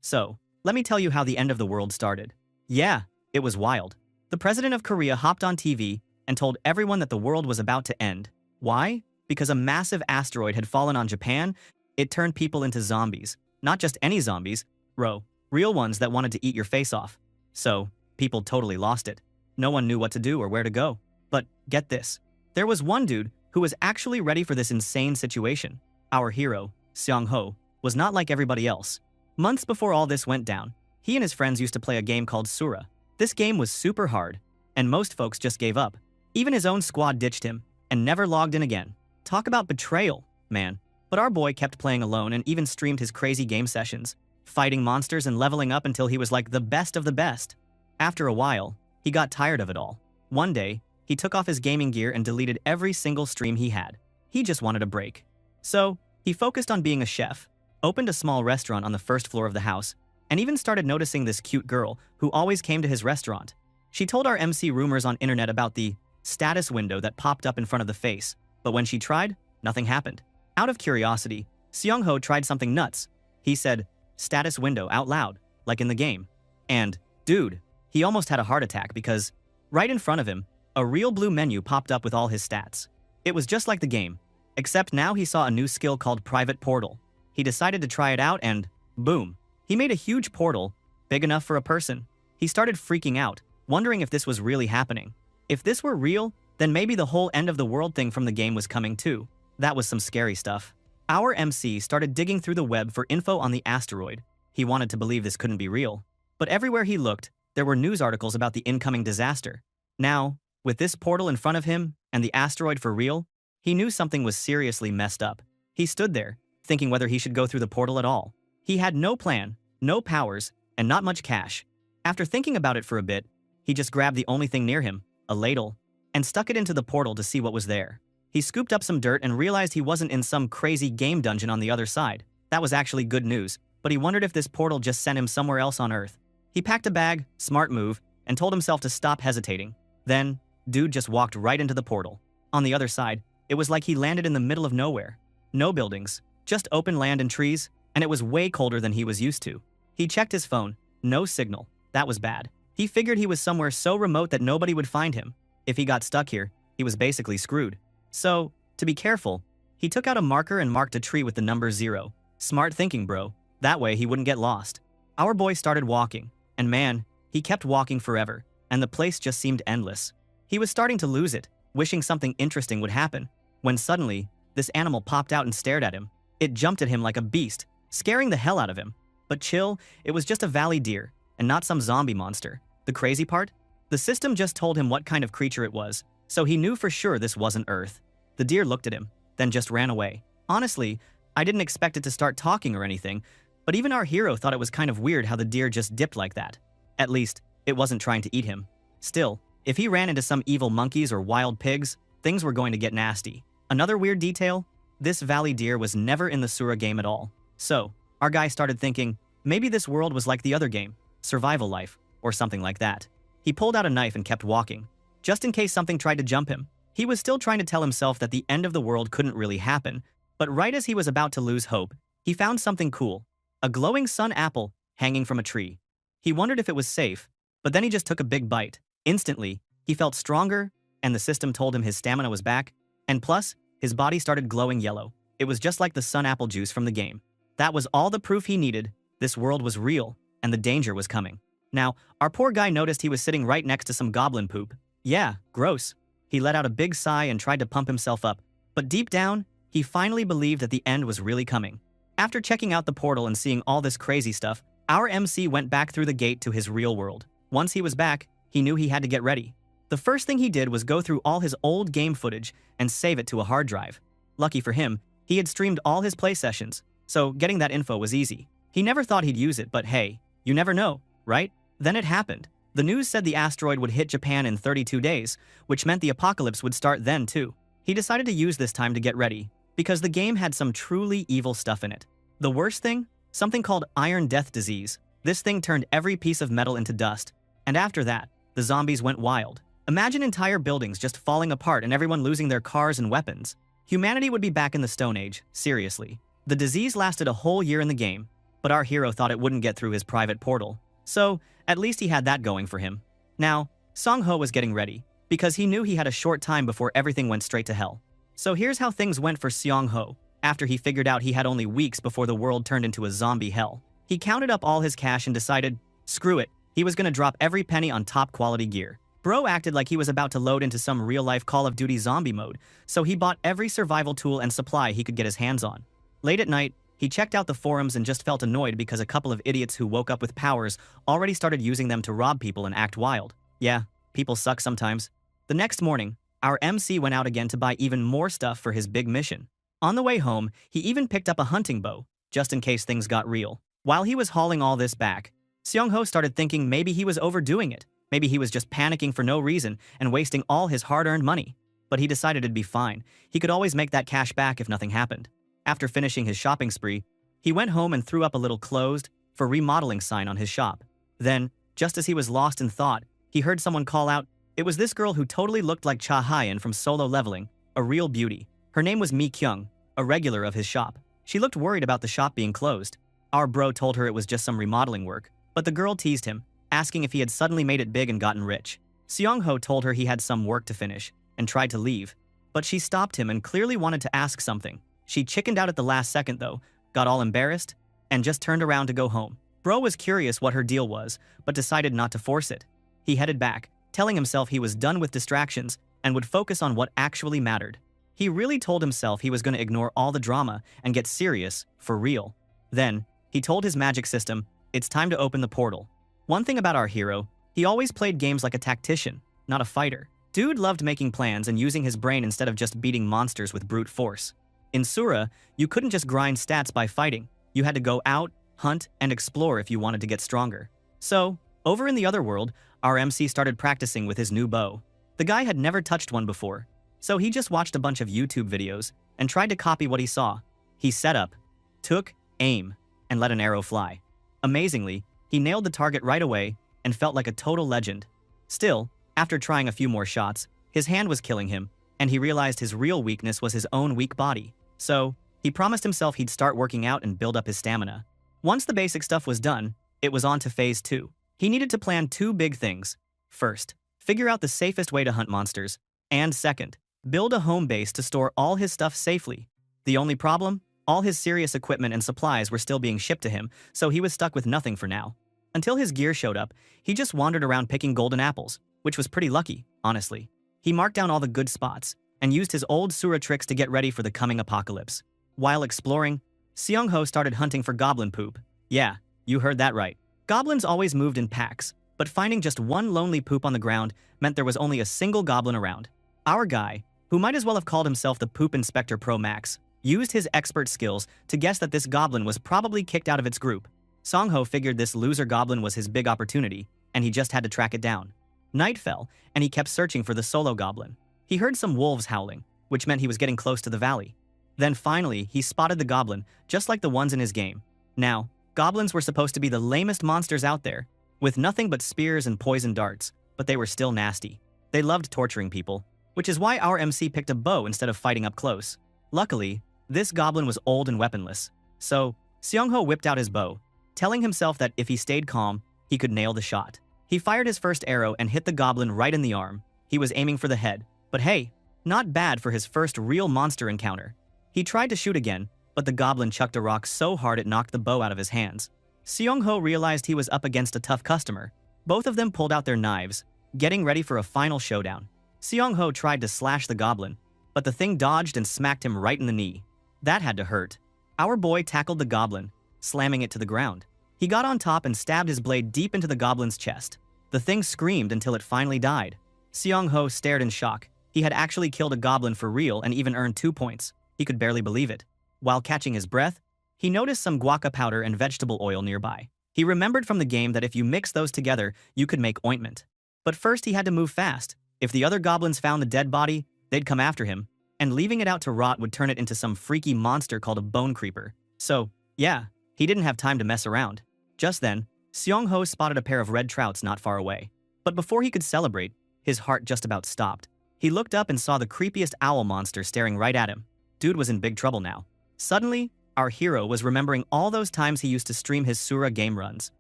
So, let me tell you how the end of the world started. Yeah, it was wild. The president of Korea hopped on TV and told everyone that the world was about to end. Why? Because a massive asteroid had fallen on Japan. It turned people into zombies. Not just any zombies, real ones that wanted to eat your face off. So, people totally lost it. No one knew what to do or where to go. But get this. There was one dude who was actually ready for this insane situation. Our hero, Seong-ho, was not like everybody else. Months before all this went down, he and his friends used to play a game called Asura. This game was super hard, and most folks just gave up. Even his own squad ditched him and never logged in again. Talk about betrayal, man. But our boy kept playing alone and even streamed his crazy game sessions, fighting monsters and leveling up until he was like the best of the best. After a while, he got tired of it all. One day, he took off his gaming gear and deleted every single stream he had. He just wanted a break. So, he focused on being a chef, opened a small restaurant on the first floor of the house, and even started noticing this cute girl who always came to his restaurant. She told our MC rumors on internet about the status window that popped up in front of the face, but when she tried, nothing happened. Out of curiosity, Seong-ho tried something nuts. He said, "status window" out loud, like in the game. And, dude, he almost had a heart attack because, right in front of him, a real blue menu popped up with all his stats. It was just like the game, except now he saw a new skill called Private Portal. He decided to try it out and, boom, he made a huge portal, big enough for a person. He started freaking out, wondering if this was really happening. If this were real, then maybe the whole end of the world thing from the game was coming too. That was some scary stuff. Our MC started digging through the web for info on the asteroid. He wanted to believe this couldn't be real. But everywhere he looked, there were news articles about the incoming disaster. Now, with this portal in front of him and the asteroid for real, he knew something was seriously messed up. He stood there, thinking whether he should go through the portal at all. He had no plan, no powers, and not much cash. After thinking about it for a bit, he just grabbed the only thing near him, a ladle, and stuck it into the portal to see what was there. He scooped up some dirt and realized he wasn't in some crazy game dungeon on the other side. That was actually good news, but he wondered if this portal just sent him somewhere else on Earth. He packed a bag, smart move, and told himself to stop hesitating. Then, dude just walked right into the portal. On the other side, it was like he landed in the middle of nowhere. No buildings, just open land and trees, and it was way colder than he was used to. He checked his phone. No signal. That was bad. He figured he was somewhere so remote that nobody would find him. If he got stuck here, he was basically screwed. So, to be careful, he took out a marker and marked a tree with the number 0. Smart thinking, bro. That way he wouldn't get lost. Our boy started walking, and man, he kept walking forever, and the place just seemed endless. He was starting to lose it, wishing something interesting would happen, when suddenly, this animal popped out and stared at him. It jumped at him like a beast, scaring the hell out of him. But chill, it was just a valley deer, and not some zombie monster. The crazy part? The system just told him what kind of creature it was, so he knew for sure this wasn't Earth. The deer looked at him, then just ran away. Honestly, I didn't expect it to start talking or anything, but even our hero thought it was kind of weird how the deer just dipped like that. At least, it wasn't trying to eat him. Still, if he ran into some evil monkeys or wild pigs, things were going to get nasty. Another weird detail? This valley deer was never in the Asura game at all. So, our guy started thinking, maybe this world was like the other game, Survival Life, or something like that. He pulled out a knife and kept walking, just in case something tried to jump him. He was still trying to tell himself that the end of the world couldn't really happen, but right as he was about to lose hope, he found something cool, a glowing sun apple hanging from a tree. He wondered if it was safe, but then he just took a big bite. Instantly, he felt stronger, and the system told him his stamina was back, and plus, his body started glowing yellow. It was just like the sun apple juice from the game. That was all the proof he needed. This world was real, and the danger was coming. Now, our poor guy noticed he was sitting right next to some goblin poop. Yeah, gross. He let out a big sigh and tried to pump himself up, but deep down, he finally believed that the end was really coming. After checking out the portal and seeing all this crazy stuff, our MC went back through the gate to his real world. Once he was back, he knew he had to get ready. The first thing he did was go through all his old game footage and save it to a hard drive. Lucky for him, he had streamed all his play sessions, so getting that info was easy. He never thought he'd use it, but hey, you never know, right? Then it happened. The news said the asteroid would hit Japan in 32 days, which meant the apocalypse would start then too. He decided to use this time to get ready, because the game had some truly evil stuff in it. The worst thing? Something called Iron Death Disease. This thing turned every piece of metal into dust, and after that, the zombies went wild. Imagine entire buildings just falling apart and everyone losing their cars and weapons. Humanity would be back in the Stone Age, seriously. The disease lasted a whole year in the game, but our hero thought it wouldn't get through his private portal. So, at least he had that going for him. Now, Song-ho was getting ready, because he knew he had a short time before everything went straight to hell. So here's how things went for Seong-ho, after he figured out he had only weeks before the world turned into a zombie hell. He counted up all his cash and decided, screw it, he was gonna drop every penny on top quality gear. Bro acted like he was about to load into some real-life Call of Duty zombie mode, so he bought every survival tool and supply he could get his hands on. Late at night, he checked out the forums and just felt annoyed because a couple of idiots who woke up with powers already started using them to rob people and act wild. Yeah, people suck sometimes. The next morning, our MC went out again to buy even more stuff for his big mission. On the way home, he even picked up a hunting bow, just in case things got real. While he was hauling all this back, Seong-ho started thinking maybe he was overdoing it. Maybe he was just panicking for no reason and wasting all his hard-earned money. But he decided it'd be fine. He could always make that cash back if nothing happened. After finishing his shopping spree, he went home and threw up a little "closed for remodeling" sign on his shop. Then, just as he was lost in thought, he heard someone call out. It was this girl who totally looked like Cha Hyen from Solo Leveling, a real beauty. Her name was Mi Kyung, a regular of his shop. She looked worried about the shop being closed. Our bro told her it was just some remodeling work, but the girl teased him, asking if he had suddenly made it big and gotten rich. Seong-ho told her he had some work to finish, and tried to leave. But she stopped him and clearly wanted to ask something. She chickened out at the last second though, got all embarrassed, and just turned around to go home. Bro was curious what her deal was, but decided not to force it. He headed back, telling himself he was done with distractions and would focus on what actually mattered. He really told himself he was going to ignore all the drama and get serious, for real. Then, he told his magic system, it's time to open the portal. One thing about our hero, he always played games like a tactician, not a fighter. Dude loved making plans and using his brain instead of just beating monsters with brute force. In Asura, you couldn't just grind stats by fighting. You had to go out, hunt, and explore if you wanted to get stronger. So, over in the other world, our MC started practicing with his new bow. The guy had never touched one before, so he just watched a bunch of YouTube videos and tried to copy what he saw. He set up, took, aim, and let an arrow fly. Amazingly, he nailed the target right away and felt like a total legend. Still, after trying a few more shots, his hand was killing him, and he realized his real weakness was his own weak body. So, he promised himself he'd start working out and build up his stamina. Once the basic stuff was done, it was on to phase 2. He needed to plan 2 big things. First, figure out the safest way to hunt monsters. And second, build a home base to store all his stuff safely. The only problem? All his serious equipment and supplies were still being shipped to him, so he was stuck with nothing for now. Until his gear showed up, he just wandered around picking golden apples, which was pretty lucky, honestly. He marked down all the good spots, and used his old Sura tricks to get ready for the coming apocalypse. While exploring, Seong-ho started hunting for goblin poop. Yeah, you heard that right. Goblins always moved in packs, but finding just one lonely poop on the ground meant there was only a single goblin around. Our guy, who might as well have called himself the Poop Inspector Pro Max, used his expert skills to guess that this goblin was probably kicked out of its group. Song-ho figured this loser goblin was his big opportunity, and he just had to track it down. Night fell, and he kept searching for the solo goblin. He heard some wolves howling, which meant he was getting close to the valley. Then finally, he spotted the goblin, just like the ones in his game. Now, goblins were supposed to be the lamest monsters out there, with nothing but spears and poison darts, but they were still nasty. They loved torturing people, which is why our MC picked a bow instead of fighting up close. Luckily, this goblin was old and weaponless, so Seong-ho whipped out his bow, telling himself that if he stayed calm, he could nail the shot. He fired his first arrow and hit the goblin right in the arm. He was aiming for the head, but hey, not bad for his first real monster encounter. He tried to shoot again, but the goblin chucked a rock so hard it knocked the bow out of his hands. Seong-ho realized he was up against a tough customer. Both of them pulled out their knives, getting ready for a final showdown. Seong-ho tried to slash the goblin, but the thing dodged and smacked him right in the knee. That had to hurt. Our boy tackled the goblin, slamming it to the ground. He got on top and stabbed his blade deep into the goblin's chest. The thing screamed until it finally died. Seong-ho stared in shock. He had actually killed a goblin for real and even earned 2 points. He could barely believe it. While catching his breath, he noticed some guaca powder and vegetable oil nearby. He remembered from the game that if you mix those together, you could make ointment. But first he had to move fast. If the other goblins found the dead body, they'd come after him, and leaving it out to rot would turn it into some freaky monster called a bone creeper. So, yeah, he didn't have time to mess around. Just then, Seong-ho spotted a pair of red trouts not far away. But before he could celebrate, his heart just about stopped. He looked up and saw the creepiest owl monster staring right at him. Dude was in big trouble now. Suddenly, our hero was remembering all those times he used to stream his Asura game runs.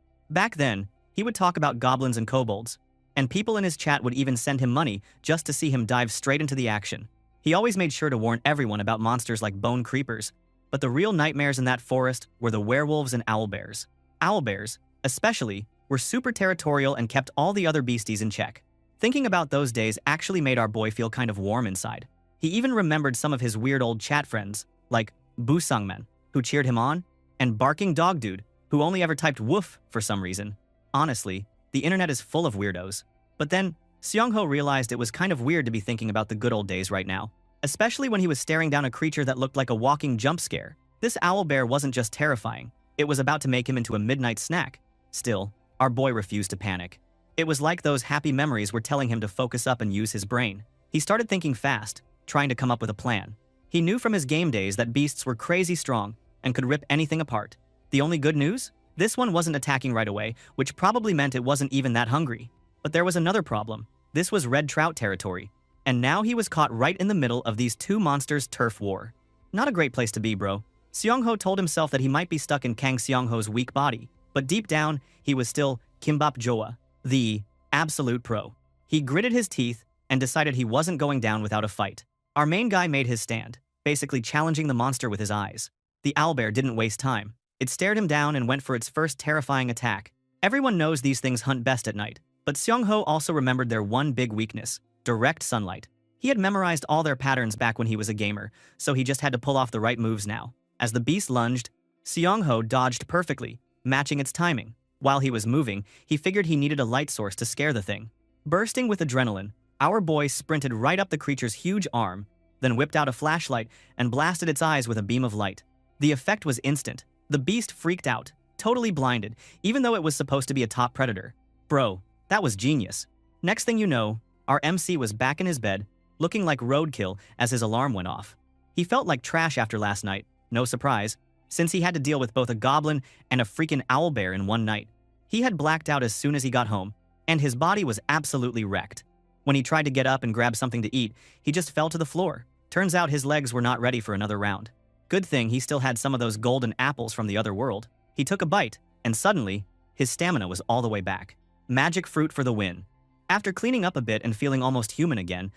Back then, he would talk about goblins and kobolds, and people in his chat would even send him money just to see him dive straight into the action. He always made sure to warn everyone about monsters like bone creepers, but the real nightmares in that forest were the werewolves and owlbears. Owlbears, especially, were super territorial and kept all the other beasties in check. Thinking about those days actually made our boy feel kind of warm inside. He even remembered some of his weird old chat friends, like Busangman, who cheered him on, and Barking Dog Dude, who only ever typed woof for some reason. Honestly, the internet is full of weirdos. But then, Seong-ho realized it was kind of weird to be thinking about the good old days right now, especially when he was staring down a creature that looked like a walking jump scare. This owlbear wasn't just terrifying, it was about to make him into a midnight snack. Still, our boy refused to panic. It was like those happy memories were telling him to focus up and use his brain. He started thinking fast, trying to come up with a plan. He knew from his game days that beasts were crazy strong and could rip anything apart. The only good news? This one wasn't attacking right away, which probably meant it wasn't even that hungry. But there was another problem. This was red trout territory, and now he was caught right in the middle of these two monsters' turf war. Not a great place to be, bro. Seong-ho told himself that he might be stuck in Kang Seong-ho's weak body, but deep down, he was still Kimbap Joa, the absolute pro. He gritted his teeth and decided he wasn't going down without a fight. Our main guy made his stand, basically challenging the monster with his eyes. The owlbear didn't waste time. It stared him down and went for its first terrifying attack. Everyone knows these things hunt best at night, but Seong-ho also remembered their one big weakness: direct sunlight. He had memorized all their patterns back when he was a gamer, so he just had to pull off the right moves now. As the beast lunged, Seong-ho dodged perfectly, matching its timing. While he was moving, he figured he needed a light source to scare the thing. Bursting with adrenaline, our boy sprinted right up the creature's huge arm, then whipped out a flashlight and blasted its eyes with a beam of light. The effect was instant. The beast freaked out, totally blinded, even though it was supposed to be a top predator. Bro, that was genius. Next thing you know, our MC was back in his bed, looking like roadkill as his alarm went off. He felt like trash after last night, no surprise, since he had to deal with both a goblin and a freaking owlbear in one night. He had blacked out as soon as he got home, and his body was absolutely wrecked. When he tried to get up and grab something to eat, he just fell to the floor. Turns out his legs were not ready for another round. Good thing he still had some of those golden apples from the other world. He took a bite, and suddenly, his stamina was all the way back. Magic fruit for the win. After cleaning up a bit and feeling almost human again,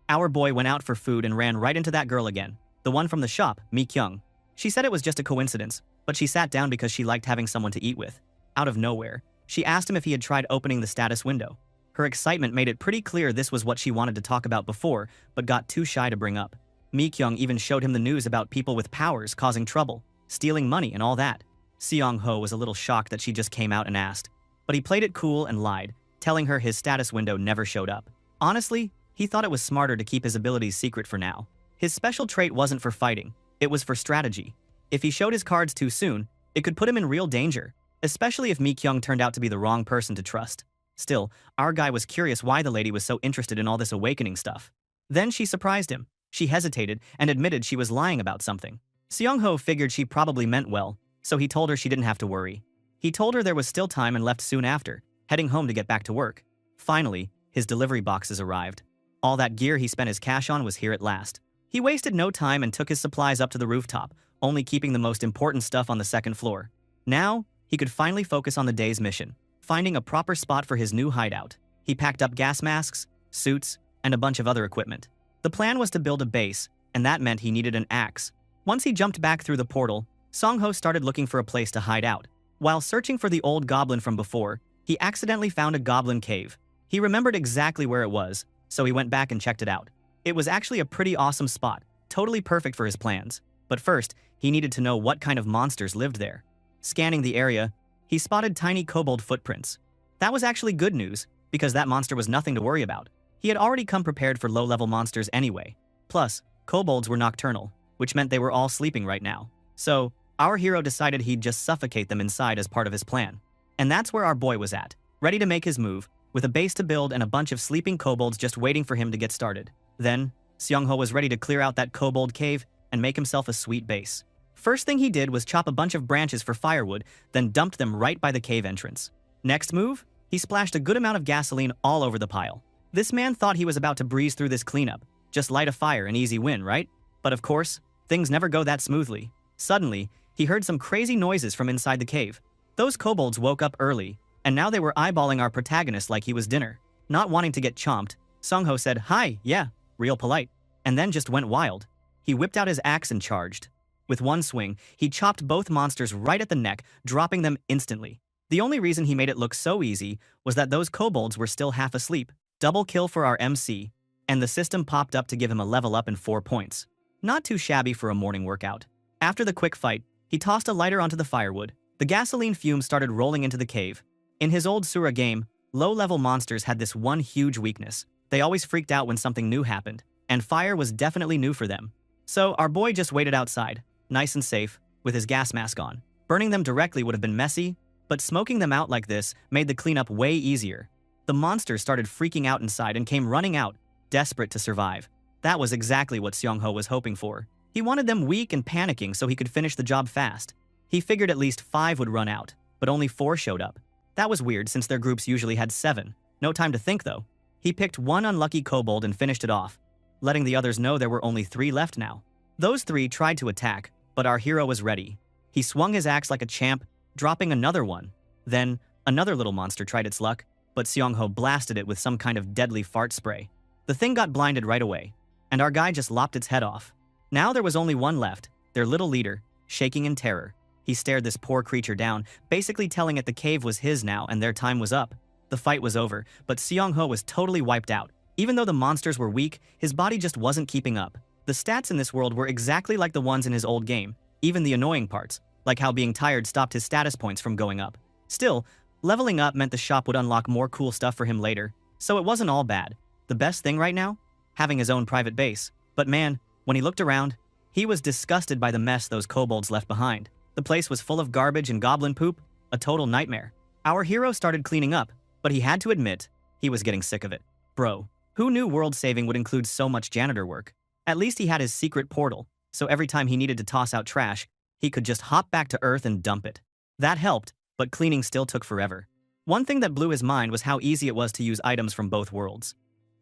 our boy went out for food and ran right into that girl again, the one from the shop, Mi-kyung. She said it was just a coincidence, but she sat down because she liked having someone to eat with. Out of nowhere, she asked him if he had tried opening the status window. Her excitement made it pretty clear this was what she wanted to talk about before, but got too shy to bring up. Mi-kyung even showed him the news about people with powers causing trouble, stealing money and all that. Seong-ho was a little shocked that she just came out and asked, but he played it cool and lied, telling her his status window never showed up. Honestly, he thought it was smarter to keep his abilities secret for now. His special trait wasn't for fighting, it was for strategy. If he showed his cards too soon, it could put him in real danger, especially if Mi-kyung turned out to be the wrong person to trust. Still, our guy was curious why the lady was so interested in all this awakening stuff. Then she surprised him. She hesitated and admitted she was lying about something. Seong-ho figured she probably meant well, so he told her she didn't have to worry. He told her there was still time and left soon after, heading home to get back to work. Finally, his delivery boxes arrived. All that gear he spent his cash on was here at last. He wasted no time and took his supplies up to the rooftop, only keeping the most important stuff on the second floor. Now, he could finally focus on the day's mission, finding a proper spot for his new hideout. He packed up gas masks, suits, and a bunch of other equipment. The plan was to build a base, and that meant he needed an axe. Once he jumped back through the portal, Seong-ho started looking for a place to hide out. While searching for the old goblin from before, he accidentally found a goblin cave. He remembered exactly where it was, so he went back and checked it out. It was actually a pretty awesome spot, totally perfect for his plans. But first, he needed to know what kind of monsters lived there. Scanning the area, he spotted tiny kobold footprints. That was actually good news, because that monster was nothing to worry about. He had already come prepared for low-level monsters anyway. Plus, kobolds were nocturnal, which meant they were all sleeping right now. So, our hero decided he'd just suffocate them inside as part of his plan. And that's where our boy was at, ready to make his move, with a base to build and a bunch of sleeping kobolds just waiting for him to get started. Then, Seong-ho was ready to clear out that kobold cave and make himself a sweet base. First thing he did was chop a bunch of branches for firewood, then dumped them right by the cave entrance. Next move, he splashed a good amount of gasoline all over the pile. This man thought he was about to breeze through this cleanup, just light a fire and easy win, right? But of course, things never go that smoothly. Suddenly, he heard some crazy noises from inside the cave. Those kobolds woke up early, and now they were eyeballing our protagonist like he was dinner. Not wanting to get chomped, Sung-ho said, "Hi, yeah," real polite, and then just went wild. He whipped out his axe and charged. With one swing, he chopped both monsters right at the neck, dropping them instantly. The only reason he made it look so easy was that those kobolds were still half asleep. Double kill for our MC, and the system popped up to give him a level up and 4 points. Not too shabby for a morning workout. After the quick fight, he tossed a lighter onto the firewood. The gasoline fumes started rolling into the cave. In his old Asura game, low-level monsters had this one huge weakness. They always freaked out when something new happened, and fire was definitely new for them. So our boy just waited outside, nice and safe, with his gas mask on. Burning them directly would have been messy, but smoking them out like this made the cleanup way easier. The monsters started freaking out inside and came running out, desperate to survive. That was exactly what Seong-ho was hoping for. He wanted them weak and panicking so he could finish the job fast. He figured at least 5 would run out, but only 4 showed up. That was weird since their groups usually had 7. No time to think though. He picked one unlucky kobold and finished it off, letting the others know there were only 3 left now. Those 3 tried to attack, but our hero was ready. He swung his axe like a champ, dropping another one. Then, another little monster tried its luck, but Seong-ho blasted it with some kind of deadly fart spray. The thing got blinded right away, and our guy just lopped its head off. Now there was only one left, their little leader, shaking in terror. He stared this poor creature down, basically telling it the cave was his now and their time was up. The fight was over, but Seong-ho was totally wiped out. Even though the monsters were weak, his body just wasn't keeping up. The stats in this world were exactly like the ones in his old game, even the annoying parts, like how being tired stopped his status points from going up. Still, leveling up meant the shop would unlock more cool stuff for him later, so it wasn't all bad. The best thing right now? Having his own private base. But man, when he looked around, he was disgusted by the mess those kobolds left behind. The place was full of garbage and goblin poop, a total nightmare. Our hero started cleaning up, but he had to admit, he was getting sick of it. Bro, who knew world saving would include so much janitor work? At least he had his secret portal, so every time he needed to toss out trash, he could just hop back to Earth and dump it. That helped, but cleaning still took forever. One thing that blew his mind was how easy it was to use items from both worlds.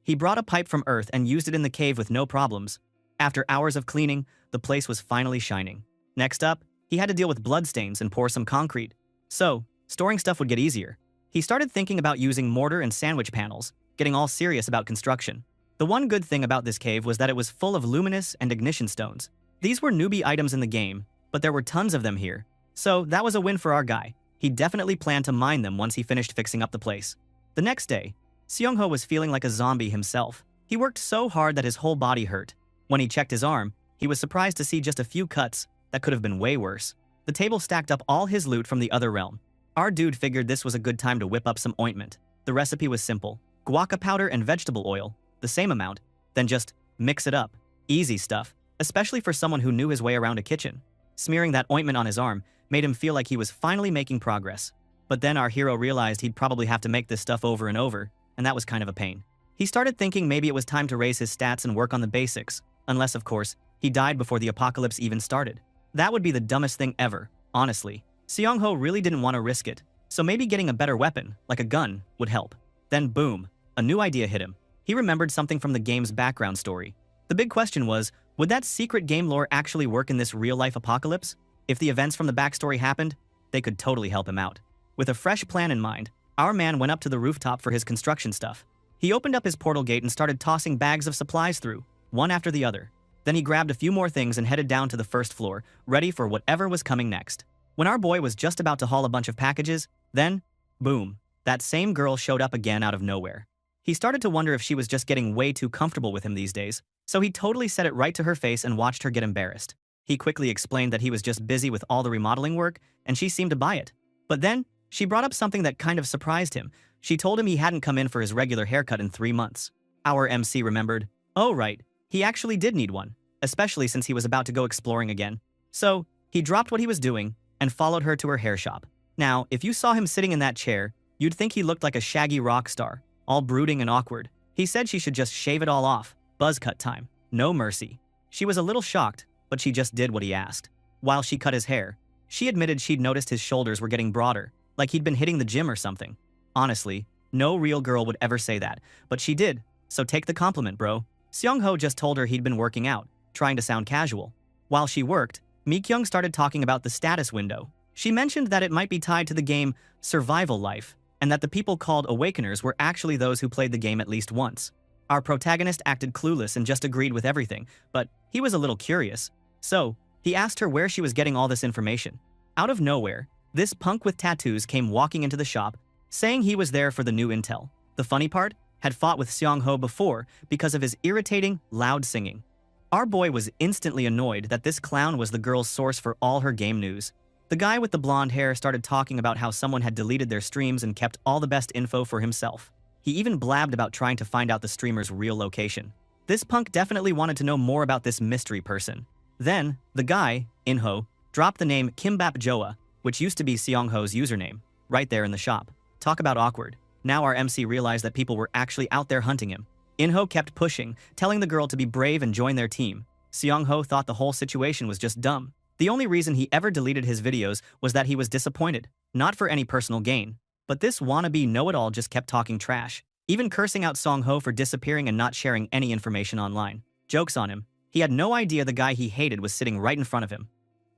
He brought a pipe from Earth and used it in the cave with no problems. After hours of cleaning, the place was finally shining. Next up, he had to deal with bloodstains and pour some concrete. So, storing stuff would get easier. He started thinking about using mortar and sandwich panels, getting all serious about construction. The one good thing about this cave was that it was full of luminous and ignition stones. These were newbie items in the game, but there were tons of them here. So that was a win for our guy. He definitely planned to mine them once he finished fixing up the place. The next day, Seong-ho was feeling like a zombie himself. He worked so hard that his whole body hurt. When he checked his arm, he was surprised to see just a few cuts that could have been way worse. The table stacked up all his loot from the other realm. Our dude figured this was a good time to whip up some ointment. The recipe was simple. Guaca powder and vegetable oil, the same amount, then just mix it up. Easy stuff, especially for someone who knew his way around a kitchen. Smearing that ointment on his arm made him feel like he was finally making progress. But then our hero realized he'd probably have to make this stuff over and over, and that was kind of a pain. He started thinking maybe it was time to raise his stats and work on the basics, unless, of course, he died before the apocalypse even started. That would be the dumbest thing ever, honestly. Seong-ho really didn't want to risk it, so maybe getting a better weapon, like a gun, would help. Then boom, a new idea hit him. He remembered something from the game's background story. The big question was, would that secret game lore actually work in this real-life apocalypse? If the events from the backstory happened, they could totally help him out. With a fresh plan in mind, our man went up to the rooftop for his construction stuff. He opened up his portal gate and started tossing bags of supplies through, one after the other. Then he grabbed a few more things and headed down to the first floor, ready for whatever was coming next. When our boy was just about to haul a bunch of packages, then, boom, that same girl showed up again out of nowhere. He started to wonder if she was just getting way too comfortable with him these days, so he totally said it right to her face and watched her get embarrassed. He quickly explained that he was just busy with all the remodeling work, and she seemed to buy it. But then, she brought up something that kind of surprised him. She told him he hadn't come in for his regular haircut in 3 months. Our MC remembered, oh right, he actually did need one, especially since he was about to go exploring again. So, he dropped what he was doing and followed her to her hair shop. Now, if you saw him sitting in that chair, you'd think he looked like a shaggy rock star, all brooding and awkward. He said she should just shave it all off. Buzz cut time. No mercy. She was a little shocked, but she just did what he asked. While she cut his hair, she admitted she'd noticed his shoulders were getting broader, like he'd been hitting the gym or something. Honestly, no real girl would ever say that, but she did, so take the compliment, bro. Seong-ho just told her he'd been working out, trying to sound casual. While she worked, Mi-kyung started talking about the status window. She mentioned that it might be tied to the game Survival Life, and that the people called Awakeners were actually those who played the game at least once. Our protagonist acted clueless and just agreed with everything, but he was a little curious. So, he asked her where she was getting all this information. Out of nowhere, this punk with tattoos came walking into the shop, saying he was there for the new intel. The funny part? Had fought with Seong-ho before because of his irritating, loud singing. Our boy was instantly annoyed that this clown was the girl's source for all her game news. The guy with the blonde hair started talking about how someone had deleted their streams and kept all the best info for himself. He even blabbed about trying to find out the streamer's real location. This punk definitely wanted to know more about this mystery person. Then, the guy, In-ho, dropped the name Kimbap Joa, which used to be Seong-ho's username, right there in the shop. Talk about awkward. Now our MC realized that people were actually out there hunting him. In-ho kept pushing, telling the girl to be brave and join their team. Seong-ho thought the whole situation was just dumb. The only reason he ever deleted his videos was that he was disappointed, not for any personal gain. But this wannabe know-it-all just kept talking trash, even cursing out Seong-ho for disappearing and not sharing any information online. Joke's on him. He had no idea the guy he hated was sitting right in front of him.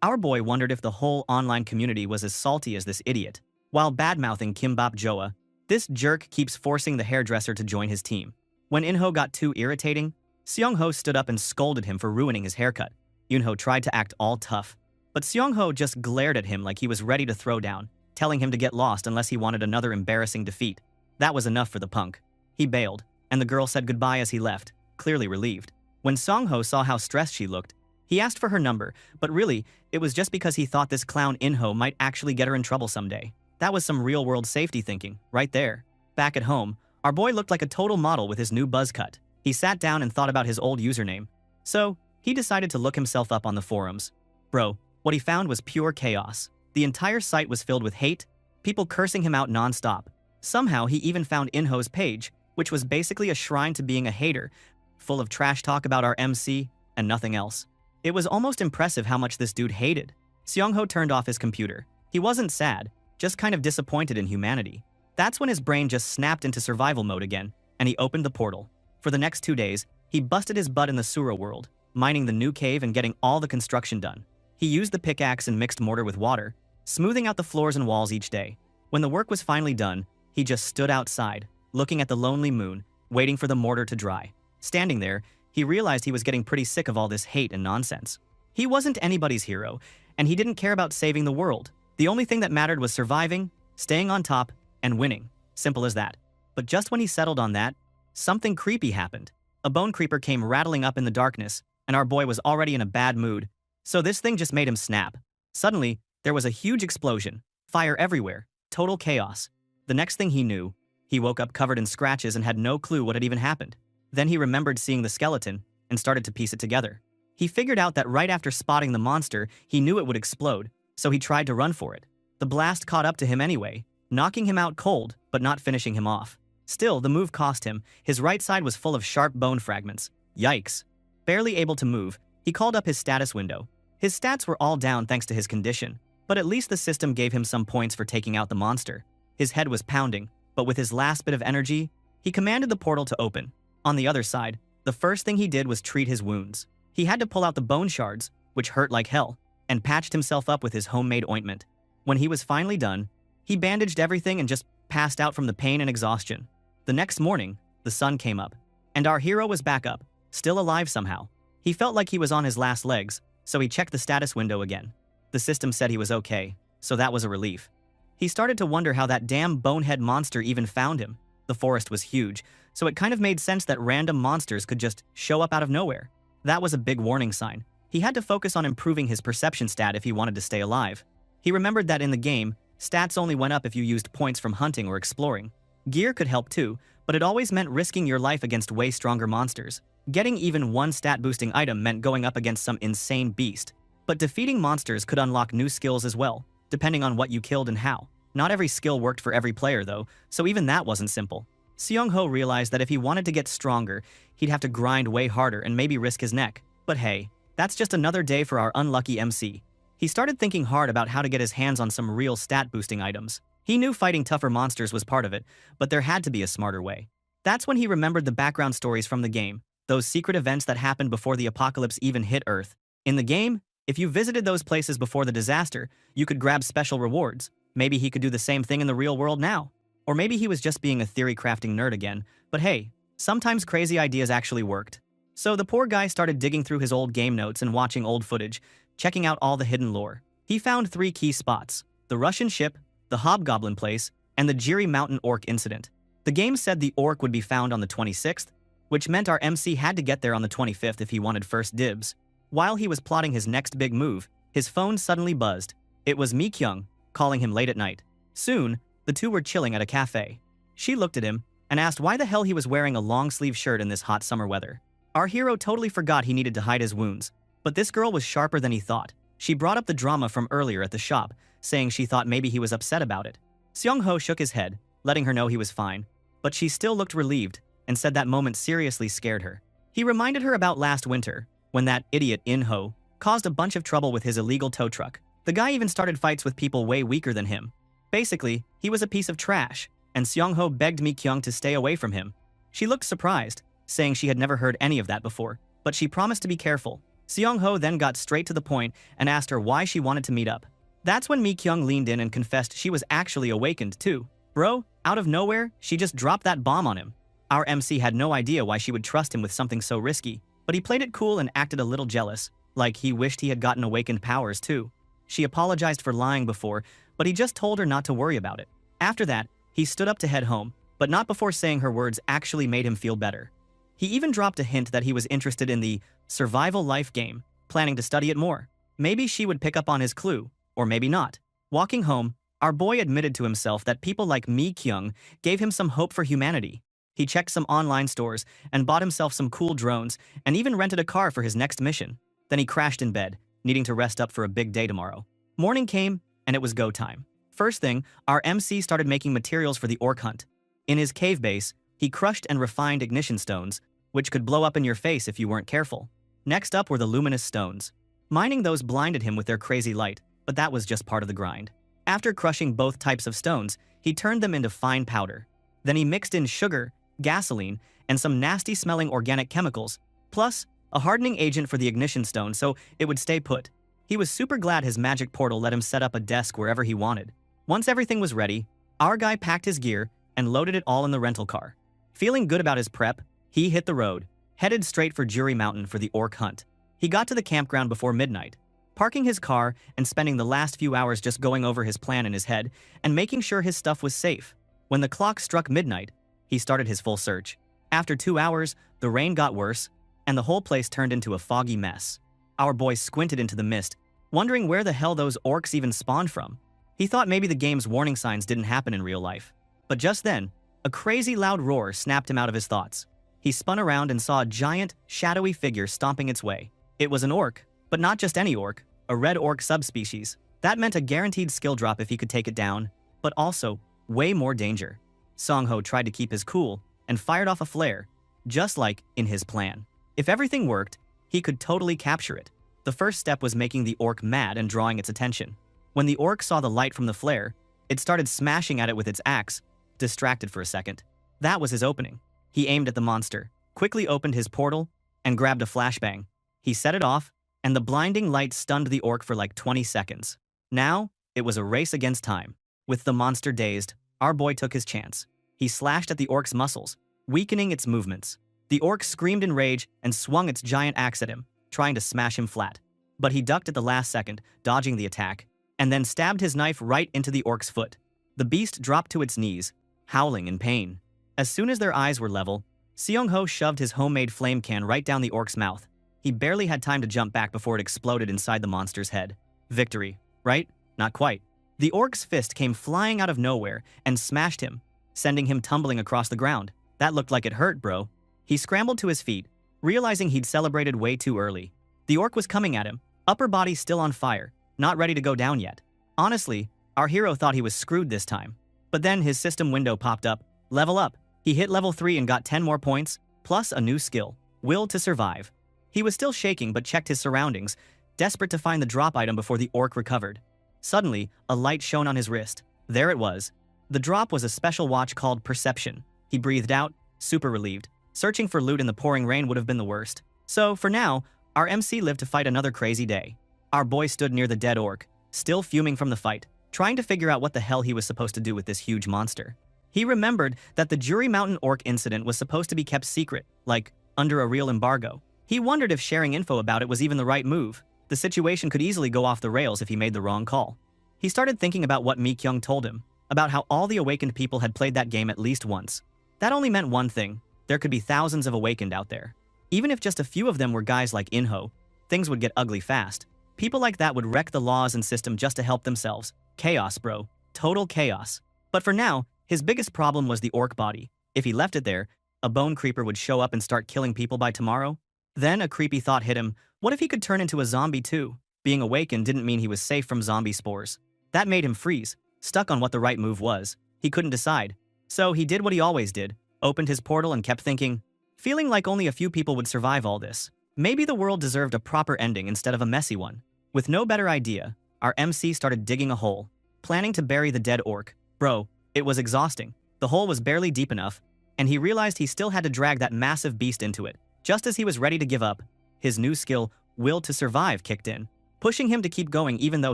Our boy wondered if the whole online community was as salty as this idiot. While bad-mouthing Kimbap Joa, this jerk keeps forcing the hairdresser to join his team. When In-ho got too irritating, Seong-ho stood up and scolded him for ruining his haircut. In-ho tried to act all tough, but Seong-ho just glared at him like he was ready to throw down, telling him to get lost unless he wanted another embarrassing defeat. That was enough for the punk. He bailed, and the girl said goodbye as he left, clearly relieved. When Seong-ho saw how stressed she looked, he asked for her number, but really, it was just because he thought this clown In-ho might actually get her in trouble someday. That was some real-world safety thinking, right there. Back at home, our boy looked like a total model with his new buzz cut. He sat down and thought about his old username. So, he decided to look himself up on the forums. Bro, what he found was pure chaos. The entire site was filled with hate, people cursing him out non-stop. Somehow, he even found In-ho's page, which was basically a shrine to being a hater, full of trash talk about our MC and nothing else. It was almost impressive how much this dude hated. Seong-ho turned off his computer. He wasn't sad, just kind of disappointed in humanity. That's when his brain just snapped into survival mode again, and he opened the portal. For the next 2 days, he busted his butt in the Asura world, mining the new cave and getting all the construction done. He used the pickaxe and mixed mortar with water, smoothing out the floors and walls each day. When the work was finally done, he just stood outside, looking at the lonely moon, waiting for the mortar to dry. Standing there, he realized he was getting pretty sick of all this hate and nonsense. He wasn't anybody's hero, and he didn't care about saving the world. The only thing that mattered was surviving, staying on top, and winning. Simple as that. But just when he settled on that, something creepy happened. A bone creeper came rattling up in the darkness, and our boy was already in a bad mood. So this thing just made him snap. Suddenly, there was a huge explosion, fire everywhere, total chaos. The next thing he knew, he woke up covered in scratches and had no clue what had even happened. Then he remembered seeing the skeleton and started to piece it together. He figured out that right after spotting the monster, he knew it would explode, so he tried to run for it. The blast caught up to him anyway, knocking him out cold, but not finishing him off. Still, the move cost him. His right side was full of sharp bone fragments. Yikes. Barely able to move, he called up his status window. His stats were all down thanks to his condition, but at least the system gave him some points for taking out the monster. His head was pounding, but with his last bit of energy, he commanded the portal to open. On the other side, the first thing he did was treat his wounds. He had to pull out the bone shards, which hurt like hell, and patched himself up with his homemade ointment. When he was finally done, he bandaged everything and just passed out from the pain and exhaustion. The next morning, the sun came up, and our hero was back up, still alive somehow. He felt like he was on his last legs, so he checked the status window again. The system said he was okay, so that was a relief. He started to wonder how that damn bonehead monster even found him. The forest was huge, so it kind of made sense that random monsters could just show up out of nowhere. That was a big warning sign. He had to focus on improving his perception stat if he wanted to stay alive. He remembered that in the game, stats only went up if you used points from hunting or exploring. Gear could help too, but it always meant risking your life against way stronger monsters. Getting even one stat-boosting item meant going up against some insane beast. But defeating monsters could unlock new skills as well, depending on what you killed and how. Not every skill worked for every player though, so even that wasn't simple. Seong-ho realized that if he wanted to get stronger, he'd have to grind way harder and maybe risk his neck. But hey, that's just another day for our unlucky MC. He started thinking hard about how to get his hands on some real stat-boosting items. He knew fighting tougher monsters was part of it, but there had to be a smarter way. That's when he remembered the background stories from the game, those secret events that happened before the apocalypse even hit Earth. In the game, If you visited those places before the disaster, you could grab special rewards. Maybe he could do the same thing in the real world now. Or maybe he was just being a theory-crafting nerd again. But hey, sometimes crazy ideas actually worked. So the poor guy started digging through his old game notes and watching old footage, checking out all the hidden lore. He found 3 key spots: the Russian ship, the Hobgoblin place, and the Jiri Mountain Orc incident. The game said the Orc would be found on the 26th, which meant our MC had to get there on the 25th if he wanted first dibs. While he was plotting his next big move, his phone suddenly buzzed. It was Mi-kyung, calling him late at night. Soon, the two were chilling at a cafe. She looked at him and asked why the hell he was wearing a long-sleeve shirt in this hot summer weather. Our hero totally forgot he needed to hide his wounds, but this girl was sharper than he thought. She brought up the drama from earlier at the shop, saying she thought maybe he was upset about it. Seong-ho shook his head, letting her know he was fine, but she still looked relieved and said that moment seriously scared her. He reminded her about last winter, when that idiot In-ho caused a bunch of trouble with his illegal tow truck. The guy even started fights with people way weaker than him. Basically, he was a piece of trash, and Seong-ho begged Mi-kyung to stay away from him. She looked surprised, saying she had never heard any of that before, but she promised to be careful. Seong-ho then got straight to the point and asked her why she wanted to meet up. That's when Mi-kyung leaned in and confessed she was actually awakened too. Bro, out of nowhere, she just dropped that bomb on him. Our MC had no idea why she would trust him with something so risky, but he played it cool and acted a little jealous, like he wished he had gotten awakened powers too. She apologized for lying before, but he just told her not to worry about it. After that, he stood up to head home, but not before saying her words actually made him feel better. He even dropped a hint that he was interested in the survival life game, planning to study it more. Maybe she would pick up on his clue, or maybe not. Walking home, our boy admitted to himself that people like Mi-kyung gave him some hope for humanity. He checked some online stores and bought himself some cool drones and even rented a car for his next mission. Then he crashed in bed, needing to rest up for a big day tomorrow. Morning came, and it was go time. First thing, our MC started making materials for the orc hunt. In his cave base, he crushed and refined ignition stones, which could blow up in your face if you weren't careful. Next up were the luminous stones. Mining those blinded him with their crazy light, but that was just part of the grind. After crushing both types of stones, he turned them into fine powder. Then he mixed in sugar, gasoline, and some nasty-smelling organic chemicals, plus a hardening agent for the ignition stone so it would stay put. He was super glad his magic portal let him set up a desk wherever he wanted. Once everything was ready, our guy packed his gear and loaded it all in the rental car. Feeling good about his prep, he hit the road, headed straight for Jiri Mountain for the orc hunt. He got to the campground before midnight, parking his car and spending the last few hours just going over his plan in his head and making sure his stuff was safe. When the clock struck midnight, he started his full search. After 2 hours, the rain got worse, and the whole place turned into a foggy mess. Our boy squinted into the mist, wondering where the hell those orcs even spawned from. He thought maybe the game's warning signs didn't happen in real life. But just then, a crazy loud roar snapped him out of his thoughts. He spun around and saw a giant, shadowy figure stomping its way. It was an orc, but not just any orc, a red orc subspecies. That meant a guaranteed skill drop if he could take it down, but also way more danger. Seong-ho tried to keep his cool and fired off a flare, just like in his plan. If everything worked, he could totally capture it. The first step was making the orc mad and drawing its attention. When the orc saw the light from the flare, it started smashing at it with its axe, distracted for a second. That was his opening. He aimed at the monster, quickly opened his portal, and grabbed a flashbang. He set it off, and the blinding light stunned the orc for like 20 seconds. Now, it was a race against time. With the monster dazed, our boy took his chance. He slashed at the orc's muscles, weakening its movements. The orc screamed in rage and swung its giant axe at him, trying to smash him flat. But he ducked at the last second, dodging the attack, and then stabbed his knife right into the orc's foot. The beast dropped to its knees, howling in pain. As soon as their eyes were level, Seong-ho shoved his homemade flame can right down the orc's mouth. He barely had time to jump back before it exploded inside the monster's head. Victory, right? Not quite. The orc's fist came flying out of nowhere and smashed him, sending him tumbling across the ground. That looked like it hurt, bro. He scrambled to his feet, realizing he'd celebrated way too early. The orc was coming at him, upper body still on fire, not ready to go down yet. Honestly, our hero thought he was screwed this time. But then his system window popped up. Level up. He hit level 3 and got 10 more points, plus a new skill, Will to Survive. He was still shaking but checked his surroundings, desperate to find the drop item before the orc recovered. Suddenly, a light shone on his wrist. There it was. The drop was a special watch called Perception. He breathed out, super relieved. Searching for loot in the pouring rain would have been the worst. So, for now, our MC lived to fight another crazy day. Our boy stood near the dead orc, still fuming from the fight, trying to figure out what the hell he was supposed to do with this huge monster. He remembered that the Jury Mountain orc incident was supposed to be kept secret, like, under a real embargo. He wondered if sharing info about it was even the right move. The situation could easily go off the rails if he made the wrong call. He started thinking about what Mi-kyung told him, about how all the awakened people had played that game at least once. That only meant one thing: there could be thousands of awakened out there. Even if just a few of them were guys like In-ho, things would get ugly fast. People like that would wreck the laws and system just to help themselves. Chaos, bro. Total chaos. But for now, his biggest problem was the orc body. If he left it there, a bone creeper would show up and start killing people by tomorrow. Then a creepy thought hit him: what if he could turn into a zombie too? Being awakened didn't mean he was safe from zombie spores. That made him freeze, stuck on what the right move was. He couldn't decide. So he did what he always did, opened his portal and kept thinking, feeling like only a few people would survive all this. Maybe the world deserved a proper ending instead of a messy one. With no better idea, our MC started digging a hole, planning to bury the dead orc. Bro, it was exhausting. The hole was barely deep enough, and he realized he still had to drag that massive beast into it. Just as he was ready to give up, his new skill, Will to Survive, kicked in, pushing him to keep going even though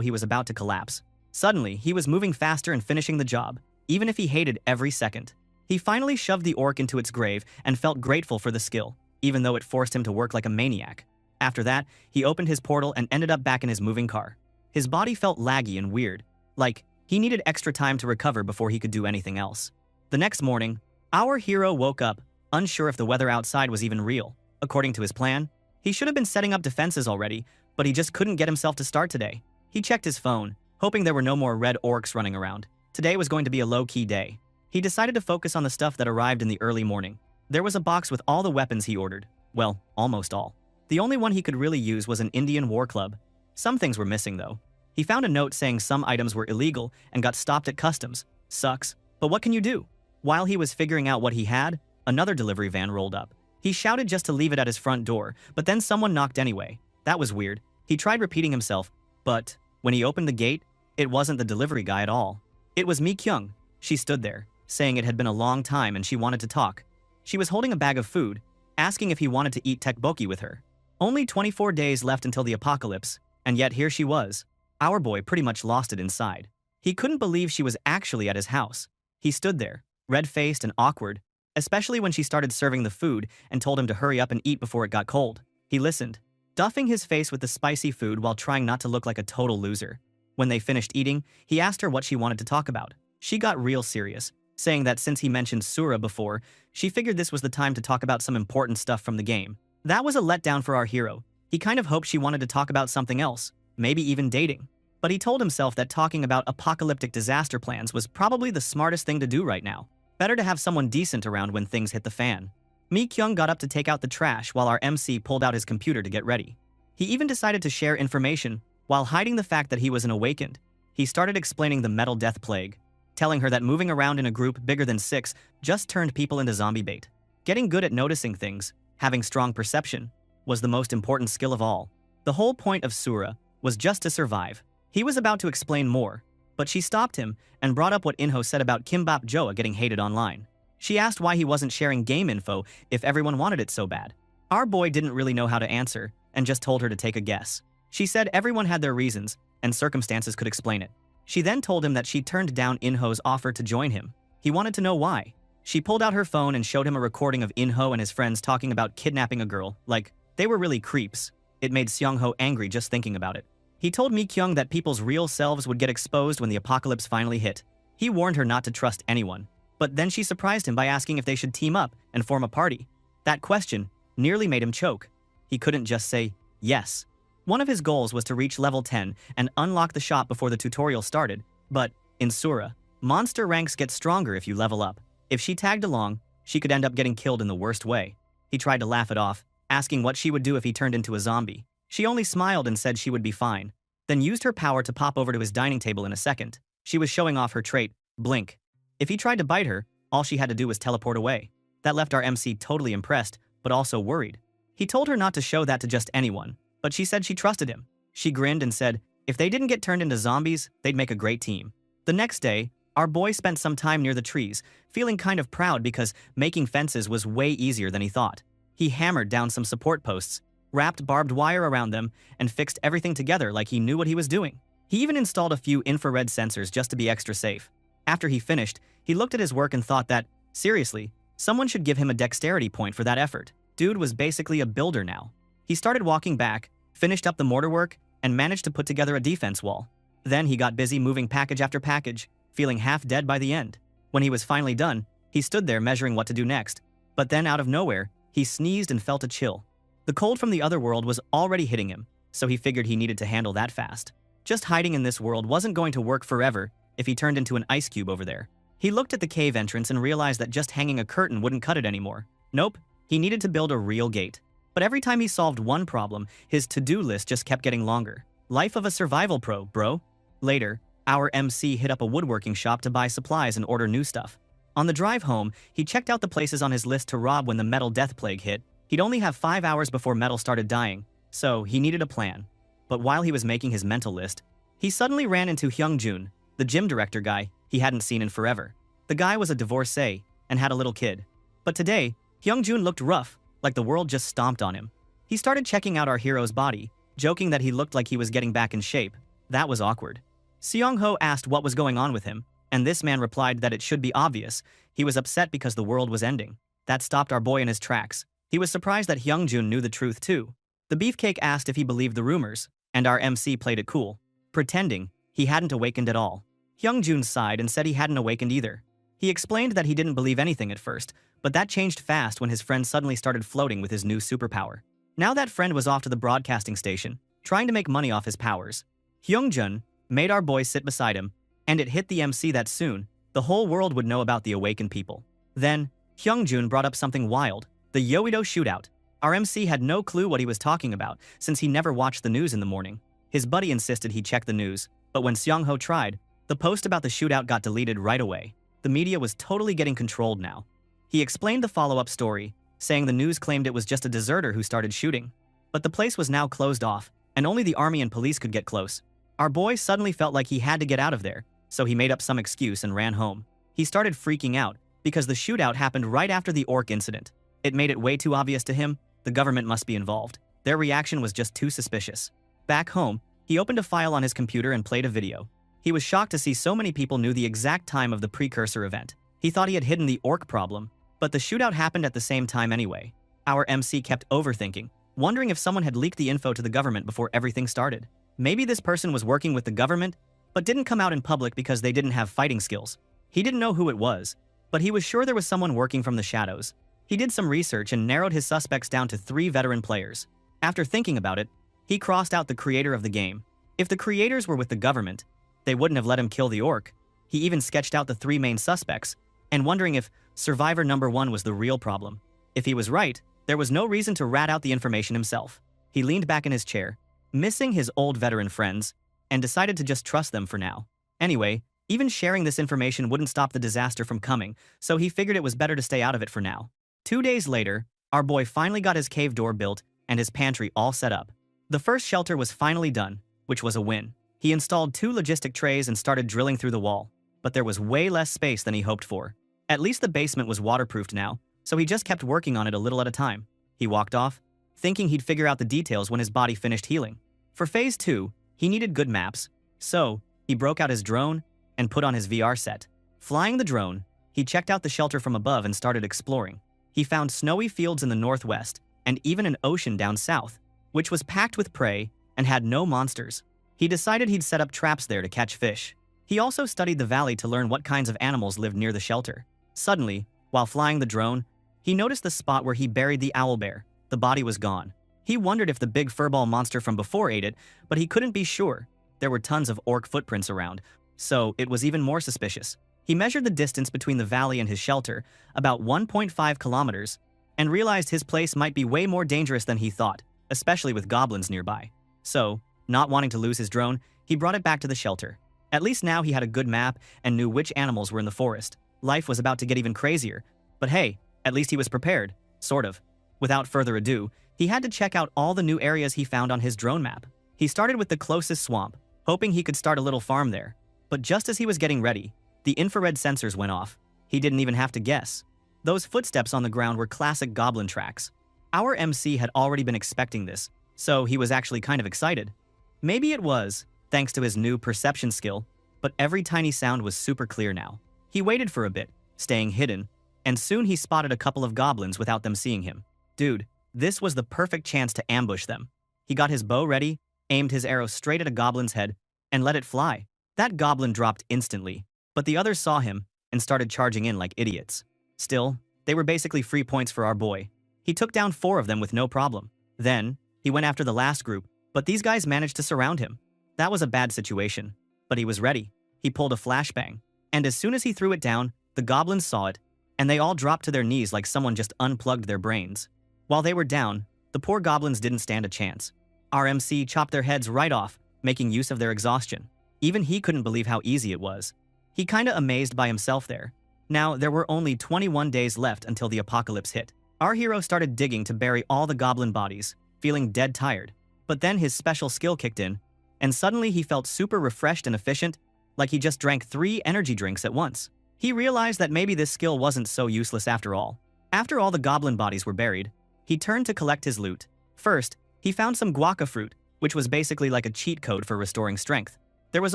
he was about to collapse. Suddenly, he was moving faster and finishing the job, even if he hated every second. He finally shoved the orc into its grave and felt grateful for the skill, even though it forced him to work like a maniac. After that, he opened his portal and ended up back in his moving car. His body felt laggy and weird, like he needed extra time to recover before he could do anything else. The next morning, our hero woke up, unsure if the weather outside was even real. According to his plan, he should have been setting up defenses already, but he just couldn't get himself to start today. He checked his phone, hoping there were no more red orcs running around. Today was going to be a low-key day. He decided to focus on the stuff that arrived in the early morning. There was a box with all the weapons he ordered. Well, almost all. The only one he could really use was an Indian war club. Some things were missing, though. He found a note saying some items were illegal and got stopped at customs. Sucks, but what can you do? While he was figuring out what he had, another delivery van rolled up. He shouted just to leave it at his front door, but then someone knocked anyway. That was weird. He tried repeating himself, but when he opened the gate, it wasn't the delivery guy at all. It was Mi-kyung. She stood there, saying it had been a long time and she wanted to talk. She was holding a bag of food, asking if he wanted to eat tteokbokki with her. Only 24 days left until the apocalypse, and yet here she was. Our boy pretty much lost it inside. He couldn't believe she was actually at his house. He stood there, red-faced and awkward, especially when she started serving the food and told him to hurry up and eat before it got cold. He listened, duffing his face with the spicy food while trying not to look like a total loser. When they finished eating, he asked her what she wanted to talk about. She got real serious, saying that since he mentioned Asura before, she figured this was the time to talk about some important stuff from the game. That was a letdown for our hero. He kind of hoped she wanted to talk about something else, maybe even dating. But he told himself that talking about apocalyptic disaster plans was probably the smartest thing to do right now. Better to have someone decent around when things hit the fan. Mi-kyung got up to take out the trash while our MC pulled out his computer to get ready. He even decided to share information while hiding the fact that he was an awakened. He started explaining the metal death plague, telling her that moving around in a group bigger than 6 just turned people into zombie bait. Getting good at noticing things, having strong perception, was the most important skill of all. The whole point of Asura was just to survive. He was about to explain more, but she stopped him and brought up what In-ho said about Kimbap Joa getting hated online. She asked why he wasn't sharing game info if everyone wanted it so bad. Our boy didn't really know how to answer and just told her to take a guess. She said everyone had their reasons and circumstances could explain it. She then told him that she turned down In-ho's offer to join him. He wanted to know why. She pulled out her phone and showed him a recording of In-ho and his friends talking about kidnapping a girl, like they were really creeps. It made Seong-ho angry just thinking about it. He told Mi-kyung that people's real selves would get exposed when the apocalypse finally hit. He warned her not to trust anyone, but then she surprised him by asking if they should team up and form a party. That question nearly made him choke. He couldn't just say yes. One of his goals was to reach level 10 and unlock the shop before the tutorial started, but in Sura, monster ranks get stronger if you level up. If she tagged along, she could end up getting killed in the worst way. He tried to laugh it off, asking what she would do if he turned into a zombie. She only smiled and said she would be fine, then used her power to pop over to his dining table in a second. She was showing off her trait, Blink. If he tried to bite her, all she had to do was teleport away. That left our MC totally impressed, but also worried. He told her not to show that to just anyone, but she said she trusted him. She grinned and said if they didn't get turned into zombies, they'd make a great team. The next day, our boy spent some time near the trees, feeling kind of proud because making fences was way easier than he thought. He hammered down some support posts, wrapped barbed wire around them, and fixed everything together like he knew what he was doing. He even installed a few infrared sensors just to be extra safe. After he finished, he looked at his work and thought that, seriously, someone should give him a dexterity point for that effort. Dude was basically a builder now. He started walking back, finished up the mortar work, and managed to put together a defense wall. Then he got busy moving package after package, feeling half dead by the end. When he was finally done, he stood there measuring what to do next. But then out of nowhere, he sneezed and felt a chill. The cold from the other world was already hitting him, so he figured he needed to handle that fast. Just hiding in this world wasn't going to work forever if he turned into an ice cube over there. He looked at the cave entrance and realized that just hanging a curtain wouldn't cut it anymore. Nope, he needed to build a real gate. But every time he solved one problem, his to-do list just kept getting longer. Life of a survival pro, bro. Later, our MC hit up a woodworking shop to buy supplies and order new stuff. On the drive home, he checked out the places on his list to rob when the metal death plague hit. He'd only have 5 hours before metal started dying, so he needed a plan. But while he was making his mental list, he suddenly ran into Hyungjun, the gym director guy he hadn't seen in forever. The guy was a divorcee and had a little kid. But today, Hyungjun looked rough, like the world just stomped on him. He started checking out our hero's body, joking that he looked like he was getting back in shape. That was awkward. Seong-ho asked what was going on with him, and this man replied that it should be obvious. He was upset because the world was ending. That stopped our boy in his tracks. He was surprised that Hyungjun knew the truth too. The beefcake asked if he believed the rumors, and our MC played it cool, pretending he hadn't awakened at all. Hyungjun sighed and said he hadn't awakened either. He explained that he didn't believe anything at first, but that changed fast when his friend suddenly started floating with his new superpower. Now that friend was off to the broadcasting station, trying to make money off his powers. Hyungjun made our boy sit beside him, and it hit the MC that soon, the whole world would know about the awakened people. Then, Hyungjun brought up something wild, the Yoido shootout. Our MC had no clue what he was talking about, since he never watched the news in the morning. His buddy insisted he check the news, but when Seong-ho tried, the post about the shootout got deleted right away. The media was totally getting controlled now. He explained the follow-up story, saying the news claimed it was just a deserter who started shooting. But the place was now closed off, and only the army and police could get close. Our boy suddenly felt like he had to get out of there, so he made up some excuse and ran home. He started freaking out, because the shootout happened right after the orc incident. It made it way too obvious to him, the government must be involved. Their reaction was just too suspicious. Back home, he opened a file on his computer and played a video. He was shocked to see so many people knew the exact time of the precursor event. He thought he had hidden the orc problem, but the shootout happened at the same time anyway. Our MC kept overthinking, wondering if someone had leaked the info to the government before everything started. Maybe this person was working with the government, but didn't come out in public because they didn't have fighting skills. He didn't know who it was, but he was sure there was someone working from the shadows. He did some research and narrowed his suspects down to 3 veteran players. After thinking about it, he crossed out the creator of the game. If the creators were with the government, they wouldn't have let him kill the orc. He even sketched out the 3 main suspects, and wondering if survivor number 1 was the real problem. If he was right, there was no reason to rat out the information himself. He leaned back in his chair, missing his old veteran friends, and decided to just trust them for now. Anyway, even sharing this information wouldn't stop the disaster from coming, so he figured it was better to stay out of it for now. 2 days later, our boy finally got his cave door built and his pantry all set up. The first shelter was finally done, which was a win. He installed 2 logistic trays and started drilling through the wall, but there was way less space than he hoped for. At least the basement was waterproofed now, so he just kept working on it a little at a time. He walked off, thinking he'd figure out the details when his body finished healing. For Phase 2, he needed good maps, so he broke out his drone and put on his VR set. Flying the drone, he checked out the shelter from above and started exploring. He found snowy fields in the northwest and even an ocean down south, which was packed with prey and had no monsters. He decided he'd set up traps there to catch fish. He also studied the valley to learn what kinds of animals lived near the shelter. Suddenly, while flying the drone, he noticed the spot where he buried the owlbear. The body was gone. He wondered if the big furball monster from before ate it, but he couldn't be sure. There were tons of orc footprints around, so it was even more suspicious. He measured the distance between the valley and his shelter, about 1.5 kilometers, and realized his place might be way more dangerous than he thought, especially with goblins nearby. So, not wanting to lose his drone, he brought it back to the shelter. At least now he had a good map and knew which animals were in the forest. Life was about to get even crazier, but hey, at least he was prepared, sort of. Without further ado, he had to check out all the new areas he found on his drone map. He started with the closest swamp, hoping he could start a little farm there. But just as he was getting ready, the infrared sensors went off. He didn't even have to guess. Those footsteps on the ground were classic goblin tracks. Our MC had already been expecting this, so he was actually kind of excited. Maybe it was, thanks to his new perception skill, but every tiny sound was super clear now. He waited for a bit, staying hidden, and soon he spotted a couple of goblins without them seeing him. Dude, this was the perfect chance to ambush them. He got his bow ready, aimed his arrow straight at a goblin's head, and let it fly. That goblin dropped instantly, but the others saw him and started charging in like idiots. Still, they were basically free points for our boy. He took down 4 of them with no problem. Then, he went after the last group, but these guys managed to surround him. That was a bad situation, but he was ready. He pulled a flashbang, and as soon as he threw it down, the goblins saw it, and they all dropped to their knees like someone just unplugged their brains. While they were down, the poor goblins didn't stand a chance. Our MC chopped their heads right off, making use of their exhaustion. Even he couldn't believe how easy it was. He kinda amazed by himself there. Now, there were only 21 days left until the apocalypse hit. Our hero started digging to bury all the goblin bodies, feeling dead tired. But then his special skill kicked in, and suddenly he felt super refreshed and efficient, like he just drank 3 energy drinks at once. He realized that maybe this skill wasn't so useless after all. After all the goblin bodies were buried, he turned to collect his loot. First, he found some guaca fruit, which was basically like a cheat code for restoring strength. There was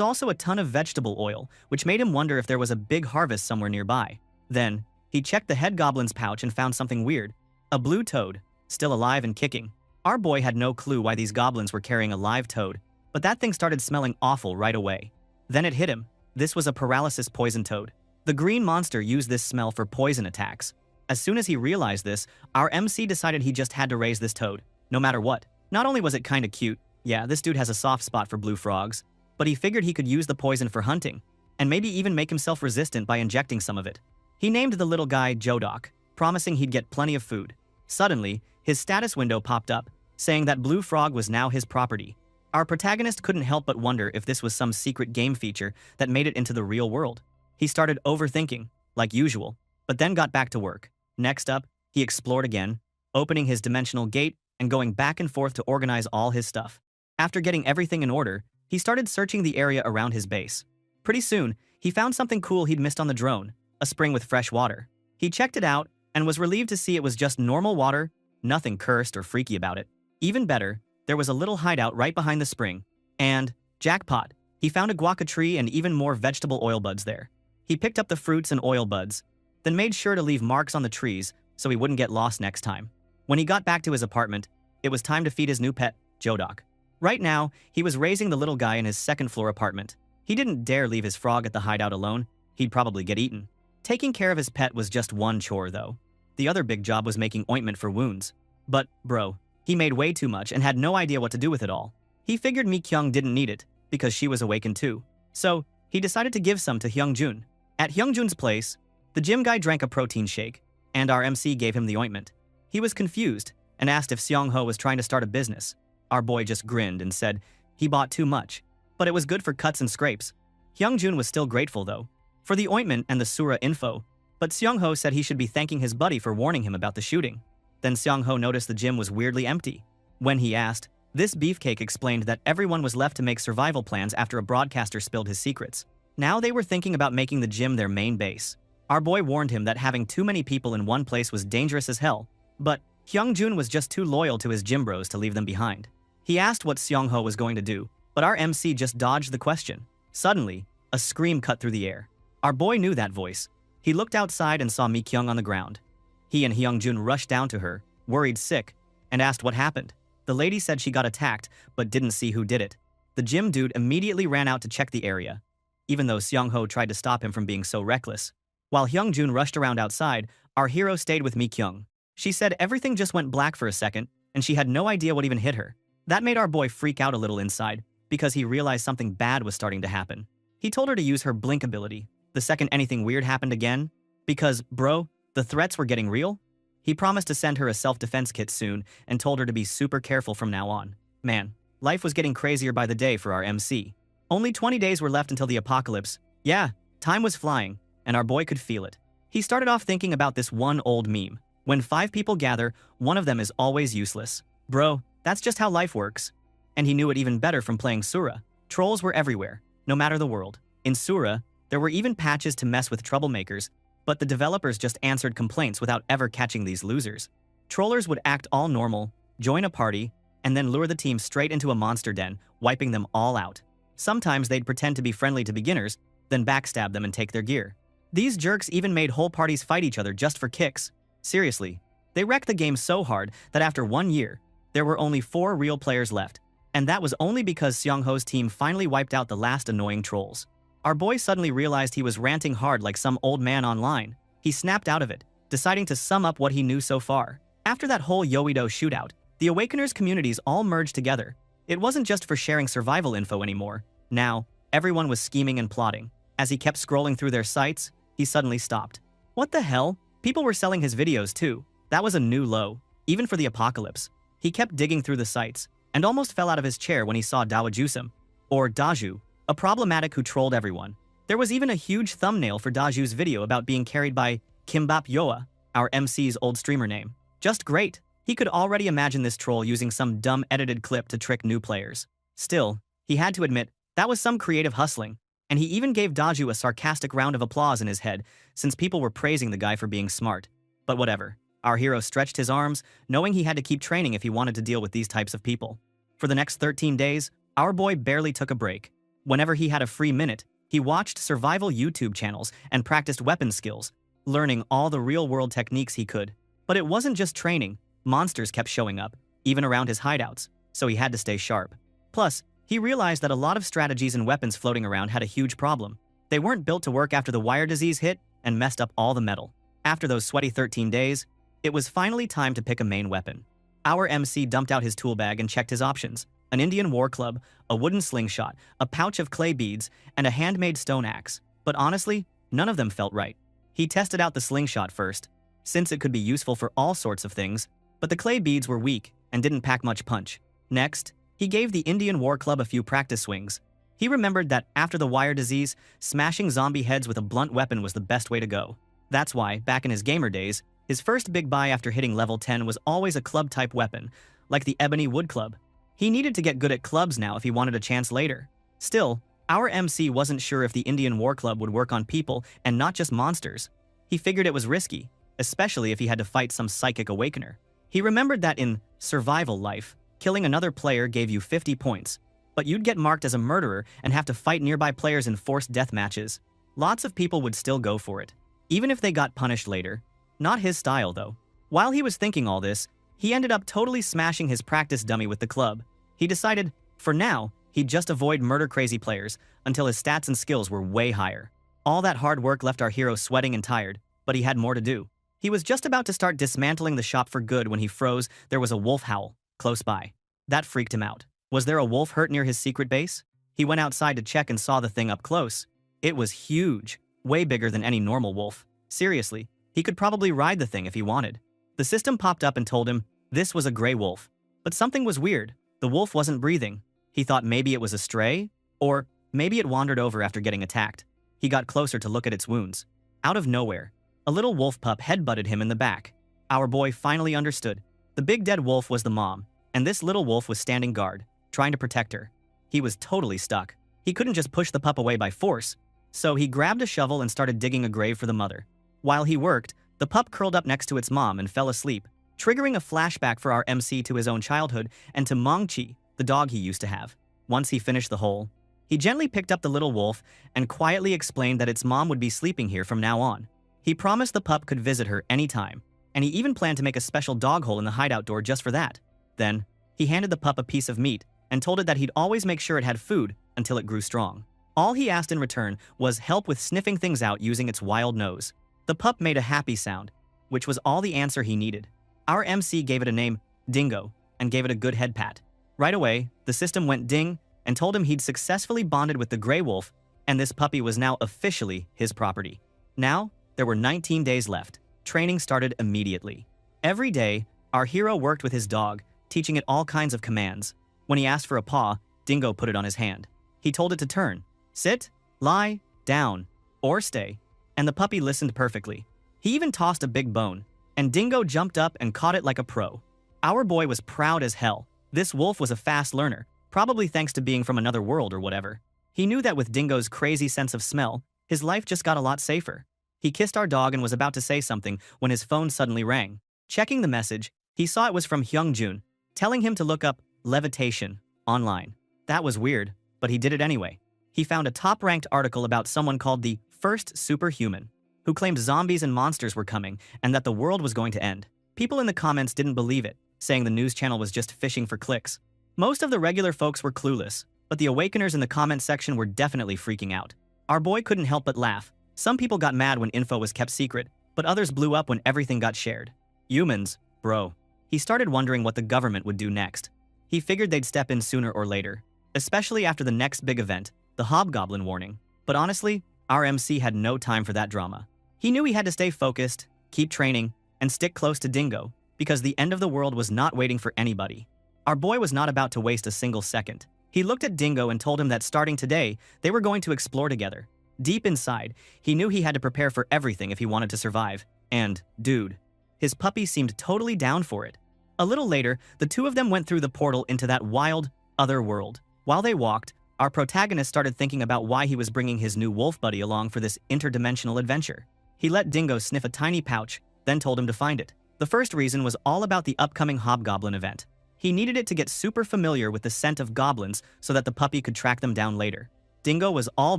also a ton of vegetable oil, which made him wonder if there was a big harvest somewhere nearby. Then, he checked the head goblin's pouch and found something weird. A blue toad, still alive and kicking. Our boy had no clue why these goblins were carrying a live toad, but that thing started smelling awful right away. Then it hit him. This was a paralysis poison toad. The green monster used this smell for poison attacks. As soon as he realized this, our MC decided he just had to raise this toad, no matter what. Not only was it kinda cute, yeah, this dude has a soft spot for blue frogs, but he figured he could use the poison for hunting, and maybe even make himself resistant by injecting some of it. He named the little guy Jodok, promising he'd get plenty of food. Suddenly, his status window popped up, saying that Blue Frog was now his property. Our protagonist couldn't help but wonder if this was some secret game feature that made it into the real world. He started overthinking, like usual, but then got back to work. Next up, he explored again, opening his dimensional gate and going back and forth to organize all his stuff. After getting everything in order, he started searching the area around his base. Pretty soon, he found something cool he'd missed on the drone, a spring with fresh water. He checked it out and was relieved to see it was just normal water, nothing cursed or freaky about it. Even better, there was a little hideout right behind the spring. And, jackpot, he found a guaca tree and even more vegetable oil buds there. He picked up the fruits and oil buds, then made sure to leave marks on the trees so he wouldn't get lost next time. When he got back to his apartment, it was time to feed his new pet, Jodok. Right now, he was raising the little guy in his second-floor apartment. He didn't dare leave his frog at the hideout alone. He'd probably get eaten. Taking care of his pet was just one chore, though. The other big job was making ointment for wounds. But, bro, he made way too much and had no idea what to do with it all. He figured Mi-kyung didn't need it, because she was awakened too. So, he decided to give some to Hyungjun. At Hyungjun's place, the gym guy drank a protein shake, and our MC gave him the ointment. He was confused and asked if Seong-ho was trying to start a business. Our boy just grinned and said he bought too much, but it was good for cuts and scrapes. Hyungjun was still grateful, though, for the ointment and the Asura info, but Seong-ho said he should be thanking his buddy for warning him about the shooting. Then Seong-ho noticed the gym was weirdly empty. When he asked, this beefcake explained that everyone was left to make survival plans after a broadcaster spilled his secrets. Now they were thinking about making the gym their main base. Our boy warned him that having too many people in one place was dangerous as hell, but Hyungjun was just too loyal to his gym bros to leave them behind. He asked what Seong-ho was going to do, but our MC just dodged the question. Suddenly, a scream cut through the air. Our boy knew that voice. He looked outside and saw Mi-kyung on the ground. He and Hyungjun rushed down to her, worried sick, and asked what happened. The lady said she got attacked, but didn't see who did it. The gym dude immediately ran out to check the area, even though Seong-ho tried to stop him from being so reckless. While Hyungjun rushed around outside, our hero stayed with Mi-kyung. She said everything just went black for a second, and she had no idea what even hit her. That made our boy freak out a little inside, because he realized something bad was starting to happen. He told her to use her blink ability the second anything weird happened again, because, bro, the threats were getting real. He promised to send her a self-defense kit soon and told her to be super careful from now on. Man, life was getting crazier by the day for our MC. Only 20 days were left until the apocalypse. Yeah, time was flying, and our boy could feel it. He started off thinking about this one old meme. When 5 people gather, one of them is always useless. Bro, that's just how life works. And he knew it even better from playing Sura. Trolls were everywhere, no matter the world. In Sura, there were even patches to mess with troublemakers, but the developers just answered complaints without ever catching these losers. Trollers would act all normal, join a party, and then lure the team straight into a monster den, wiping them all out. Sometimes they'd pretend to be friendly to beginners, then backstab them and take their gear. These jerks even made whole parties fight each other just for kicks. Seriously, they wrecked the game so hard that after 1 year, there were only 4 real players left, and that was only because Seongho's team finally wiped out the last annoying trolls. Our boy suddenly realized he was ranting hard like some old man online. He snapped out of it, deciding to sum up what he knew so far. After that whole Yoido shootout, the Awakeners communities all merged together. It wasn't just for sharing survival info anymore. Now, everyone was scheming and plotting. As he kept scrolling through their sites, he suddenly stopped. What the hell? People were selling his videos too. That was a new low, even for the apocalypse. He kept digging through the sites, and almost fell out of his chair when he saw Dawajusum, or Daju, a problematic who trolled everyone. There was even a huge thumbnail for Daju's video about being carried by Kimbap Yoa, our MC's old streamer name. Just great. He could already imagine this troll using some dumb edited clip to trick new players. Still, he had to admit, that was some creative hustling, and he even gave Daju a sarcastic round of applause in his head since people were praising the guy for being smart. But whatever. Our hero stretched his arms, knowing he had to keep training if he wanted to deal with these types of people. For the next 13 days, our boy barely took a break. Whenever he had a free minute, he watched survival YouTube channels and practiced weapon skills, learning all the real-world techniques he could. But it wasn't just training. Monsters kept showing up, even around his hideouts, so he had to stay sharp. Plus, he realized that a lot of strategies and weapons floating around had a huge problem. They weren't built to work after the wire disease hit and messed up all the metal. After those sweaty 13 days, it was finally time to pick a main weapon. Our MC dumped out his tool bag and checked his options: an Indian war club, a wooden slingshot, a pouch of clay beads, and a handmade stone axe. But honestly, none of them felt right. He tested out the slingshot first, since it could be useful for all sorts of things, but the clay beads were weak and didn't pack much punch. Next, he gave the Indian war club a few practice swings. He remembered that after the wire disease, smashing zombie heads with a blunt weapon was the best way to go. That's why, back in his gamer days, his first big buy after hitting level 10 was always a club-type weapon, like the ebony wood club. He needed to get good at clubs now if he wanted a chance later. Still, our MC wasn't sure if the Indian war club would work on people and not just monsters. He figured it was risky, especially if he had to fight some psychic awakener. He remembered that in survival life, killing another player gave you 50 points, but you'd get marked as a murderer and have to fight nearby players in forced death matches. Lots of people would still go for it, even if they got punished later. Not his style, though. While he was thinking all this, he ended up totally smashing his practice dummy with the club. He decided, for now, he'd just avoid murder-crazy players until his stats and skills were way higher. All that hard work left our hero sweating and tired, but he had more to do. He was just about to start dismantling the shop for good when he froze. There was a wolf howl close by. That freaked him out. Was there a wolf hurt near his secret base? He went outside to check and saw the thing up close. It was huge, way bigger than any normal wolf. Seriously, he could probably ride the thing if he wanted. The system popped up and told him this was a gray wolf. But something was weird. The wolf wasn't breathing. He thought maybe it was a stray, or maybe it wandered over after getting attacked. He got closer to look at its wounds. Out of nowhere, a little wolf pup headbutted him in the back. Our boy finally understood. The big dead wolf was the mom, and this little wolf was standing guard, trying to protect her. He was totally stuck. He couldn't just push the pup away by force, so he grabbed a shovel and started digging a grave for the mother. While he worked, the pup curled up next to its mom and fell asleep, triggering a flashback for our MC to his own childhood and to Mongchi, the dog he used to have. Once he finished the hole, he gently picked up the little wolf and quietly explained that its mom would be sleeping here from now on. He promised the pup could visit her anytime, and he even planned to make a special dog hole in the hideout door just for that. Then, he handed the pup a piece of meat and told it that he'd always make sure it had food until it grew strong. All he asked in return was help with sniffing things out using its wild nose. The pup made a happy sound, which was all the answer he needed. Our MC gave it a name, Dingo, and gave it a good head pat. Right away, the system went ding and told him he'd successfully bonded with the gray wolf, and this puppy was now officially his property. Now, there were 19 days left. Training started immediately. Every day, our hero worked with his dog, teaching it all kinds of commands. When he asked for a paw, Dingo put it on his hand. He told it to turn, sit, lie, down, or stay, and the puppy listened perfectly. He even tossed a big bone, and Dingo jumped up and caught it like a pro. Our boy was proud as hell. This wolf was a fast learner, probably thanks to being from another world or whatever. He knew that with Dingo's crazy sense of smell, his life just got a lot safer. He kissed our dog and was about to say something when his phone suddenly rang. Checking the message, He saw it was from Hyungjun, telling him to look up levitation online. That was weird, but he did it anyway. He found a top-ranked article about someone called the first superhuman, who claimed zombies and monsters were coming and that the world was going to end. People in the comments didn't believe it, saying the news channel was just fishing for clicks. Most of the regular folks were clueless, but the awakeners in the comment section were definitely freaking out. Our boy couldn't help but laugh. Some people got mad when info was kept secret, but others blew up when everything got shared. Humans, bro. He started wondering what the government would do next. He figured they'd step in sooner or later, especially after the next big event, the Hobgoblin warning. But honestly, our MC had no time for that drama. He knew he had to stay focused, keep training, and stick close to Dingo, because the end of the world was not waiting for anybody. Our boy was not about to waste a single second. He looked at Dingo and told him that starting today, they were going to explore together. Deep inside, he knew he had to prepare for everything if he wanted to survive. And, dude, his puppy seemed totally down for it. A little later, the two of them went through the portal into that wild, other world. While they walked, our protagonist started thinking about why he was bringing his new wolf buddy along for this interdimensional adventure. He let Dingo sniff a tiny pouch, then told him to find it. The first reason was all about the upcoming Hobgoblin event. He needed it to get super familiar with the scent of goblins so that the puppy could track them down later. Dingo was all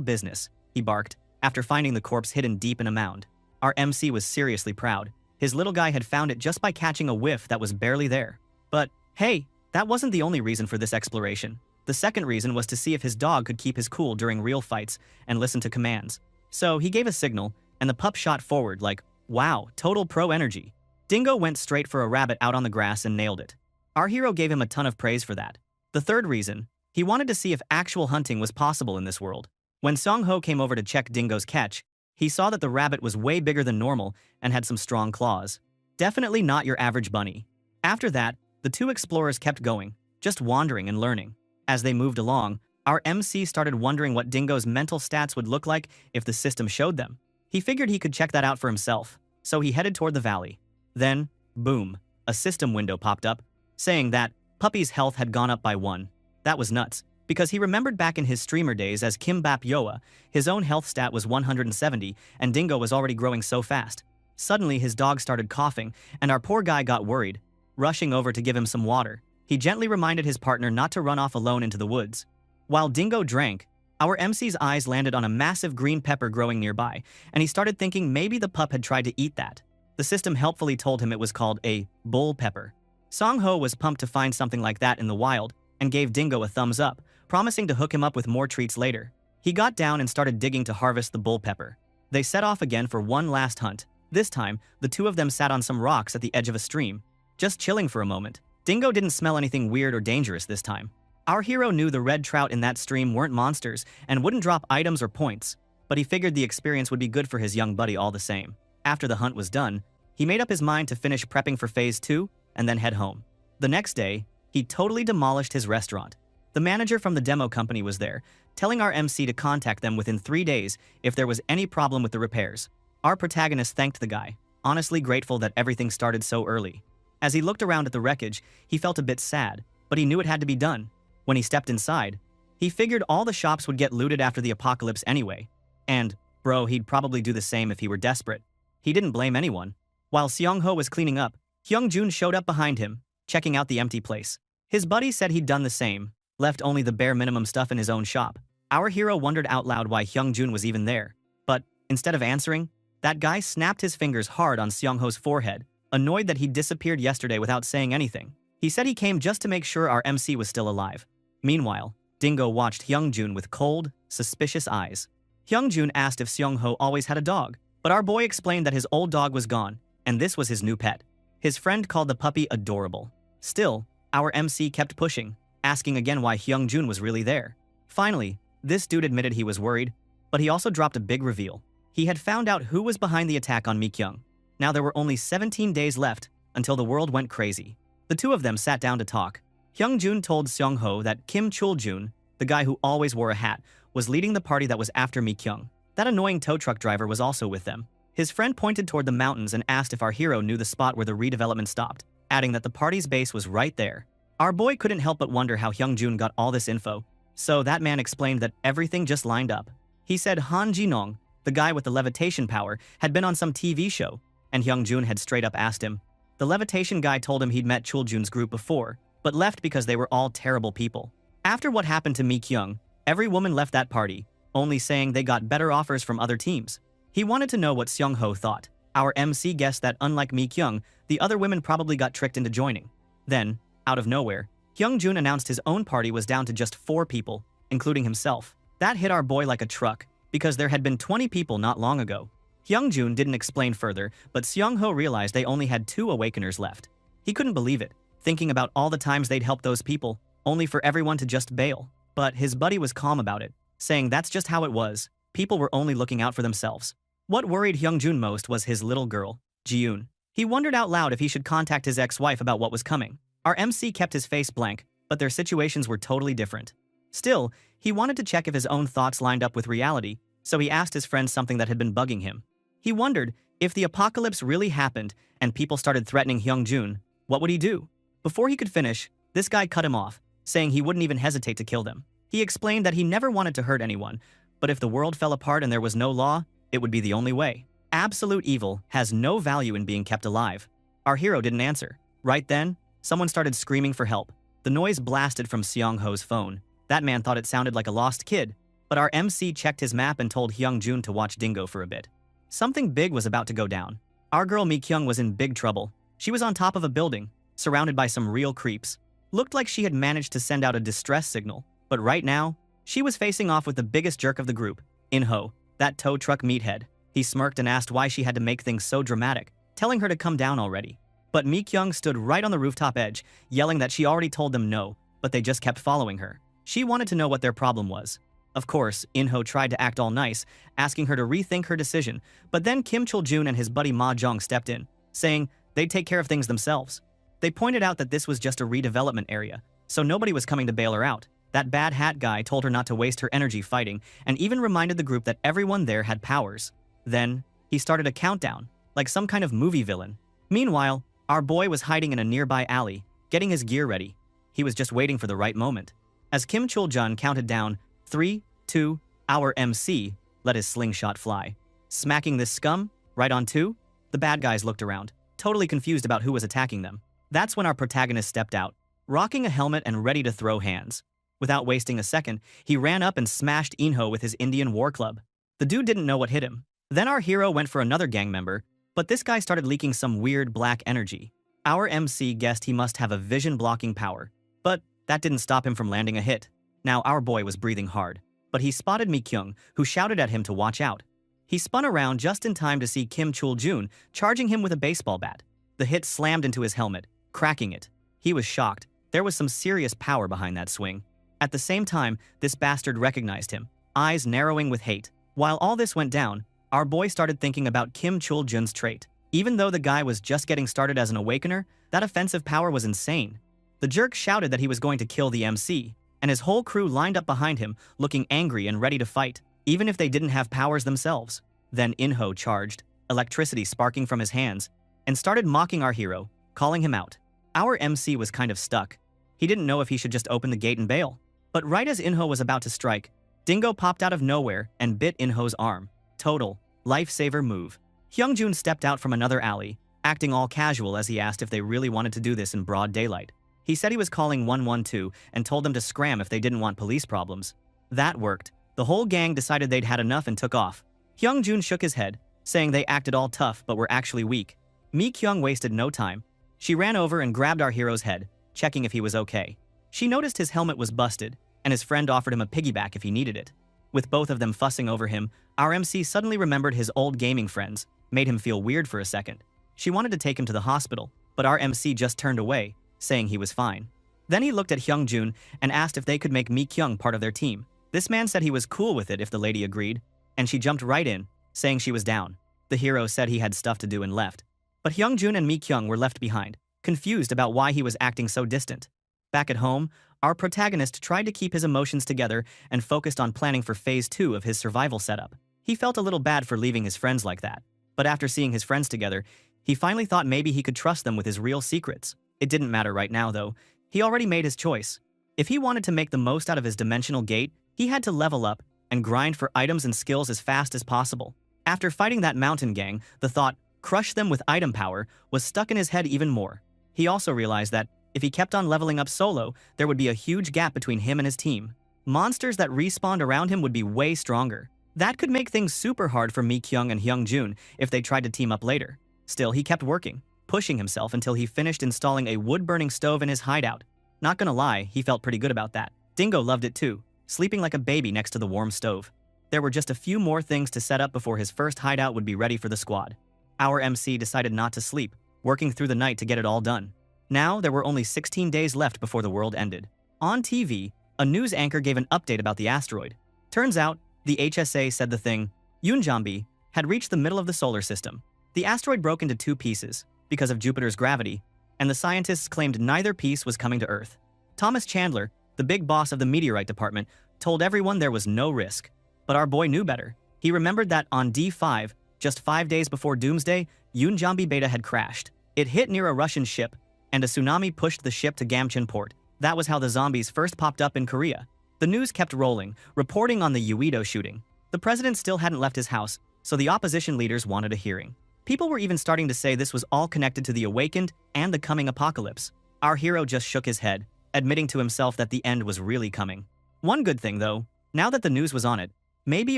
business, he barked, after finding the corpse hidden deep in a mound. Our MC was seriously proud. His little guy had found it just by catching a whiff that was barely there. But, hey, that wasn't the only reason for this exploration. The second reason was to see if his dog could keep his cool during real fights and listen to commands. So he gave a signal, and the pup shot forward like, wow, total pro energy. Dingo went straight for a rabbit out on the grass and nailed it. Our hero gave him a ton of praise for that. The third reason, he wanted to see if actual hunting was possible in this world. When Song-ho came over to check Dingo's catch, he saw that the rabbit was way bigger than normal and had some strong claws. Definitely not your average bunny. After that, the two explorers kept going, just wandering and learning. As they moved along, our MC started wondering what Dingo's mental stats would look like if the system showed them. He figured he could check that out for himself, so he headed toward the valley. Then, boom, a system window popped up, saying that puppy's health had gone up by 1. That was nuts, because he remembered back in his streamer days as Kim Bap Yoa, his own health stat was 170, and Dingo was already growing so fast. Suddenly, his dog started coughing, and our poor guy got worried, rushing over to give him some water. He gently reminded his partner not to run off alone into the woods. While Dingo drank, our MC's eyes landed on a massive green pepper growing nearby, and he started thinking maybe the pup had tried to eat that. The system helpfully told him it was called a bull pepper. Song-ho was pumped to find something like that in the wild, and gave Dingo a thumbs up, promising to hook him up with more treats later. He got down and started digging to harvest the bull pepper. They set off again for one last hunt. This time, the two of them sat on some rocks at the edge of a stream, just chilling for a moment. Dingo didn't smell anything weird or dangerous this time. Our hero knew the red trout in that stream weren't monsters and wouldn't drop items or points, but he figured the experience would be good for his young buddy all the same. After the hunt was done, he made up his mind to finish prepping for Phase 2 and then head home. The next day, he totally demolished his restaurant. The manager from the demo company was there, telling our MC to contact them within 3 days if there was any problem with the repairs. Our protagonist thanked the guy, honestly grateful that everything started so early. As he looked around at the wreckage, he felt a bit sad, but he knew it had to be done. When he stepped inside, he figured all the shops would get looted after the apocalypse anyway. And, bro, he'd probably do the same if he were desperate. He didn't blame anyone. While Seong-ho was cleaning up, Hyungjun showed up behind him, checking out the empty place. His buddy said he'd done the same, left only the bare minimum stuff in his own shop. Our hero wondered out loud why Hyungjun was even there. But, instead of answering, that guy snapped his fingers hard on Seong-ho's forehead, annoyed that he'd disappeared yesterday without saying anything. He said he came just to make sure our MC was still alive. Meanwhile, Dingo watched Hyungjun with cold, suspicious eyes. Hyungjun asked if Seong-ho always had a dog, but our boy explained that his old dog was gone, and this was his new pet. His friend called the puppy adorable. Still, our MC kept pushing, asking again why Hyungjun was really there. Finally, this dude admitted he was worried, but he also dropped a big reveal. He had found out who was behind the attack on Mikyung. Now there were only 17 days left until the world went crazy. The two of them sat down to talk. Hyungjun told Seong-ho that Kim Chul-jun, the guy who always wore a hat, was leading the party that was after Mikyung. That annoying tow truck driver was also with them. His friend pointed toward the mountains and asked if our hero knew the spot where the redevelopment stopped, adding that the party's base was right there. Our boy couldn't help but wonder how Hyungjun got all this info, so that man explained that everything just lined up. He said Han Jinong, the guy with the levitation power, had been on some TV show, and Hyungjun had straight up asked him, The levitation guy told him he'd met Chuljun's group before, but left because they were all terrible people. After what happened to Mi-kyung, every woman left that party, only saying they got better offers from other teams. He wanted to know what Seong-ho thought. Our MC guessed that unlike Mi-kyung, the other women probably got tricked into joining. Then, out of nowhere, Hyungjun announced his own party was down to just 4 people, including himself. That hit our boy like a truck, because there had been 20 people not long ago. Hyungjun didn't explain further, but Seong-ho realized they only had 2 awakeners left. He couldn't believe it, thinking about all the times they'd helped those people, only for everyone to just bail. But his buddy was calm about it, saying that's just how it was. People were only looking out for themselves. What worried Hyungjun most was his little girl, Jiyoon. He wondered out loud if he should contact his ex-wife about what was coming. Our MC kept his face blank, but their situations were totally different. Still, he wanted to check if his own thoughts lined up with reality, so he asked his friend something that had been bugging him. He wondered, if the apocalypse really happened and people started threatening Hyungjun, what would he do? Before he could finish, this guy cut him off, saying he wouldn't even hesitate to kill them. He explained that he never wanted to hurt anyone, but if the world fell apart and there was no law, it would be the only way. Absolute evil has no value in being kept alive. Our hero didn't answer. Right then, someone started screaming for help. The noise blasted from Seong-ho's phone. That man thought it sounded like a lost kid, but our MC checked his map and told Hyungjun to watch Dingo for a bit. Something big was about to go down. Our girl Mi-kyung was in big trouble. She was on top of a building, surrounded by some real creeps. Looked like she had managed to send out a distress signal, but right now, she was facing off with the biggest jerk of the group, In-ho, that tow truck meathead. He smirked and asked why she had to make things so dramatic, telling her to come down already. But Mi-kyung stood right on the rooftop edge, yelling that she already told them no, but they just kept following her. She wanted to know what their problem was. Of course, In-ho tried to act all nice, asking her to rethink her decision, but then Kim Chul-jun and his buddy Ma Jong stepped in, saying they'd take care of things themselves. They pointed out that this was just a redevelopment area, so nobody was coming to bail her out. That bad hat guy told her not to waste her energy fighting, and even reminded the group that everyone there had powers. Then, he started a countdown, like some kind of movie villain. Meanwhile, our boy was hiding in a nearby alley, getting his gear ready. He was just waiting for the right moment. As Kim Chul-jun counted down 3, 2, our MC let his slingshot fly. Smacking this scum right on 2, the bad guys looked around, totally confused about who was attacking them. That's when our protagonist stepped out, rocking a helmet and ready to throw hands. Without wasting a second, he ran up and smashed In-ho with his Indian war club. The dude didn't know what hit him. Then our hero went for another gang member, but this guy started leaking some weird black energy. Our MC guessed he must have a vision-blocking power, but that didn't stop him from landing a hit. Now our boy was breathing hard, but he spotted Mi-kyung, who shouted at him to watch out. He spun around just in time to see Kim Chul-jun charging him with a baseball bat. The hit slammed into his helmet, cracking it. He was shocked. There was some serious power behind that swing. At the same time, this bastard recognized him, eyes narrowing with hate. While all this went down, our boy started thinking about Kim Chul-jun's trait. Even though the guy was just getting started as an awakener, that offensive power was insane. The jerk shouted that he was going to kill the MC, and his whole crew lined up behind him, looking angry and ready to fight, even if they didn't have powers themselves. Then In-ho charged, electricity sparking from his hands, and started mocking our hero, calling him out. Our MC was kind of stuck. He didn't know if he should just open the gate and bail. But right as In-ho was about to strike, Dingo popped out of nowhere and bit In-ho's arm. Total lifesaver move. Hyungjun stepped out from another alley, acting all casual as he asked if they really wanted to do this in broad daylight. He said he was calling 112 and told them to scram if they didn't want police problems. That worked. The whole gang decided they'd had enough and took off. Hyungjun shook his head, saying they acted all tough but were actually weak. Mi-kyung wasted no time. She ran over and grabbed our hero's head, checking if he was okay. She noticed his helmet was busted, and his friend offered him a piggyback if he needed it. With both of them fussing over him, our MC suddenly remembered his old gaming friends, made him feel weird for a second. She wanted to take him to the hospital, but our MC just turned away, saying he was fine. Then he looked at Hyungjun and asked if they could make Mi-kyung part of their team. This man said he was cool with it if the lady agreed, and she jumped right in, saying she was down. The hero said he had stuff to do and left. But Hyungjun and Mi-kyung were left behind, confused about why he was acting so distant. Back at home, our protagonist tried to keep his emotions together and focused on planning for phase 2 of his survival setup. He felt a little bad for leaving his friends like that, but after seeing his friends together, he finally thought maybe he could trust them with his real secrets. It didn't matter right now, though. He already made his choice. If he wanted to make the most out of his dimensional gate, he had to level up and grind for items and skills as fast as possible. After fighting that mountain gang, the thought crush them with item power, was stuck in his head even more. He also realized that, if he kept on leveling up solo, there would be a huge gap between him and his team. Monsters that respawned around him would be way stronger. That could make things super hard for Mi-kyung and Hyung-jun if they tried to team up later. Still, he kept working, pushing himself until he finished installing a wood-burning stove in his hideout. Not gonna lie, he felt pretty good about that. Dingo loved it too, sleeping like a baby next to the warm stove. There were just a few more things to set up before his first hideout would be ready for the squad. Our MC decided not to sleep, working through the night to get it all done. Now, there were only 16 days left before the world ended. On TV, a news anchor gave an update about the asteroid. Turns out, the HSA said the thing, Yunjambi, had reached the middle of the solar system. The asteroid broke into two pieces because of Jupiter's gravity, and the scientists claimed neither piece was coming to Earth. Thomas Chandler, the big boss of the meteorite department, told everyone there was no risk. But our boy knew better. He remembered that on D5, just 5 days before Doomsday, Yunjambi Beta had crashed. It hit near a Russian ship, and a tsunami pushed the ship to Gamcheon port. That was how the zombies first popped up in Korea. The news kept rolling, reporting on the Uido shooting. The president still hadn't left his house, so the opposition leaders wanted a hearing. People were even starting to say this was all connected to the Awakened and the coming apocalypse. Our hero just shook his head, admitting to himself that the end was really coming. One good thing, though, now that the news was on it, maybe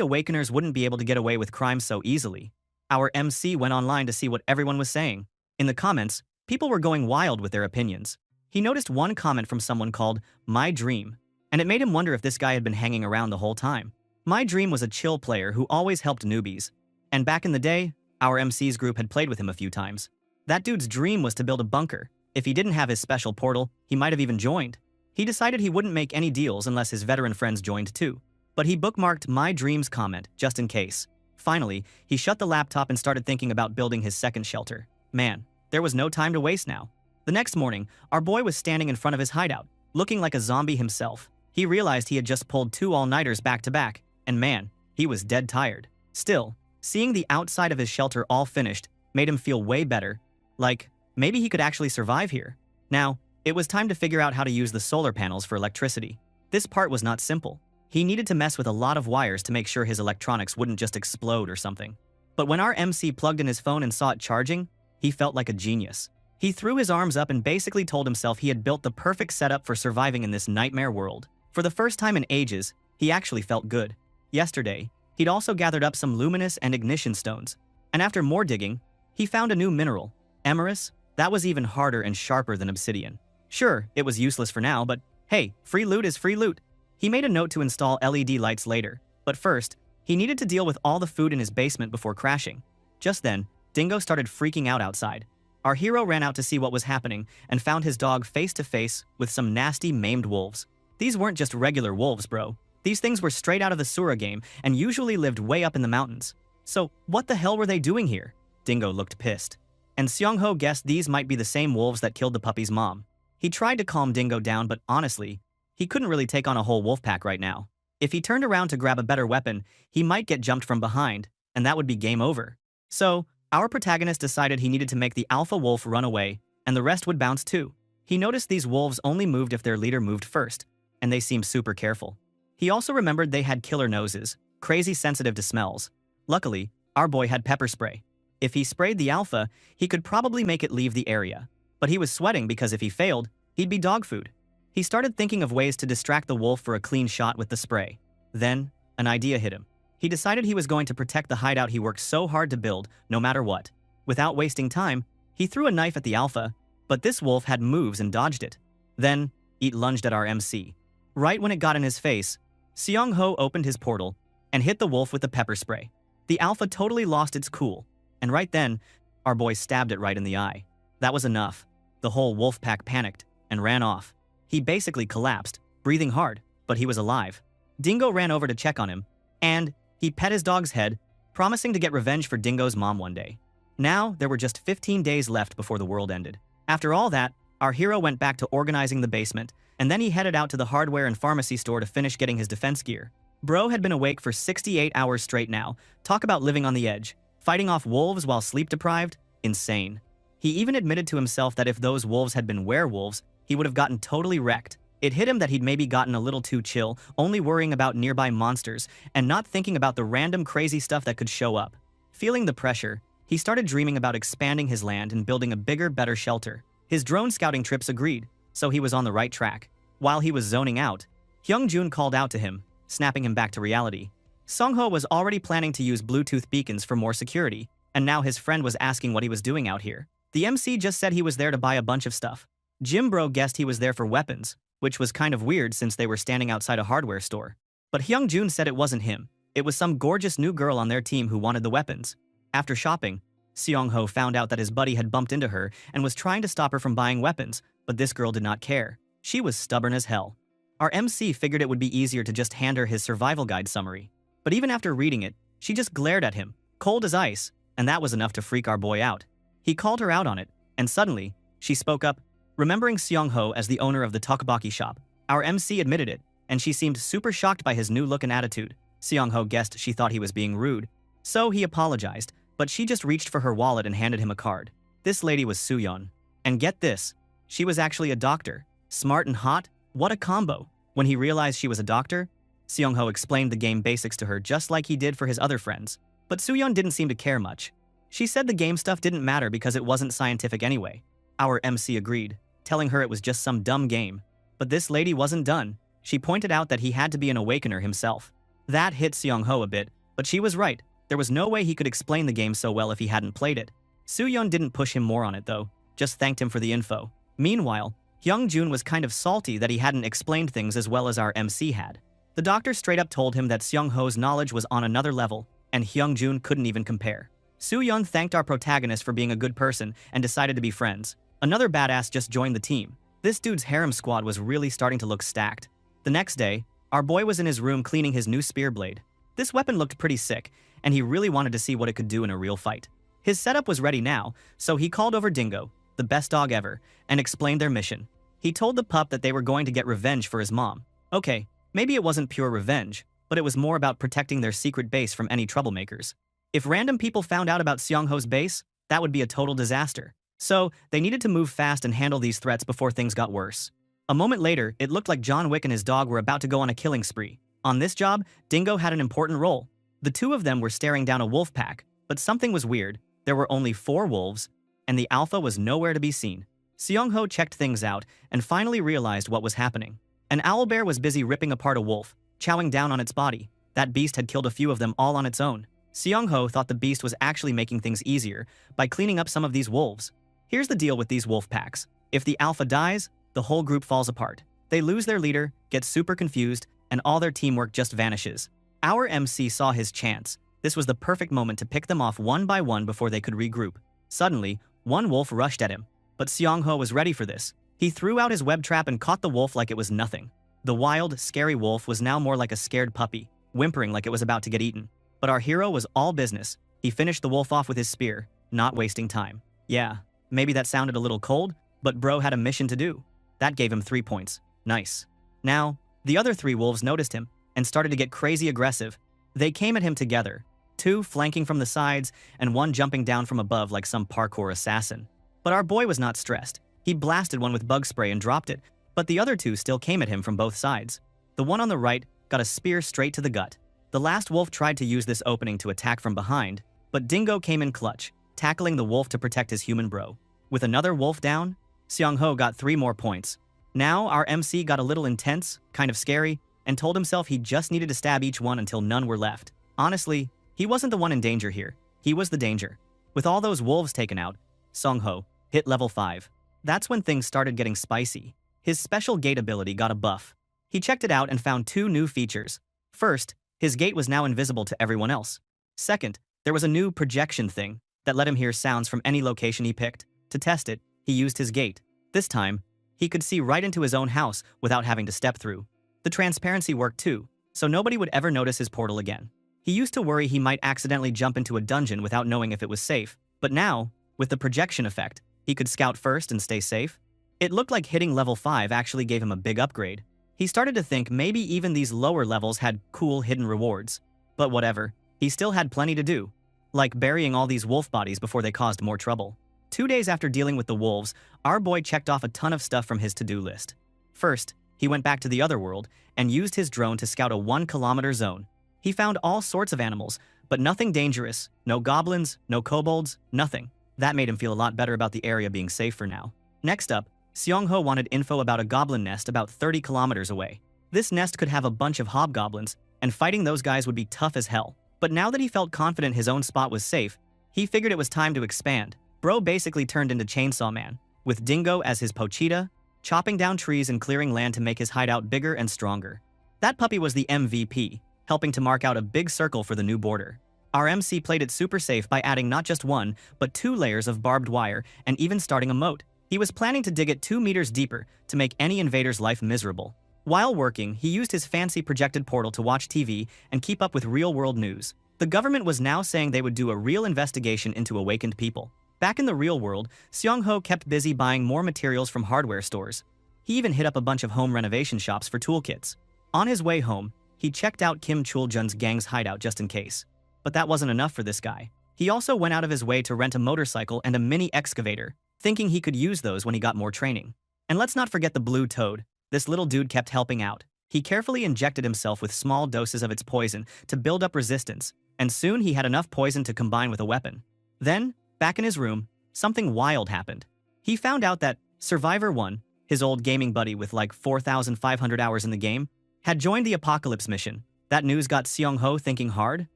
Awakeners wouldn't be able to get away with crime so easily. Our MC went online to see what everyone was saying. In the comments, people were going wild with their opinions. He noticed one comment from someone called My Dream, and it made him wonder if this guy had been hanging around the whole time. My Dream was a chill player who always helped newbies, and back in the day, our MC's group had played with him a few times. That dude's dream was to build a bunker. If he didn't have his special portal, he might have even joined. He decided he wouldn't make any deals unless his veteran friends joined too. But he bookmarked My Dream's comment, just in case. Finally, he shut the laptop and started thinking about building his second shelter. Man, there was no time to waste now. The next morning, our boy was standing in front of his hideout, looking like a zombie himself. He realized he had just pulled 2 all-nighters back to back, and man, he was dead tired. Still, seeing the outside of his shelter all finished made him feel way better. Like, maybe he could actually survive here. Now, it was time to figure out how to use the solar panels for electricity. This part was not simple. He needed to mess with a lot of wires to make sure his electronics wouldn't just explode or something. But when our MC plugged in his phone and saw it charging, he felt like a genius. He threw his arms up and basically told himself he had built the perfect setup for surviving in this nightmare world. For the first time in ages, he actually felt good. Yesterday, he'd also gathered up some luminous and ignition stones, and after more digging, he found a new mineral, emerus, that was even harder and sharper than obsidian. Sure, it was useless for now, but hey, free loot is free loot. He made a note to install LED lights later, but first, he needed to deal with all the food in his basement before crashing. Just then, Dingo started freaking out outside. Our hero ran out to see what was happening and found his dog face to face with some nasty maimed wolves. These weren't just regular wolves, bro. These things were straight out of the Asura game and usually lived way up in the mountains. So, what the hell were they doing here? Dingo looked pissed. And Seong-ho guessed these might be the same wolves that killed the puppy's mom. He tried to calm Dingo down, but honestly, he couldn't really take on a whole wolf pack right now. If he turned around to grab a better weapon, he might get jumped from behind, and that would be game over. So, our protagonist decided he needed to make the alpha wolf run away, and the rest would bounce too. He noticed these wolves only moved if their leader moved first, and they seemed super careful. He also remembered they had killer noses, crazy sensitive to smells. Luckily, our boy had pepper spray. If he sprayed the alpha, he could probably make it leave the area. But he was sweating because if he failed, he'd be dog food. He started thinking of ways to distract the wolf for a clean shot with the spray. Then, an idea hit him. He decided he was going to protect the hideout he worked so hard to build, no matter what. Without wasting time, he threw a knife at the alpha, but this wolf had moves and dodged it. Then, it lunged at our MC. Right when it got in his face, Seong-ho opened his portal and hit the wolf with the pepper spray. The alpha totally lost its cool, and right then, our boy stabbed it right in the eye. That was enough. The whole wolf pack panicked and ran off. He basically collapsed, breathing hard, but he was alive. Dingo ran over to check on him, and he pet his dog's head, promising to get revenge for Dingo's mom one day. Now, there were just 15 days left before the world ended. After all that, our hero went back to organizing the basement, and then he headed out to the hardware and pharmacy store to finish getting his defense gear. Bro had been awake for 68 hours straight now. Talk about living on the edge. Fighting off wolves while sleep-deprived? Insane. He even admitted to himself that if those wolves had been werewolves, he would have gotten totally wrecked. It hit him that he'd maybe gotten a little too chill, only worrying about nearby monsters, and not thinking about the random crazy stuff that could show up. Feeling the pressure, He started dreaming about expanding his land and building a bigger, better shelter. His drone scouting trips agreed, so he was on the right track. While he was zoning out, Hyungjun called out to him, snapping him back to reality. Sungho was already planning to use Bluetooth beacons for more security, and now his friend was asking what he was doing out here. The MC just said he was there to buy a bunch of stuff. Jimbro guessed he was there for weapons, which was kind of weird since they were standing outside a hardware store. But Hyungjun said it wasn't him. It was some gorgeous new girl on their team who wanted the weapons. After shopping, Seongho found out that his buddy had bumped into her and was trying to stop her from buying weapons, but this girl did not care. She was stubborn as hell. Our MC figured it would be easier to just hand her his survival guide summary. But even after reading it, she just glared at him, cold as ice, and that was enough to freak our boy out. He called her out on it, and suddenly, she spoke up, remembering Seongho as the owner of the tteokbokki shop. Our MC admitted it, and she seemed super shocked by his new look and attitude. Seongho guessed she thought he was being rude, so he apologized, but she just reached for her wallet and handed him a card. This lady was Suyeon. And get this, she was actually a doctor. Smart and hot? What a combo. When he realized she was a doctor, Seongho explained the game basics to her just like he did for his other friends. But Suyeon didn't seem to care much. She said the game stuff didn't matter because it wasn't scientific anyway. Our MC agreed, telling her it was just some dumb game. But this lady wasn't done. She pointed out that he had to be an awakener himself. That hit Seongho a bit, but she was right. There was no way he could explain the game so well if he hadn't played it. Suyeon didn't push him more on it though, just thanked him for the info. Meanwhile, Hyungjun was kind of salty that he hadn't explained things as well as our MC had. The doctor straight up told him that Seongho's knowledge was on another level, and Hyungjun couldn't even compare. Suyeon thanked our protagonist for being a good person and decided to be friends. Another badass just joined the team. This dude's harem squad was really starting to look stacked. The next day, our boy was in his room cleaning his new spear blade. This weapon looked pretty sick, and he really wanted to see what it could do in a real fight. His setup was ready now, so he called over Dingo, the best dog ever, and explained their mission. He told the pup that they were going to get revenge for his mom. Okay, maybe it wasn't pure revenge, but it was more about protecting their secret base from any troublemakers. If random people found out about Seongho's base, that would be a total disaster. So, they needed to move fast and handle these threats before things got worse. A moment later, it looked like John Wick and his dog were about to go on a killing spree. On this job, Dingo had an important role. The two of them were staring down a wolf pack, but something was weird. There were only 4 wolves, and the alpha was nowhere to be seen. Seongho checked things out and finally realized what was happening. An owlbear was busy ripping apart a wolf, chowing down on its body. That beast had killed a few of them all on its own. Seongho thought the beast was actually making things easier by cleaning up some of these wolves. Here's the deal with these wolf packs. If the alpha dies, the whole group falls apart. They lose their leader, get super confused, and all their teamwork just vanishes. Our MC saw his chance. This was the perfect moment to pick them off one by one before they could regroup. Suddenly, one wolf rushed at him, but Seongho was ready for this. He threw out his web trap and caught the wolf like it was nothing. The wild, scary wolf was now more like a scared puppy, whimpering like it was about to get eaten. But our hero was all business. He finished the wolf off with his spear, not wasting time. Yeah, maybe that sounded a little cold, but bro had a mission to do. That gave him 3 points. Nice. Now, the other 3 wolves noticed him and started to get crazy aggressive. They came at him together, 2 flanking from the sides and 1 jumping down from above like some parkour assassin. But our boy was not stressed. He blasted one with bug spray and dropped it, but the other 2 still came at him from both sides. The one on the right got a spear straight to the gut. The last wolf tried to use this opening to attack from behind, but Dingo came in clutch, tackling the wolf to protect his human bro. With another wolf down, Seongho got 3 more points. Now our MC got a little intense, kind of scary, and told himself he just needed to stab each one until none were left. Honestly, he wasn't the one in danger here. He was the danger. With all those wolves taken out, Seongho hit level 5. That's when things started getting spicy. His special gate ability got a buff. He checked it out and found 2 new features. First, his gate was now invisible to everyone else. Second, there was a new projection thing that let him hear sounds from any location he picked. To test it, he used his gate. This time, he could see right into his own house without having to step through. The transparency worked too, so nobody would ever notice his portal again. He used to worry he might accidentally jump into a dungeon without knowing if it was safe, but now, with the projection effect, he could scout first and stay safe. It looked like hitting level 5 actually gave him a big upgrade. He started to think maybe even these lower levels had cool hidden rewards. But whatever, he still had plenty to do, like burying all these wolf bodies before they caused more trouble. 2 days after dealing with the wolves, our boy checked off a ton of stuff from his to-do list. First, he went back to the other world and used his drone to scout a 1-kilometer zone. He found all sorts of animals, but nothing dangerous, no goblins, no kobolds, nothing. That made him feel a lot better about the area being safe for now. Next up, Seong-ho wanted info about a goblin nest about 30 kilometers away. This nest could have a bunch of hobgoblins, and fighting those guys would be tough as hell. But now that he felt confident his own spot was safe, he figured it was time to expand. Bro basically turned into Chainsaw Man, with Dingo as his pochita, chopping down trees and clearing land to make his hideout bigger and stronger. That puppy was the MVP, helping to mark out a big circle for the new border. Our MC played it super safe by adding not just one, but 2 layers of barbed wire and even starting a moat. He was planning to dig it 2 meters deeper to make any invader's life miserable. While working, he used his fancy projected portal to watch TV and keep up with real-world news. The government was now saying they would do a real investigation into awakened people. Back in the real world, Seong-ho kept busy buying more materials from hardware stores. He even hit up a bunch of home renovation shops for toolkits. On his way home, he checked out Kim Chul-jun's gang's hideout just in case. But that wasn't enough for this guy. He also went out of his way to rent a motorcycle and a mini excavator, thinking he could use those when he got more training. And let's not forget the blue toad. This little dude kept helping out. He carefully injected himself with small doses of its poison to build up resistance, and soon he had enough poison to combine with a weapon. Then, back in his room, something wild happened. He found out that Survivor 1, his old gaming buddy with like 4,500 hours in the game, had joined the Apocalypse mission. That news got Seong-ho thinking hard.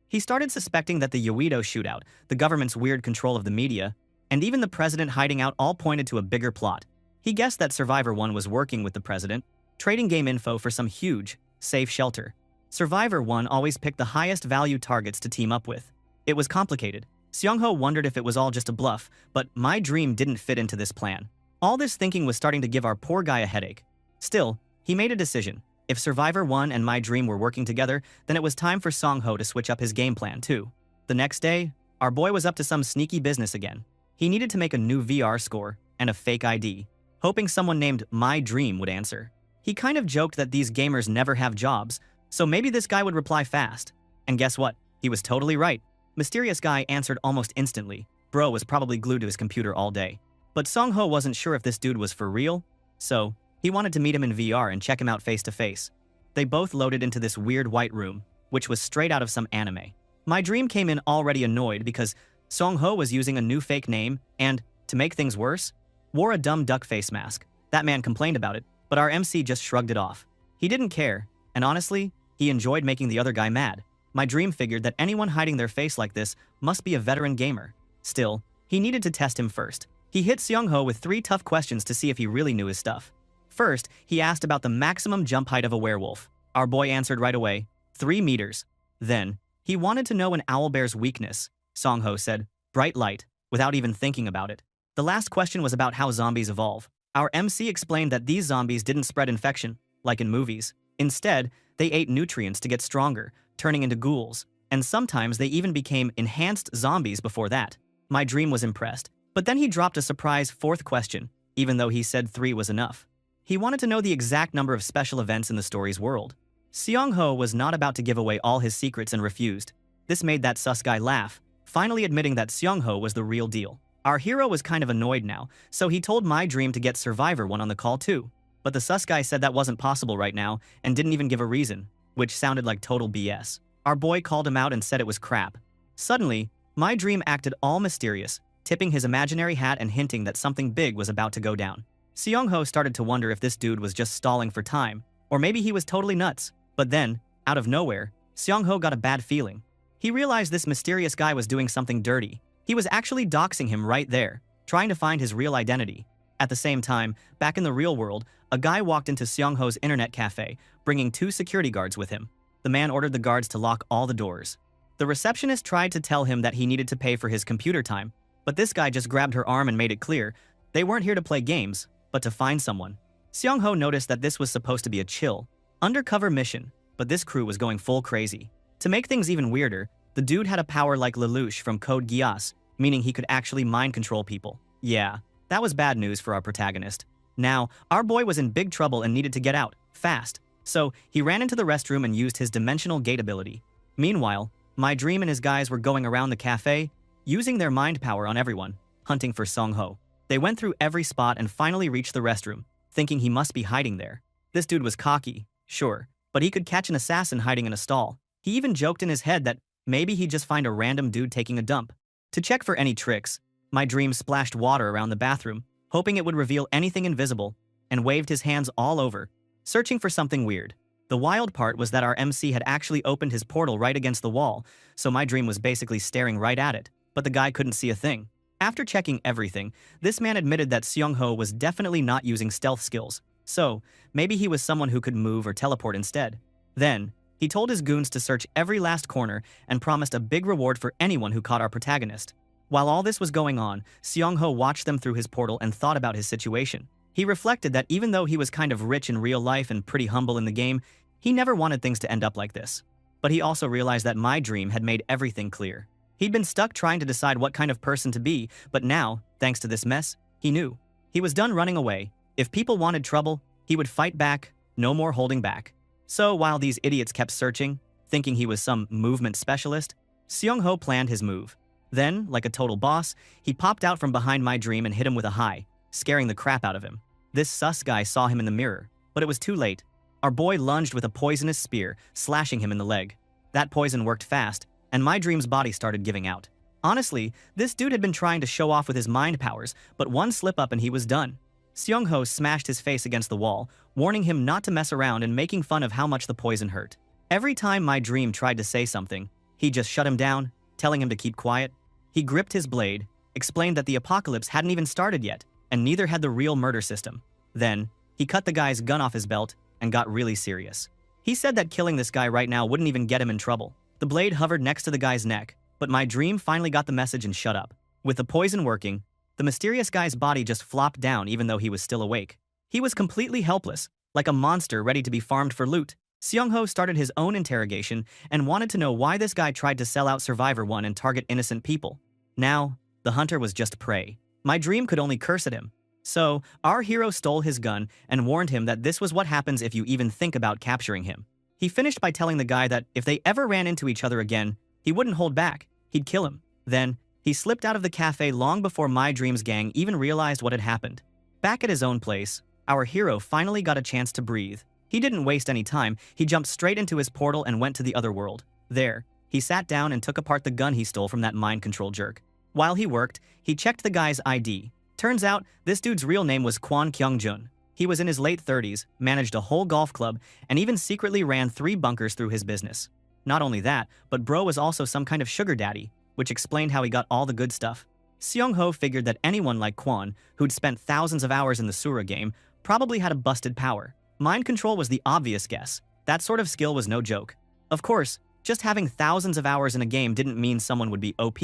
He started suspecting that the Yeouido shootout, the government's weird control of the media, and even the president hiding out all pointed to a bigger plot. He guessed that Survivor 1 was working with the president, trading game info for some huge, safe shelter. Survivor 1 always picked the highest value targets to team up with. It was complicated. Seong-ho wondered if it was all just a bluff, but my dream didn't fit into this plan. All this thinking was starting to give our poor guy a headache. Still, he made a decision. If Survivor 1 and My Dream were working together, then it was time for Seong-ho to switch up his game plan too. The next day, our boy was up to some sneaky business again. He needed to make a new VR score and a fake ID, hoping someone named My Dream would answer. He kind of joked that these gamers never have jobs, so maybe this guy would reply fast. And guess what? He was totally right. Mysterious guy answered almost instantly. Bro was probably glued to his computer all day. But Seong-ho wasn't sure if this dude was for real, so he wanted to meet him in VR and check him out face to face. They both loaded into this weird white room, which was straight out of some anime. My Dream came in already annoyed because Seong-ho was using a new fake name and, to make things worse, wore a dumb duck face mask. That man complained about it, but our MC just shrugged it off. He didn't care, and honestly, he enjoyed making the other guy mad. My Dream figured that anyone hiding their face like this must be a veteran gamer. Still, he needed to test him first. He hit Seong-ho with 3 tough questions to see if he really knew his stuff. First, he asked about the maximum jump height of a werewolf. Our boy answered right away, 3 meters. Then, he wanted to know an owlbear's weakness. Seong-ho said, bright light, without even thinking about it. The last question was about how zombies evolve. Our MC explained that these zombies didn't spread infection, like in movies. Instead, they ate nutrients to get stronger, turning into ghouls. And sometimes they even became enhanced zombies before that. My Dream was impressed. But then he dropped a surprise 4th question, even though he said 3 was enough. He wanted to know the exact number of special events in the story's world. Seong-ho was not about to give away all his secrets and refused. This made that sus guy laugh, finally admitting that Seong-ho was the real deal. Our hero was kind of annoyed now, so he told My Dream to get Survivor 1 on the call too. But the sus guy said that wasn't possible right now and didn't even give a reason, which sounded like total BS. Our boy called him out and said it was crap. Suddenly, My Dream acted all mysterious, tipping his imaginary hat and hinting that something big was about to go down. Seong-ho started to wonder if this dude was just stalling for time, or maybe he was totally nuts. But then, out of nowhere, Seong-ho got a bad feeling. He realized this mysterious guy was doing something dirty. He was actually doxing him right there, trying to find his real identity. At the same time, back in the real world, a guy walked into Seong-ho's internet cafe, bringing 2 security guards with him. The man ordered the guards to lock all the doors. The receptionist tried to tell him that he needed to pay for his computer time, but this guy just grabbed her arm and made it clear they weren't here to play games, but to find someone. Seong-ho noticed that this was supposed to be a chill, undercover mission, but this crew was going full crazy. To make things even weirder, the dude had a power like Lelouch from Code Geass, meaning he could actually mind control people. Yeah, that was bad news for our protagonist. Now, our boy was in big trouble and needed to get out, fast. So, he ran into the restroom and used his dimensional gate ability. Meanwhile, My Dream and his guys were going around the cafe, using their mind power on everyone, hunting for Seong-ho. They went through every spot and finally reached the restroom, thinking he must be hiding there. This dude was cocky, sure, but he could catch an assassin hiding in a stall. He even joked in his head that maybe he'd just find a random dude taking a dump. To check for any tricks, my dream splashed water around the bathroom, hoping it would reveal anything invisible, and waved his hands all over, searching for something weird. The wild part was that our MC had actually opened his portal right against the wall, so my dream was basically staring right at it, but the guy couldn't see a thing. After checking everything, this man admitted that Seong-ho was definitely not using stealth skills, so maybe he was someone who could move or teleport instead. Then, he told his goons to search every last corner and promised a big reward for anyone who caught our protagonist. While all this was going on, Seong-ho watched them through his portal and thought about his situation. He reflected that even though he was kind of rich in real life and pretty humble in the game, he never wanted things to end up like this. But he also realized that my dream had made everything clear. He'd been stuck trying to decide what kind of person to be, but now, thanks to this mess, he knew. He was done running away. If people wanted trouble, he would fight back, no more holding back. So while these idiots kept searching, thinking he was some movement specialist, Seong-ho planned his move. Then, like a total boss, he popped out from behind my dream and hit him with a high, scaring the crap out of him. This sus guy saw him in the mirror, but it was too late. Our boy lunged with a poisonous spear, slashing him in the leg. That poison worked fast, and my dream's body started giving out. Honestly, this dude had been trying to show off with his mind powers, but one slip-up and he was done. Seong-ho smashed his face against the wall, warning him not to mess around and making fun of how much the poison hurt. Every time my dream tried to say something, he just shut him down, telling him to keep quiet. He gripped his blade, explained that the apocalypse hadn't even started yet, and neither had the real murder system. Then, he cut the guy's gun off his belt and got really serious. He said that killing this guy right now wouldn't even get him in trouble. The blade hovered next to the guy's neck, but my dream finally got the message and shut up. With the poison working, the mysterious guy's body just flopped down even though he was still awake. He was completely helpless, like a monster ready to be farmed for loot. Seong-ho started his own interrogation and wanted to know why this guy tried to sell out Survivor 1 and target innocent people. Now, the hunter was just prey. My dream could only curse at him. So, our hero stole his gun and warned him that this was what happens if you even think about capturing him. He finished by telling the guy that if they ever ran into each other again, he wouldn't hold back, he'd kill him. Then, he slipped out of the cafe long before my dream's gang even realized what had happened. Back at his own place, our hero finally got a chance to breathe. He didn't waste any time, he jumped straight into his portal and went to the other world. There, he sat down and took apart the gun he stole from that mind control jerk. While he worked, he checked the guy's ID. Turns out, this dude's real name was Kwon Kyung-jun. He was in his late 30s, managed a whole golf club, and even secretly ran 3 bunkers through his business. Not only that, but bro was also some kind of sugar daddy, which explained how he got all the good stuff. Seong-ho figured that anyone like Kwon, who'd spent thousands of hours in the Asura game, probably had a busted power. Mind control was the obvious guess. That sort of skill was no joke. Of course, just having thousands of hours in a game didn't mean someone would be OP.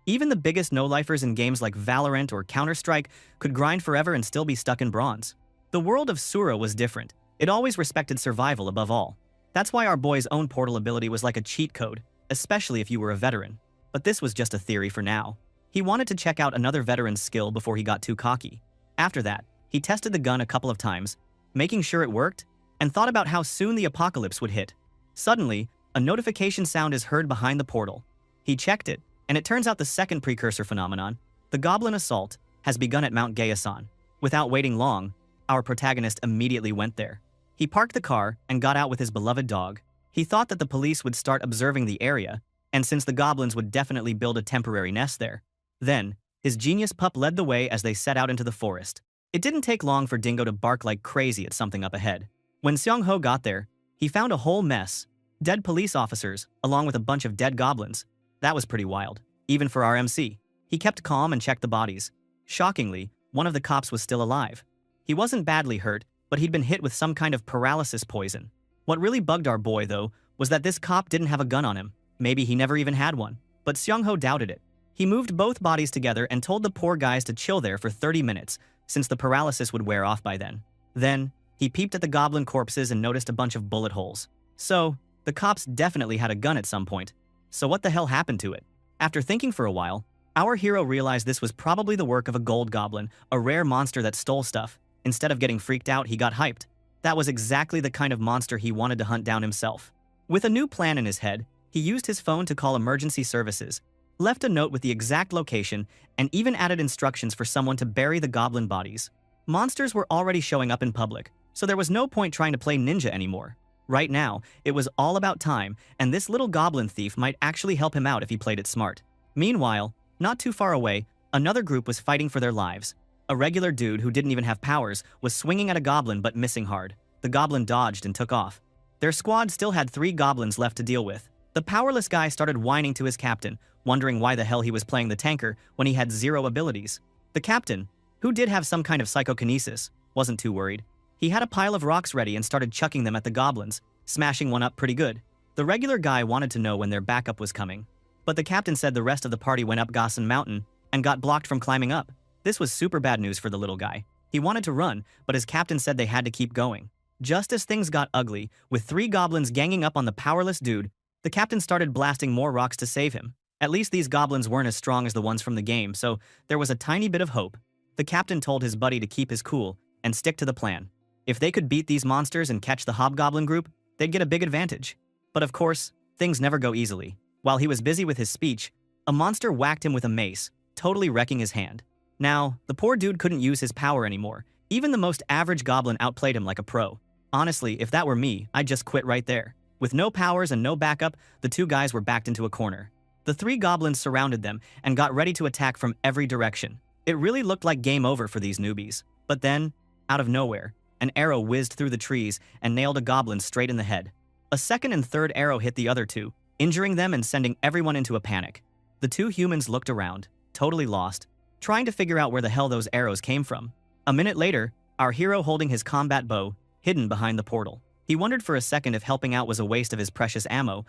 Even the biggest no-lifers in games like Valorant or Counter-Strike could grind forever and still be stuck in bronze. The world of Asura was different. It always respected survival above all. That's why our boy's own portal ability was like a cheat code, especially if you were a veteran. But this was just a theory for now. He wanted to check out another veteran's skill before he got too cocky. After that, he tested the gun a couple of times, making sure it worked, and thought about how soon the apocalypse would hit. Suddenly, a notification sound is heard behind the portal. He checked it, and it turns out the second precursor phenomenon, the Goblin Assault, has begun at Mount Gaesan. Without waiting long, our protagonist immediately went there. He parked the car and got out with his beloved dog. He thought that the police would start observing the area, and since the goblins would definitely build a temporary nest there. Then, his genius pup led the way as they set out into the forest. It didn't take long for Dingo to bark like crazy at something up ahead. When Seong-ho got there, he found a whole mess. Dead police officers, along with a bunch of dead goblins. That was pretty wild, even for our MC. He kept calm and checked the bodies. Shockingly, one of the cops was still alive. He wasn't badly hurt, but he'd been hit with some kind of paralysis poison. What really bugged our boy, though, was that this cop didn't have a gun on him. Maybe he never even had one. But Seong-ho doubted it. He moved both bodies together and told the poor guys to chill there for 30 minutes, since the paralysis would wear off by then. Then, he peeped at the goblin corpses and noticed a bunch of bullet holes. So, the cops definitely had a gun at some point. So what the hell happened to it? After thinking for a while, our hero realized this was probably the work of a gold goblin, a rare monster that stole stuff. Instead of getting freaked out, he got hyped. That was exactly the kind of monster he wanted to hunt down himself. With a new plan in his head, he used his phone to call emergency services, left a note with the exact location, and even added instructions for someone to bury the goblin bodies. Monsters were already showing up in public, so there was no point trying to play ninja anymore. Right now, it was all about time, and this little goblin thief might actually help him out if he played it smart. Meanwhile, not too far away, another group was fighting for their lives. A regular dude who didn't even have powers was swinging at a goblin but missing hard. The goblin dodged and took off. Their squad still had 3 goblins left to deal with. The powerless guy started whining to his captain, wondering why the hell he was playing the tanker when he had 0 abilities. The captain, who did have some kind of psychokinesis, wasn't too worried. He had a pile of rocks ready and started chucking them at the goblins, smashing one up pretty good. The regular guy wanted to know when their backup was coming. But the captain said the rest of the party went up Gossen Mountain and got blocked from climbing up. This was super bad news for the little guy. He wanted to run, but his captain said they had to keep going. Just as things got ugly, with 3 goblins ganging up on the powerless dude, the captain started blasting more rocks to save him. At least these goblins weren't as strong as the ones from the game, so there was a tiny bit of hope. The captain told his buddy to keep his cool and stick to the plan. If they could beat these monsters and catch the hobgoblin group, they'd get a big advantage. But of course, things never go easily. While he was busy with his speech, a monster whacked him with a mace, totally wrecking his hand. Now, the poor dude couldn't use his power anymore. Even the most average goblin outplayed him like a pro. Honestly, if that were me, I'd just quit right there. With no powers and no backup, the 2 guys were backed into a corner. The 3 goblins surrounded them and got ready to attack from every direction. It really looked like game over for these newbies. But then, out of nowhere, an arrow whizzed through the trees and nailed a goblin straight in the head. A second and third arrow hit the other 2, injuring them and sending everyone into a panic. The 2 humans looked around, totally lost, trying to figure out where the hell those arrows came from. A minute later, our hero holding his combat bow, hidden behind the portal. He wondered for a second if helping out was a waste of his precious ammo,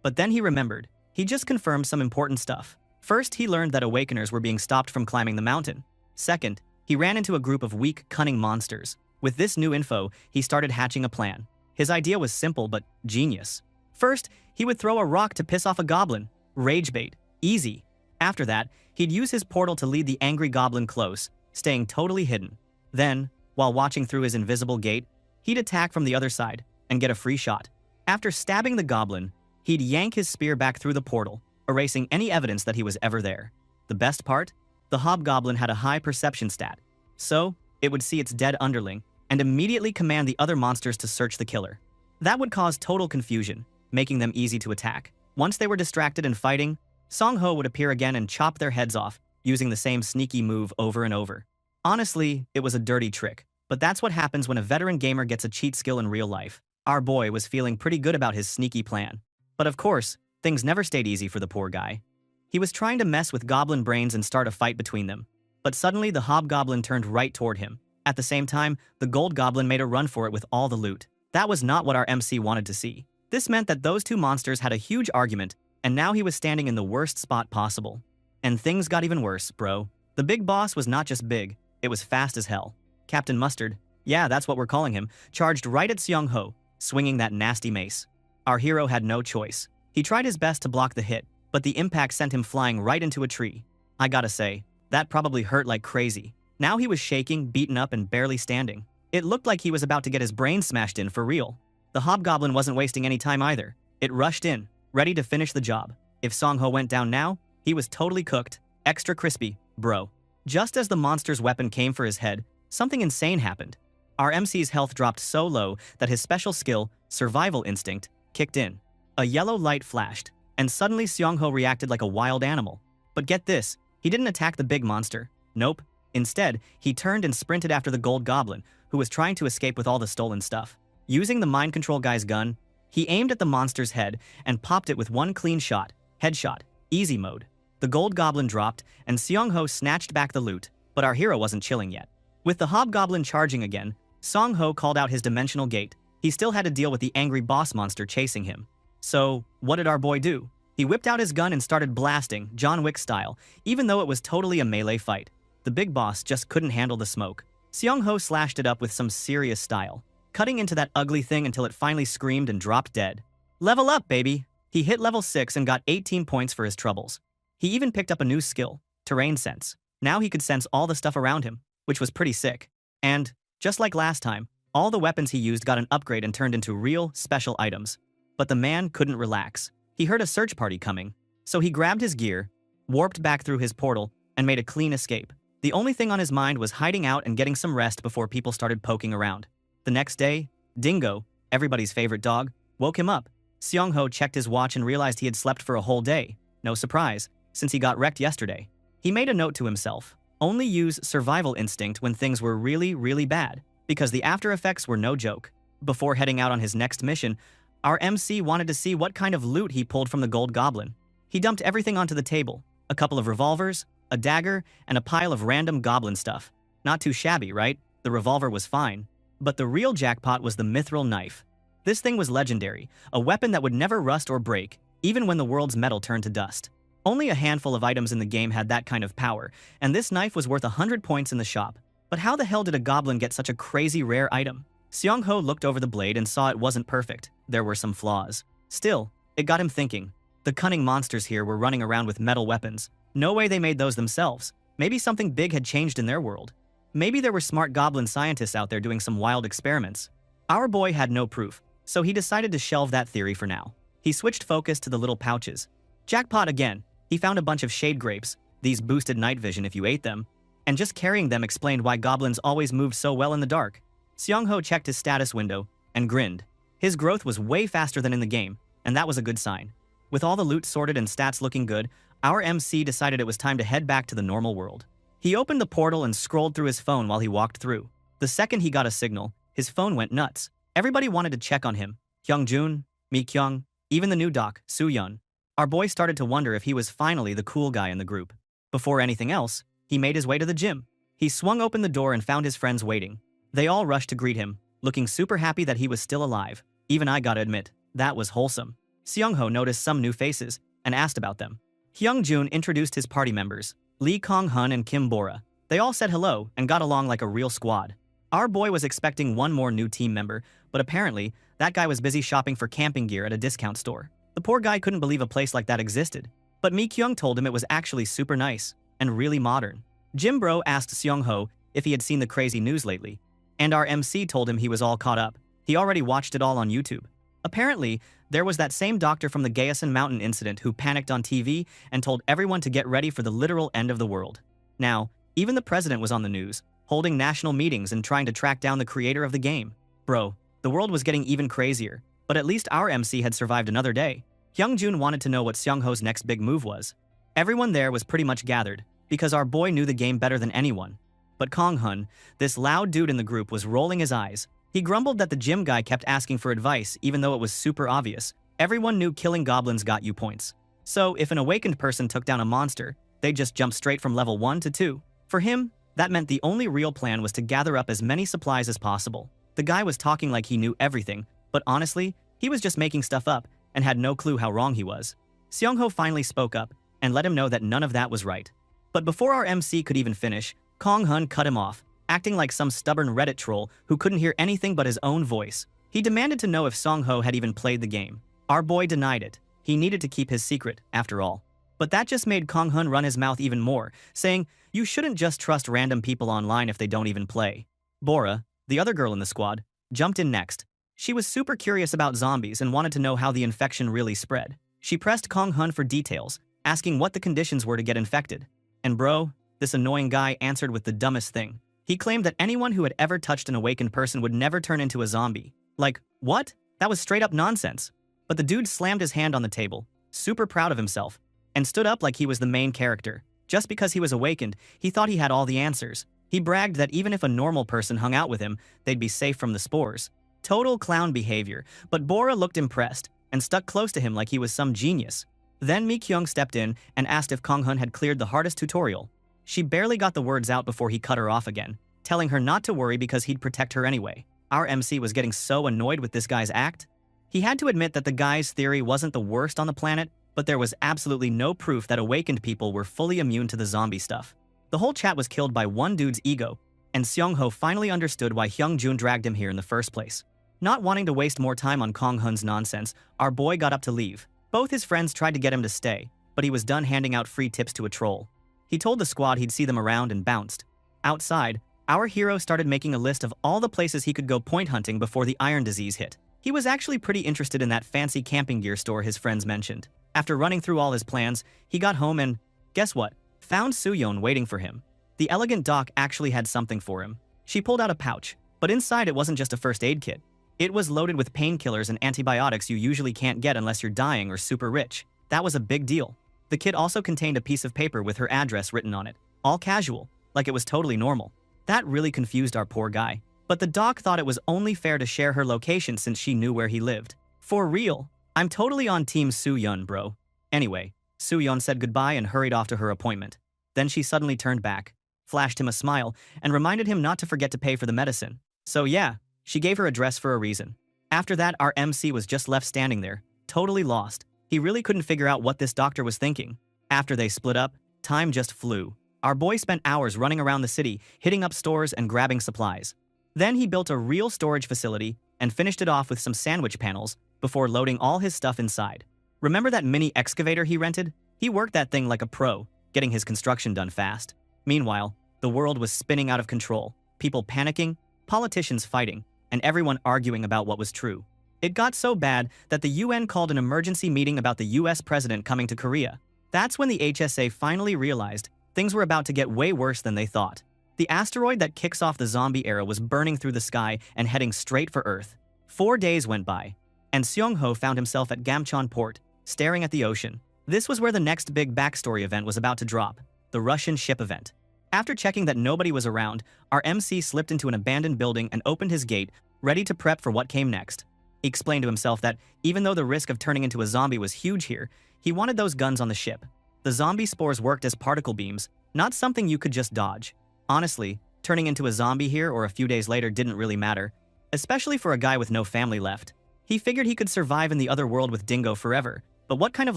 but then he remembered. He just confirmed some important stuff. First, he learned that awakeners were being stopped from climbing the mountain. Second, he ran into a group of weak, cunning monsters. With this new info, he started hatching a plan. His idea was simple but genius. First, he would throw a rock to piss off a goblin. Rage bait. Easy. After that, he'd use his portal to lead the angry goblin close, staying totally hidden. Then, while watching through his invisible gate, he'd attack from the other side and get a free shot. After stabbing the goblin, he'd yank his spear back through the portal, erasing any evidence that he was ever there. The best part? The hobgoblin had a high perception stat, so it would see its dead underling and immediately command the other monsters to search the killer. That would cause total confusion, making them easy to attack. Once they were distracted and fighting, Song-ho would appear again and chop their heads off, using the same sneaky move over and over. Honestly, it was a dirty trick, but that's what happens when a veteran gamer gets a cheat skill in real life. Our boy was feeling pretty good about his sneaky plan. But of course, things never stayed easy for the poor guy. He was trying to mess with goblin brains and start a fight between them. But suddenly the hobgoblin turned right toward him. At the same time, the gold goblin made a run for it with all the loot. That was not what our MC wanted to see. This meant that those 2 monsters had a huge argument, and now he was standing in the worst spot possible. And things got even worse, bro. The big boss was not just big, it was fast as hell. Captain Mustard, yeah, that's what we're calling him, charged right at Seong-ho, swinging that nasty mace. Our hero had no choice. He tried his best to block the hit, but the impact sent him flying right into a tree. I gotta say, that probably hurt like crazy. Now he was shaking, beaten up, and barely standing. It looked like he was about to get his brain smashed in for real. The hobgoblin wasn't wasting any time either. It rushed in, ready to finish the job. If Song-ho went down now, he was totally cooked, extra crispy, bro. Just as the monster's weapon came for his head, something insane happened. Our MC's health dropped so low that his special skill, Survival Instinct, kicked in. A yellow light flashed, and suddenly Seong-ho reacted like a wild animal. But get this, he didn't attack the big monster. Nope. Instead, he turned and sprinted after the gold goblin, who was trying to escape with all the stolen stuff. Using the mind control guy's gun, he aimed at the monster's head and popped it with one clean shot, headshot, easy mode. The gold goblin dropped, and Seong-ho snatched back the loot, but our hero wasn't chilling yet. With the hobgoblin charging again, Song-ho called out his dimensional gate. He still had to deal with the angry boss monster chasing him. So, what did our boy do? He whipped out his gun and started blasting, John Wick style, even though it was totally a melee fight. The big boss just couldn't handle the smoke. Seong-ho slashed it up with some serious style, cutting into that ugly thing until it finally screamed and dropped dead. Level up, baby! He hit level 6 and got 18 points for his troubles. He even picked up a new skill, Terrain Sense. Now he could sense all the stuff around him, which was pretty sick. And, just like last time, all the weapons he used got an upgrade and turned into real, special items. But the man couldn't relax. He heard a search party coming, so he grabbed his gear, warped back through his portal, and made a clean escape. The only thing on his mind was hiding out and getting some rest before people started poking around. The next day, Dingo, everybody's favorite dog, woke him up. Seong-ho checked his watch and realized he had slept for a whole day. No surprise, since he got wrecked yesterday. He made a note to himself. Only use survival instinct when things were really, really bad, because the after effects were no joke. Before heading out on his next mission, our MC wanted to see what kind of loot he pulled from the gold goblin. He dumped everything onto the table. A couple of revolvers, a dagger, and a pile of random goblin stuff. Not too shabby, right? The revolver was fine. But the real jackpot was the mithril knife. This thing was legendary, a weapon that would never rust or break, even when the world's metal turned to dust. Only a handful of items in the game had that kind of power, and this knife was worth 100 points in the shop. But how the hell did a goblin get such a crazy rare item? Seong-ho looked over the blade and saw it wasn't perfect. There were some flaws. Still, it got him thinking. The cunning monsters here were running around with metal weapons. No way they made those themselves. Maybe something big had changed in their world. Maybe there were smart goblin scientists out there doing some wild experiments. Our boy had no proof, so he decided to shelve that theory for now. He switched focus to the little pouches. Jackpot again. He found a bunch of shade grapes, these boosted night vision if you ate them, and just carrying them explained why goblins always moved so well in the dark. Seong-ho checked his status window and grinned. His growth was way faster than in the game, and that was a good sign. With all the loot sorted and stats looking good, our MC decided it was time to head back to the normal world. He opened the portal and scrolled through his phone while he walked through. The second he got a signal, his phone went nuts. Everybody wanted to check on him. Hyungjun, Mi-kyung, even the new doc, Soo-yeon. Our boy started to wonder if he was finally the cool guy in the group. Before anything else, he made his way to the gym. He swung open the door and found his friends waiting. They all rushed to greet him, looking super happy that he was still alive. Even I gotta admit, that was wholesome. Seong-ho noticed some new faces and asked about them. Hyungjun introduced his party members, Lee Kong-hun and Kim Bora. They all said hello and got along like a real squad. Our boy was expecting one more new team member, but apparently, that guy was busy shopping for camping gear at a discount store. The poor guy couldn't believe a place like that existed. But Mi-kyung told him it was actually super nice and really modern. Jim Bro asked Seong-ho if he had seen the crazy news lately, and our MC told him he was all caught up. He already watched it all on YouTube. Apparently, there was that same doctor from the Gaesan Mountain incident who panicked on TV and told everyone to get ready for the literal end of the world. Now, even the president was on the news, holding national meetings and trying to track down the creator of the game. Bro, the world was getting even crazier, but at least our MC had survived another day. Hyungjun wanted to know what Seong-ho's next big move was. Everyone there was pretty much gathered, because our boy knew the game better than anyone. But Kong-hun, this loud dude in the group, was rolling his eyes. He grumbled that the gym guy kept asking for advice even though it was super obvious. Everyone knew killing goblins got you points. So if an awakened person took down a monster, they'd just jump straight from level 1 to 2. For him, that meant the only real plan was to gather up as many supplies as possible. The guy was talking like he knew everything, but honestly, he was just making stuff up and had no clue how wrong he was. Seong-ho finally spoke up and let him know that none of that was right. But before our MC could even finish, Kong-hun cut him off, acting like some stubborn Reddit troll who couldn't hear anything but his own voice. He demanded to know if Seong-ho had even played the game. Our boy denied it. He needed to keep his secret, after all. But that just made Kong-hun run his mouth even more, saying, "You shouldn't just trust random people online if they don't even play." Bora, the other girl in the squad, jumped in next. She was super curious about zombies and wanted to know how the infection really spread. She pressed Kong-hun for details, asking what the conditions were to get infected. And bro, this annoying guy answered with the dumbest thing. He claimed that anyone who had ever touched an awakened person would never turn into a zombie. Like, what? That was straight up nonsense. But the dude slammed his hand on the table, super proud of himself, and stood up like he was the main character. Just because he was awakened, he thought he had all the answers. He bragged that even if a normal person hung out with him, they'd be safe from the spores. Total clown behavior, but Bora looked impressed and stuck close to him like he was some genius. Then Mi-kyung stepped in and asked if Kong-hun had cleared the hardest tutorial. She barely got the words out before he cut her off again, telling her not to worry because he'd protect her anyway. Our MC was getting so annoyed with this guy's act. He had to admit that the guy's theory wasn't the worst on the planet, but there was absolutely no proof that awakened people were fully immune to the zombie stuff. The whole chat was killed by one dude's ego, and Seong-ho finally understood why Hyungjun dragged him here in the first place. Not wanting to waste more time on Kong-hun's nonsense, our boy got up to leave. Both his friends tried to get him to stay, but he was done handing out free tips to a troll. He told the squad he'd see them around and bounced. Outside, our hero started making a list of all the places he could go point hunting before the iron disease hit. He was actually pretty interested in that fancy camping gear store his friends mentioned. After running through all his plans, he got home and, guess what? Found Soo-yeon waiting for him. The elegant doc actually had something for him. She pulled out a pouch, but inside it wasn't just a first aid kit. It was loaded with painkillers and antibiotics you usually can't get unless you're dying or super rich. That was a big deal. The kit also contained a piece of paper with her address written on it. All casual, like it was totally normal. That really confused our poor guy. But the doc thought it was only fair to share her location since she knew where he lived. For real, I'm totally on Team Soo-yeon, bro. Anyway, Soo-yeon said goodbye and hurried off to her appointment. Then she suddenly turned back, flashed him a smile, and reminded him not to forget to pay for the medicine. So yeah, she gave her address for a reason. After that, our MC was just left standing there, totally lost. He really couldn't figure out what this doctor was thinking. After they split up, time just flew. Our boy spent hours running around the city, hitting up stores and grabbing supplies. Then he built a real storage facility and finished it off with some sandwich panels before loading all his stuff inside. Remember that mini excavator he rented? He worked that thing like a pro, getting his construction done fast. Meanwhile, the world was spinning out of control, people panicking, politicians fighting, and everyone arguing about what was true. It got so bad that the UN called an emergency meeting about the US president coming to Korea. That's when the HSA finally realized things were about to get way worse than they thought. The asteroid that kicks off the zombie era was burning through the sky and heading straight for Earth. 4 days went by, and Seong-ho found himself at Gamcheon port, staring at the ocean. This was where the next big backstory event was about to drop, the Russian ship event. After checking that nobody was around, our MC slipped into an abandoned building and opened his gate, ready to prep for what came next. He explained to himself that even though the risk of turning into a zombie was huge here, he wanted those guns on the ship. The zombie spores worked as particle beams, not something you could just dodge. Honestly, turning into a zombie here or a few days later didn't really matter, especially for a guy with no family left. He figured he could survive in the other world with Dingo forever, but what kind of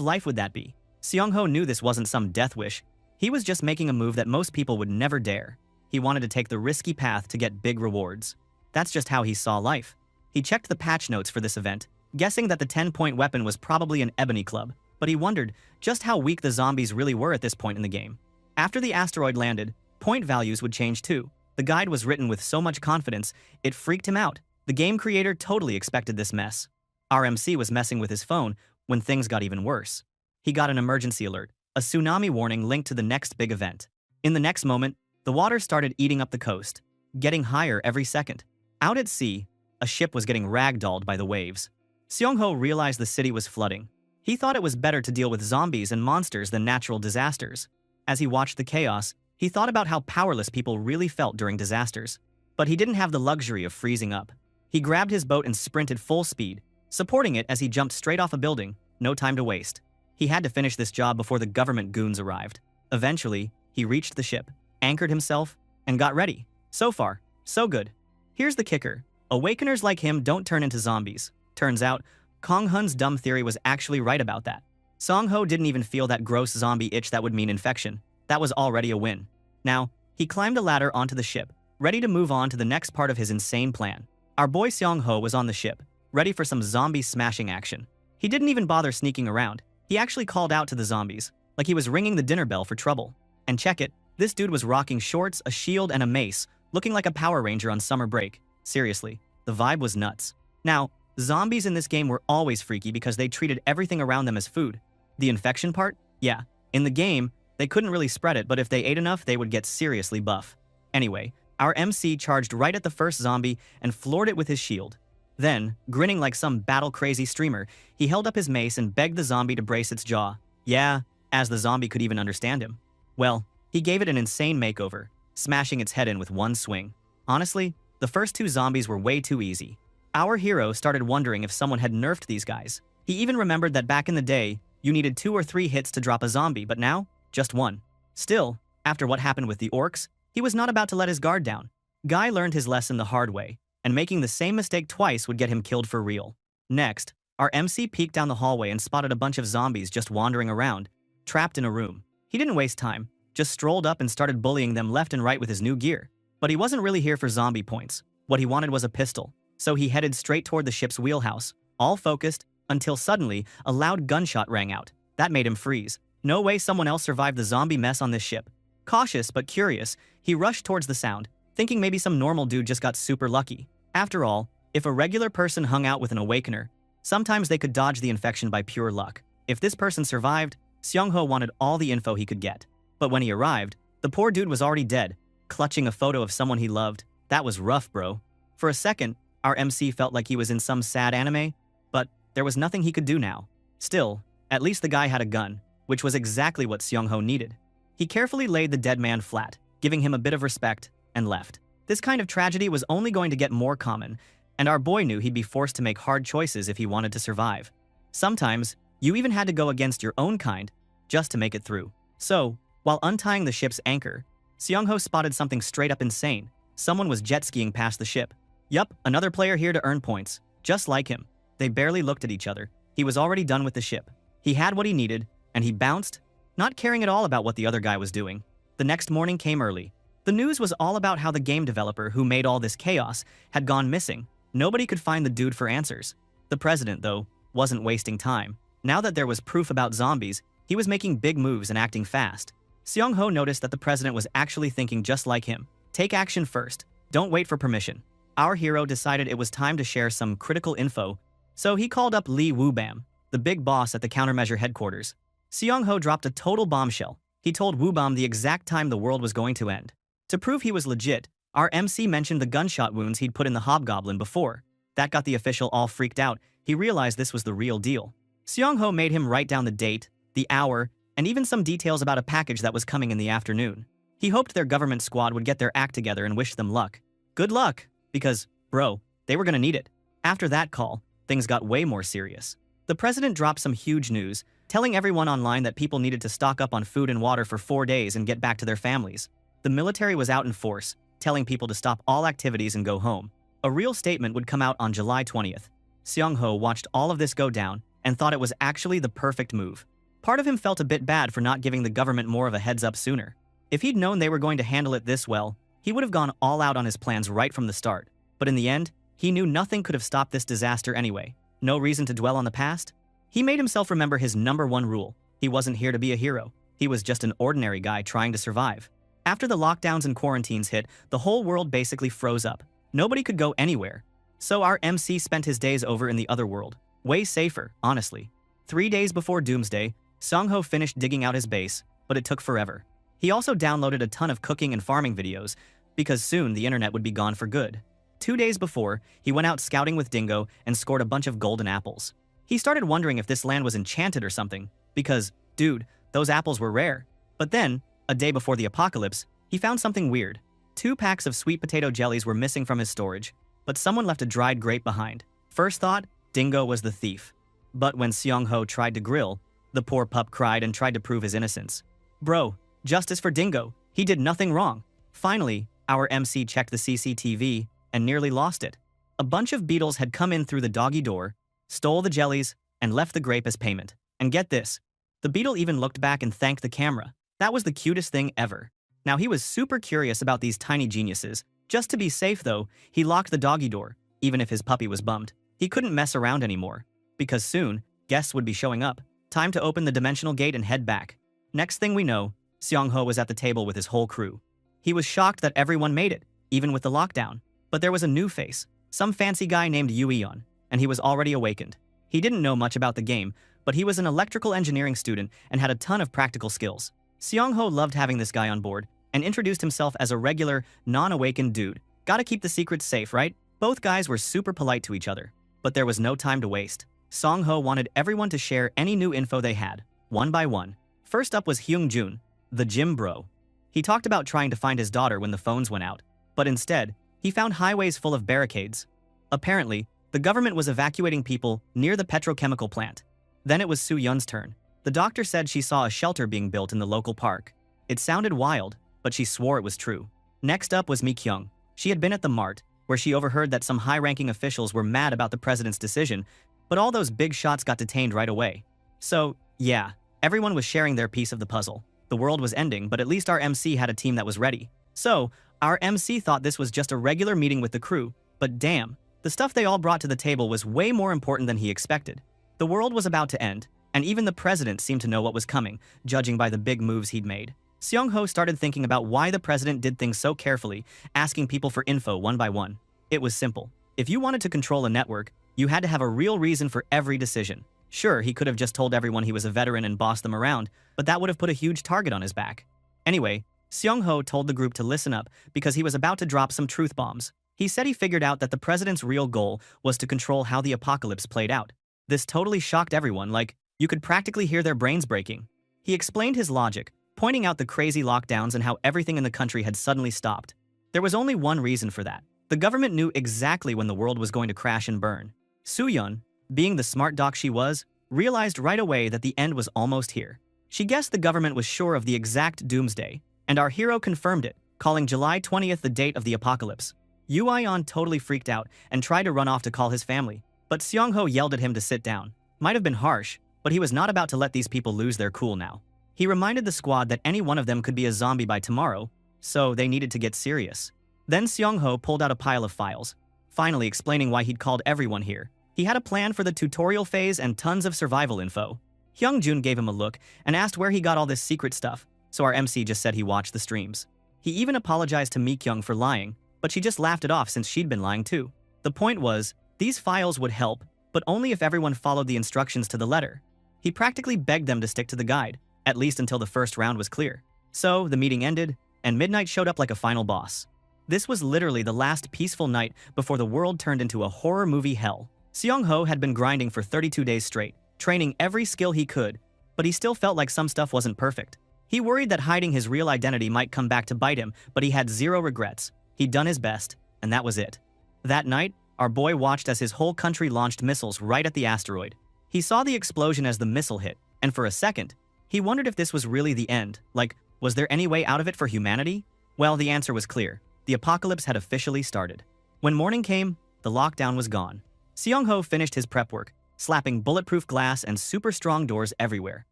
life would that be? Seong-ho knew this wasn't some death wish. He was just making a move that most people would never dare. He wanted to take the risky path to get big rewards. That's just how he saw life. He checked the patch notes for this event, guessing that the 10-point weapon was probably an ebony club, but he wondered just how weak the zombies really were at this point in the game. After the asteroid landed, point values would change too. The guide was written with so much confidence, it freaked him out. The game creator totally expected this mess. Our MC was messing with his phone when things got even worse. He got an emergency alert, a tsunami warning linked to the next big event. In the next moment, the water started eating up the coast, getting higher every second. Out at sea, a ship was getting ragdolled by the waves. Seong-ho realized the city was flooding. He thought it was better to deal with zombies and monsters than natural disasters. As he watched the chaos, he thought about how powerless people really felt during disasters. But he didn't have the luxury of freezing up. He grabbed his boat and sprinted full speed, supporting it as he jumped straight off a building, no time to waste. He had to finish this job before the government goons arrived. Eventually, he reached the ship, anchored himself, and got ready. So far, so good. Here's the kicker. Awakeners like him don't turn into zombies. Turns out, Kong Hun's dumb theory was actually right about that. Song-ho didn't even feel that gross zombie itch that would mean infection. That was already a win. Now, he climbed a ladder onto the ship, ready to move on to the next part of his insane plan. Our boy Seong-ho was on the ship, ready for some zombie smashing action. He didn't even bother sneaking around. He actually called out to the zombies, like he was ringing the dinner bell for trouble. And check it, this dude was rocking shorts, a shield, and a mace, looking like a Power Ranger on summer break. Seriously, the vibe was nuts. Now, zombies in this game were always freaky because they treated everything around them as food. The infection part? Yeah. In the game, they couldn't really spread it, but if they ate enough, they would get seriously buff. Anyway, our MC charged right at the first zombie and floored it with his shield. Then, grinning like some battle-crazy streamer, he held up his mace and begged the zombie to brace its jaw. Yeah, as the zombie could even understand him. Well, he gave it an insane makeover, smashing its head in with one swing. Honestly, the first two zombies were way too easy. Our hero started wondering if someone had nerfed these guys. He even remembered that back in the day, you needed 2 or 3 hits to drop a zombie, but now, just 1. Still, after what happened with the orcs, he was not about to let his guard down. Guy learned his lesson the hard way, and making the same mistake twice would get him killed for real. Next, our MC peeked down the hallway and spotted a bunch of zombies just wandering around, trapped in a room. He didn't waste time, just strolled up and started bullying them left and right with his new gear. But he wasn't really here for zombie points. What he wanted was a pistol, so he headed straight toward the ship's wheelhouse, all focused, until suddenly, a loud gunshot rang out. That made him freeze. No way someone else survived the zombie mess on this ship. Cautious but curious, he rushed towards the sound, thinking maybe some normal dude just got super lucky. After all, if a regular person hung out with an awakener, sometimes they could dodge the infection by pure luck. If this person survived, Seong-ho wanted all the info he could get. But when he arrived, the poor dude was already dead, clutching a photo of someone he loved. That was rough, bro. For a second, Our MC felt like he was in some sad anime, but there was nothing he could do now. Still, at least the guy had a gun, which was exactly what Seong-ho needed. He carefully laid the dead man flat, giving him a bit of respect, and left. This kind of tragedy was only going to get more common, and our boy knew he'd be forced to make hard choices if he wanted to survive. Sometimes, you even had to go against your own kind just to make it through. So, while untying the ship's anchor, Seong-ho spotted something straight up insane. Someone was jet skiing past the ship. Yup, another player here to earn points. Just like him. They barely looked at each other. He was already done with the ship. He had what he needed, and he bounced, not caring at all about what the other guy was doing. The next morning came early. The news was all about how the game developer who made all this chaos had gone missing. Nobody could find the dude for answers. The president, though, wasn't wasting time. Now that there was proof about zombies, he was making big moves and acting fast. Seong-ho noticed that the president was actually thinking just like him. Take action first. Don't wait for permission. Our hero decided it was time to share some critical info, so he called up Lee Woo-bam, the big boss at the countermeasure headquarters. Seong-ho dropped a total bombshell. He told Woo-bam the exact time the world was going to end. To prove he was legit, our MC mentioned the gunshot wounds he'd put in the hobgoblin before. That got the official all freaked out. He realized this was the real deal. Seong-ho made him write down the date, the hour, and even some details about a package that was coming in the afternoon. He hoped their government squad would get their act together and wished them luck. Good luck, because, bro, they were gonna need it. After that call, things got way more serious. The president dropped some huge news, telling everyone online that people needed to stock up on food and water for 4 days and get back to their families. The military was out in force, telling people to stop all activities and go home. A real statement would come out on July 20th. Seong-ho watched all of this go down and thought it was actually the perfect move. Part of him felt a bit bad for not giving the government more of a heads up sooner. If he'd known they were going to handle it this well, he would have gone all out on his plans right from the start. But in the end, he knew nothing could have stopped this disaster anyway. No reason to dwell on the past. He made himself remember his #1 rule. He wasn't here to be a hero. He was just an ordinary guy trying to survive. After the lockdowns and quarantines hit, the whole world basically froze up. Nobody could go anywhere. So our MC spent his days over in the other world. Way safer, honestly. 3 days before Doomsday, Seong-ho finished digging out his base, but it took forever. He also downloaded a ton of cooking and farming videos, because soon the internet would be gone for good. 2 days before, he went out scouting with Dingo and scored a bunch of golden apples. He started wondering if this land was enchanted or something, because, dude, those apples were rare. But then, a day before the apocalypse, he found something weird. 2 packs of sweet potato jellies were missing from his storage, but someone left a dried grape behind. First thought, Dingo was the thief. But when Seong-ho tried to grill, the poor pup cried and tried to prove his innocence. Bro, justice for Dingo. He did nothing wrong. Finally, our MC checked the CCTV and nearly lost it. A bunch of beetles had come in through the doggy door, stole the jellies, and left the grape as payment. And get this, the beetle even looked back and thanked the camera. That was the cutest thing ever. Now he was super curious about these tiny geniuses. Just to be safe though, he locked the doggy door, even if his puppy was bummed. He couldn't mess around anymore, because soon, guests would be showing up. Time to open the dimensional gate and head back. Next thing we know, Seong-ho was at the table with his whole crew. He was shocked that everyone made it, even with the lockdown. But there was a new face, some fancy guy named Yu-yeon, and he was already awakened. He didn't know much about the game, but he was an electrical engineering student and had a ton of practical skills. Seong-ho loved having this guy on board and introduced himself as a regular, non-awakened dude. Gotta keep the secrets safe, right? Both guys were super polite to each other, but there was no time to waste. Seong-ho wanted everyone to share any new info they had, one by one. First up was Hyung-jun, the gym bro. He talked about trying to find his daughter when the phones went out, but instead, he found highways full of barricades. Apparently, the government was evacuating people near the petrochemical plant. Then it was Soo-yeon's turn. The doctor said she saw a shelter being built in the local park. It sounded wild, but she swore it was true. Next up was Mi-kyung. She had been at the mart, where she overheard that some high-ranking officials were mad about the president's decision, but all those big shots got detained right away. So, yeah, everyone was sharing their piece of the puzzle. The world was ending, but at least our MC had a team that was ready. So, our MC thought this was just a regular meeting with the crew, but damn, the stuff they all brought to the table was way more important than he expected. The world was about to end, and even the president seemed to know what was coming, judging by the big moves he'd made. Seong-ho started thinking about why the president did things so carefully, asking people for info one by one. It was simple. If you wanted to control a network, you had to have a real reason for every decision. Sure, he could have just told everyone he was a veteran and bossed them around, but that would have put a huge target on his back. Anyway, Seong-ho told the group to listen up because he was about to drop some truth bombs. He said he figured out that the president's real goal was to control how the apocalypse played out. This totally shocked everyone, like, you could practically hear their brains breaking. He explained his logic, pointing out the crazy lockdowns and how everything in the country had suddenly stopped. There was only one reason for that. The government knew exactly when the world was going to crash and burn. Soo-yeon, being the smart doc she was, realized right away that the end was almost here. She guessed the government was sure of the exact doomsday, and our hero confirmed it, calling July 20th the date of the apocalypse. Yoo-yeon totally freaked out and tried to run off to call his family, but Seong-ho yelled at him to sit down. Might have been harsh, but he was not about to let these people lose their cool now. He reminded the squad that any one of them could be a zombie by tomorrow, so they needed to get serious. Then Seong-ho pulled out a pile of files, finally explaining why he'd called everyone here. He had a plan for the tutorial phase and tons of survival info. Hyung-jun gave him a look and asked where he got all this secret stuff, so our MC just said he watched the streams. He even apologized to Mi-kyung for lying, but she just laughed it off since she'd been lying too. The point was, these files would help, but only if everyone followed the instructions to the letter. He practically begged them to stick to the guide, at least until the first round was clear. So, the meeting ended, and midnight showed up like a final boss. This was literally the last peaceful night before the world turned into a horror movie hell. Seong-ho had been grinding for 32 days straight, training every skill he could, but he still felt like some stuff wasn't perfect. He worried that hiding his real identity might come back to bite him, but he had zero regrets. He'd done his best, and that was it. That night, our boy watched as his whole country launched missiles right at the asteroid. He saw the explosion as the missile hit, and for a second, he wondered if this was really the end. Like, was there any way out of it for humanity? Well, the answer was clear. The apocalypse had officially started. When morning came, the lockdown was gone. Seong-ho finished his prep work, slapping bulletproof glass and super strong doors everywhere.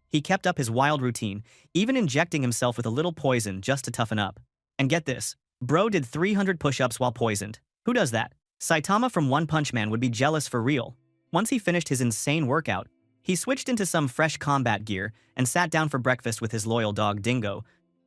He kept up his wild routine, even injecting himself with a little poison just to toughen up. And get this, bro did 300 push-ups while poisoned. Who does that? Saitama from One Punch Man would be jealous for real. Once he finished his insane workout, he switched into some fresh combat gear and sat down for breakfast with his loyal dog Dingo,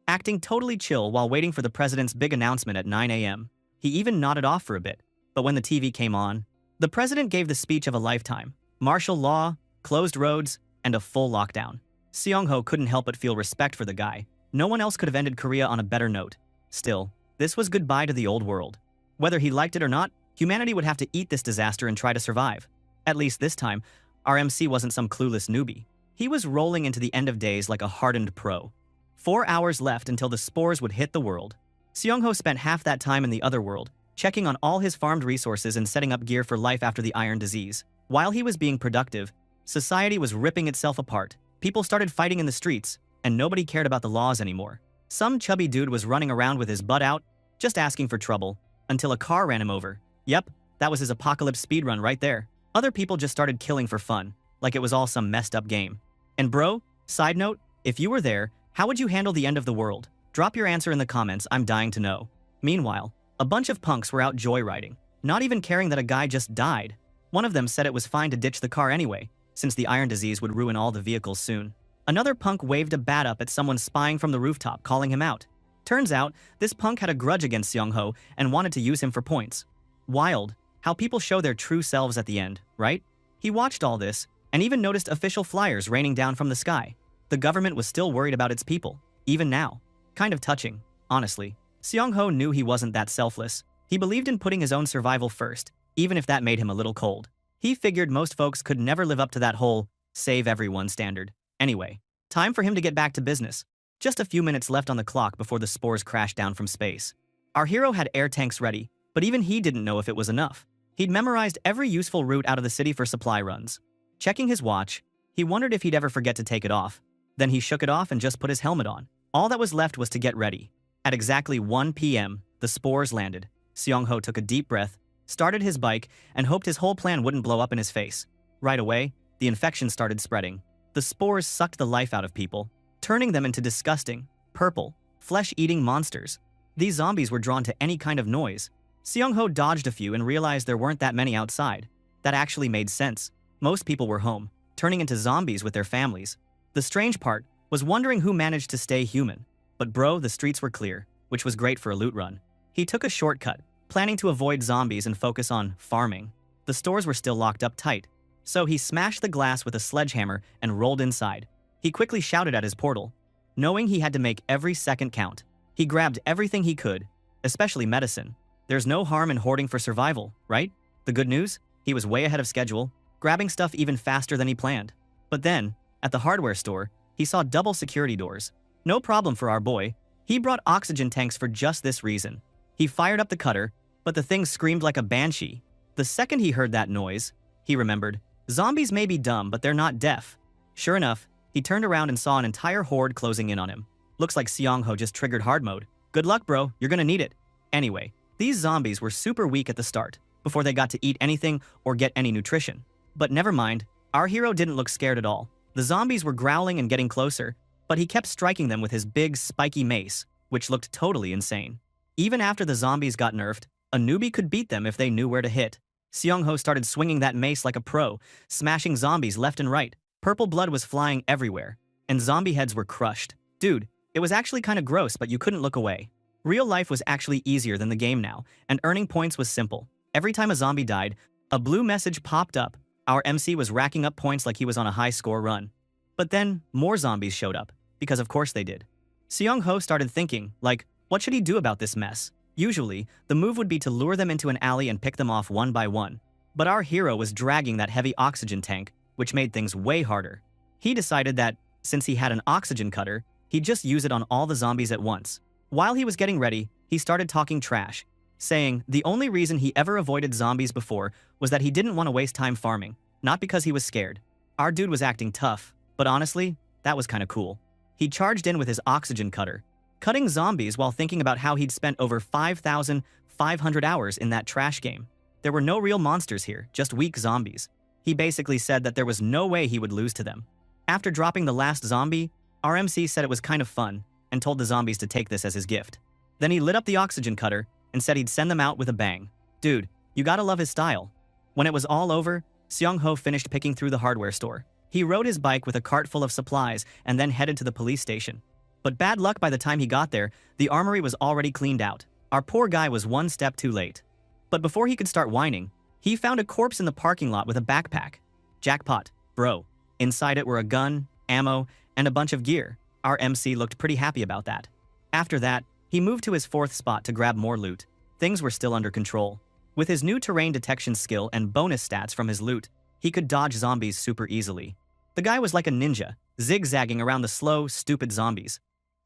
acting totally chill while waiting for the president's big announcement at 9 a.m. He even nodded off for a bit, but when the TV came on, the president gave the speech of a lifetime. Martial law, closed roads, and a full lockdown. Seong-ho couldn't help but feel respect for the guy. No one else could have ended Korea on a better note. Still, this was goodbye to the old world. Whether he liked it or not, humanity would have to eat this disaster and try to survive. At least this time, our MC wasn't some clueless newbie. He was rolling into the end of days like a hardened pro. 4 hours left until the spores would hit the world. Seong-ho spent half that time in the other world, checking on all his farmed resources and setting up gear for life after the iron disease. While he was being productive, society was ripping itself apart. People started fighting in the streets, and nobody cared about the laws anymore. Some chubby dude was running around with his butt out, just asking for trouble, until a car ran him over. Yep, that was his apocalypse speedrun right there. Other people just started killing for fun, like it was all some messed up game. And bro, side note, if you were there, how would you handle the end of the world? Drop your answer in the comments, I'm dying to know. Meanwhile, a bunch of punks were out joyriding, not even caring that a guy just died. One of them said it was fine to ditch the car anyway, since the iron disease would ruin all the vehicles soon. Another punk waved a bat up at someone spying from the rooftop, calling him out. Turns out, this punk had a grudge against Seong-ho and wanted to use him for points. Wild, how people show their true selves at the end, right? He watched all this, and even noticed official flyers raining down from the sky. The government was still worried about its people, even now. Kind of touching, honestly. Seong-ho knew he wasn't that selfless. He believed in putting his own survival first, even if that made him a little cold. He figured most folks could never live up to that whole save everyone standard. Anyway, time for him to get back to business. Just a few minutes left on the clock before the spores crashed down from space. Our hero had air tanks ready, but even he didn't know if it was enough. He'd memorized every useful route out of the city for supply runs. Checking his watch, he wondered if he'd ever forget to take it off. Then he shook it off and just put his helmet on. All that was left was to get ready. At exactly 1 p.m., the spores landed. Seong-ho took a deep breath, started his bike, and hoped his whole plan wouldn't blow up in his face. Right away, the infection started spreading. The spores sucked the life out of people, turning them into disgusting, purple, flesh-eating monsters. These zombies were drawn to any kind of noise. Seong-ho dodged a few and realized there weren't that many outside. That actually made sense. Most people were home, turning into zombies with their families. The strange part was wondering who managed to stay human. But bro, the streets were clear, which was great for a loot run. He took a shortcut, planning to avoid zombies and focus on farming. The stores were still locked up tight, so he smashed the glass with a sledgehammer and rolled inside. He quickly shouted at his portal, knowing he had to make every second count. He grabbed everything he could, especially medicine. There's no harm in hoarding for survival, right? The good news? He was way ahead of schedule, grabbing stuff even faster than he planned. But then, at the hardware store, he saw double security doors. No problem for our boy. He brought oxygen tanks for just this reason. He fired up the cutter, but the thing screamed like a banshee. The second he heard that noise, he remembered, zombies may be dumb, but they're not deaf. Sure enough, he turned around and saw an entire horde closing in on him. Looks like Seong-ho just triggered hard mode. Good luck, bro. You're gonna need it. Anyway, these zombies were super weak at the start, before they got to eat anything or get any nutrition. But never mind, our hero didn't look scared at all. The zombies were growling and getting closer, but he kept striking them with his big, spiky mace, which looked totally insane. Even after the zombies got nerfed, a newbie could beat them if they knew where to hit. Seong-ho started swinging that mace like a pro, smashing zombies left and right. Purple blood was flying everywhere, and zombie heads were crushed. Dude, it was actually kinda gross, but you couldn't look away. Real life was actually easier than the game now, and earning points was simple. Every time a zombie died, a blue message popped up. Our MC was racking up points like he was on a high score run. But then, more zombies showed up, because of course they did. Seong-ho started thinking, like, what should he do about this mess? Usually, the move would be to lure them into an alley and pick them off one by one. But our hero was dragging that heavy oxygen tank, which made things way harder. He decided that, since he had an oxygen cutter, he'd just use it on all the zombies at once. While he was getting ready, he started talking trash, saying the only reason he ever avoided zombies before was that he didn't want to waste time farming, not because he was scared. Our dude was acting tough, but honestly, that was kinda cool. He charged in with his oxygen cutter, cutting zombies while thinking about how he'd spent over 5,500 hours in that trash game. There were no real monsters here, just weak zombies. He basically said that there was no way he would lose to them. After dropping the last zombie, our MC said it was kind of fun and told the zombies to take this as his gift. Then he lit up the oxygen cutter and said he'd send them out with a bang. Dude, you gotta love his style. When it was all over, Seong-ho finished picking through the hardware store. He rode his bike with a cart full of supplies and then headed to the police station. But bad luck, by the time he got there, the armory was already cleaned out. Our poor guy was one step too late. But before he could start whining, he found a corpse in the parking lot with a backpack. Jackpot, bro. Inside it were a gun, ammo, and a bunch of gear. Our MC looked pretty happy about that. After that, he moved to his fourth spot to grab more loot. Things were still under control. With his new terrain detection skill and bonus stats from his loot, he could dodge zombies super easily. The guy was like a ninja, zigzagging around the slow, stupid zombies.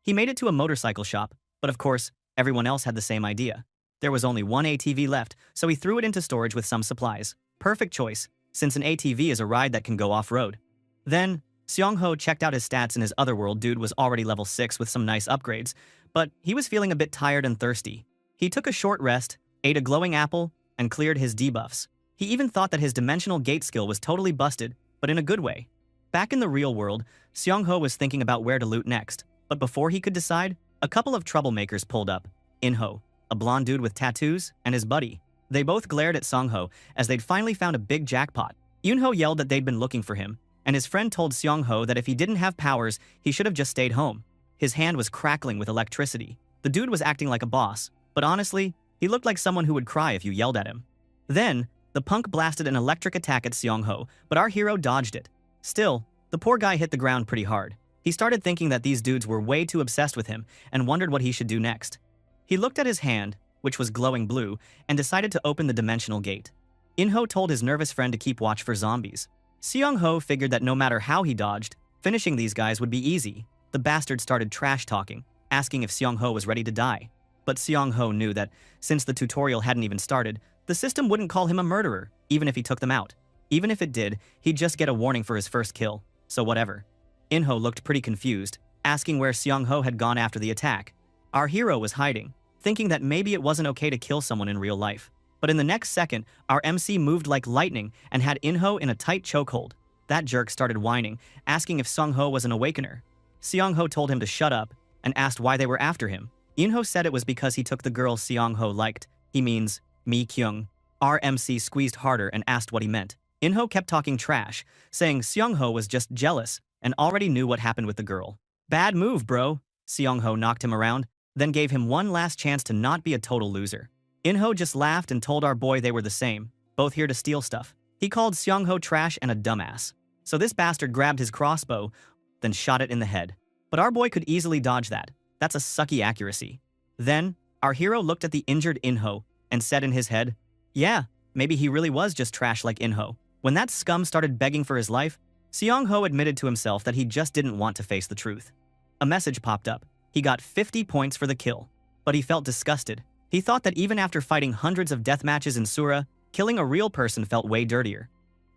He made it to a motorcycle shop, but of course, everyone else had the same idea. There was only one ATV left, so he threw it into storage with some supplies. Perfect choice, since an ATV is a ride that can go off-road. Then, Seong-ho checked out his stats and his otherworld dude was already level 6 with some nice upgrades, but he was feeling a bit tired and thirsty. He took a short rest, ate a glowing apple, and cleared his debuffs. He even thought that his dimensional gate skill was totally busted, but in a good way. Back in the real world, Seong-ho was thinking about where to loot next, but before he could decide, a couple of troublemakers pulled up. In-ho, a blonde dude with tattoos, and his buddy. They both glared at Seong-ho as they'd finally found a big jackpot. In-ho yelled that they'd been looking for him, and his friend told Seong-ho that if he didn't have powers, he should have just stayed home. His hand was crackling with electricity. The dude was acting like a boss, but honestly, he looked like someone who would cry if you yelled at him. Then, the punk blasted an electric attack at Seong-ho, but our hero dodged it. Still, the poor guy hit the ground pretty hard. He started thinking that these dudes were way too obsessed with him and wondered what he should do next. He looked at his hand, which was glowing blue, and decided to open the dimensional gate. In-ho told his nervous friend to keep watch for zombies. Seong-ho figured that no matter how he dodged, finishing these guys would be easy. The bastard started trash-talking, asking if Seong-ho was ready to die. But Seong-ho knew that, since the tutorial hadn't even started, the system wouldn't call him a murderer, even if he took them out. Even if it did, he'd just get a warning for his first kill, so whatever. In-ho looked pretty confused, asking where Seong-ho had gone after the attack. Our hero was hiding, thinking that maybe it wasn't okay to kill someone in real life. But in the next second, our MC moved like lightning and had In-ho in a tight chokehold. That jerk started whining, asking if Seong-ho was an awakener. Seong-ho told him to shut up and asked why they were after him. In-ho said it was because he took the girl Seong-ho liked. He means Mi-kyung. Our MC squeezed harder and asked what he meant. In-ho kept talking trash, saying Seong-ho was just jealous and already knew what happened with the girl. Bad move, bro. Seong-ho knocked him around, then gave him one last chance to not be a total loser. In-ho just laughed and told our boy they were the same, both here to steal stuff. He called Seong-ho trash and a dumbass. So this bastard grabbed his crossbow, then shot it in the head. But our boy could easily dodge that. That's a sucky accuracy. Then, our hero looked at the injured In-ho and said in his head, yeah, maybe he really was just trash like Inho. When that scum started begging for his life, Seong-ho admitted to himself that he just didn't want to face the truth. A message popped up. He got 50 points for the kill, but he felt disgusted. He thought that even after fighting hundreds of death matches in Sura, killing a real person felt way dirtier.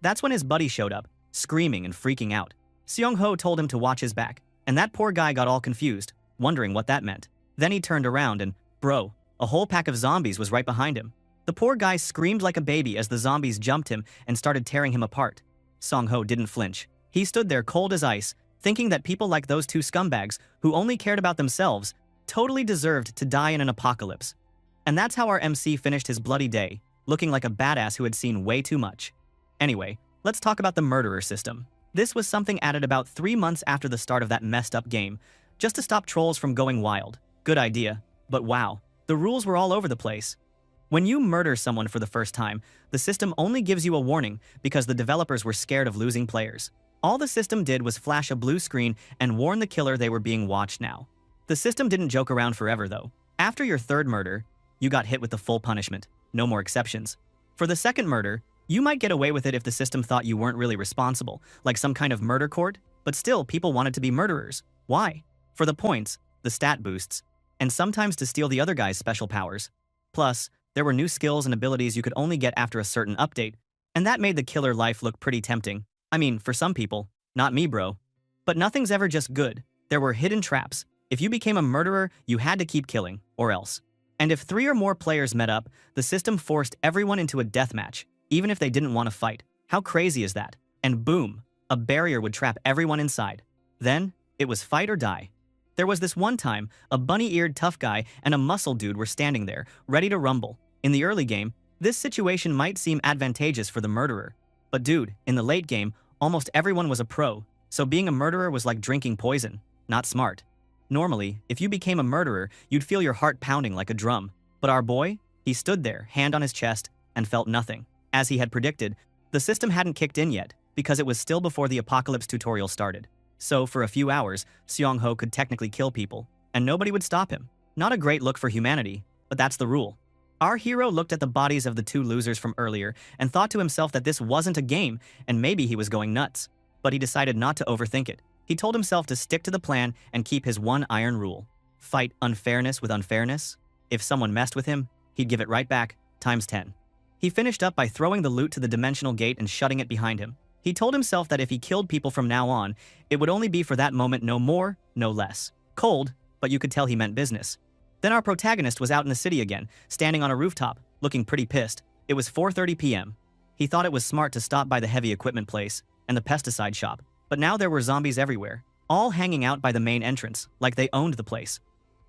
That's when his buddy showed up, screaming and freaking out. Seong-ho told him to watch his back, and that poor guy got all confused, wondering what that meant. Then he turned around and, bro, a whole pack of zombies was right behind him. The poor guy screamed like a baby as the zombies jumped him and started tearing him apart. Seong-ho didn't flinch. He stood there cold as ice, thinking that people like those two scumbags, who only cared about themselves, totally deserved to die in an apocalypse. And that's how our MC finished his bloody day, looking like a badass who had seen way too much. Anyway, let's talk about the murderer system. This was something added about 3 months after the start of that messed up game, just to stop trolls from going wild. Good idea, but wow, the rules were all over the place. When you murder someone for the first time, the system only gives you a warning because the developers were scared of losing players. All the system did was flash a blue screen and warn the killer they were being watched now. The system didn't joke around forever though. After your third murder, you got hit with the full punishment. No more exceptions. For the second murder, you might get away with it if the system thought you weren't really responsible, like some kind of murder court, but still people wanted to be murderers. Why? For the points, the stat boosts, and sometimes to steal the other guy's special powers. Plus, there were new skills and abilities you could only get after a certain update, and that made the killer life look pretty tempting. I mean, for some people. Not me, bro. But nothing's ever just good. There were hidden traps. If you became a murderer, you had to keep killing, or else. And if 3 or more players met up, the system forced everyone into a deathmatch, even if they didn't want to fight. How crazy is that? And boom, a barrier would trap everyone inside. Then, it was fight or die. There was this one time, a bunny-eared tough guy and a muscle dude were standing there, ready to rumble. In the early game, this situation might seem advantageous for the murderer. But dude, in the late game, almost everyone was a pro, so being a murderer was like drinking poison. Not smart. Normally, if you became a murderer, you'd feel your heart pounding like a drum. But our boy? He stood there, hand on his chest, and felt nothing. As he had predicted, the system hadn't kicked in yet, because it was still before the apocalypse tutorial started. So, for a few hours, Seong-ho could technically kill people, and nobody would stop him. Not a great look for humanity, but that's the rule. Our hero looked at the bodies of the 2 losers from earlier and thought to himself that this wasn't a game and maybe he was going nuts. But he decided not to overthink it. He told himself to stick to the plan and keep his one iron rule. Fight unfairness with unfairness. If someone messed with him, he'd give it right back, times 10. He finished up by throwing the loot to the dimensional gate and shutting it behind him. He told himself that if he killed people from now on, it would only be for that moment, no more, no less. Cold, but you could tell he meant business. Then our protagonist was out in the city again, standing on a rooftop, looking pretty pissed. It was 4:30 p.m. He thought it was smart to stop by the heavy equipment place and the pesticide shop, but now there were zombies everywhere, all hanging out by the main entrance, like they owned the place.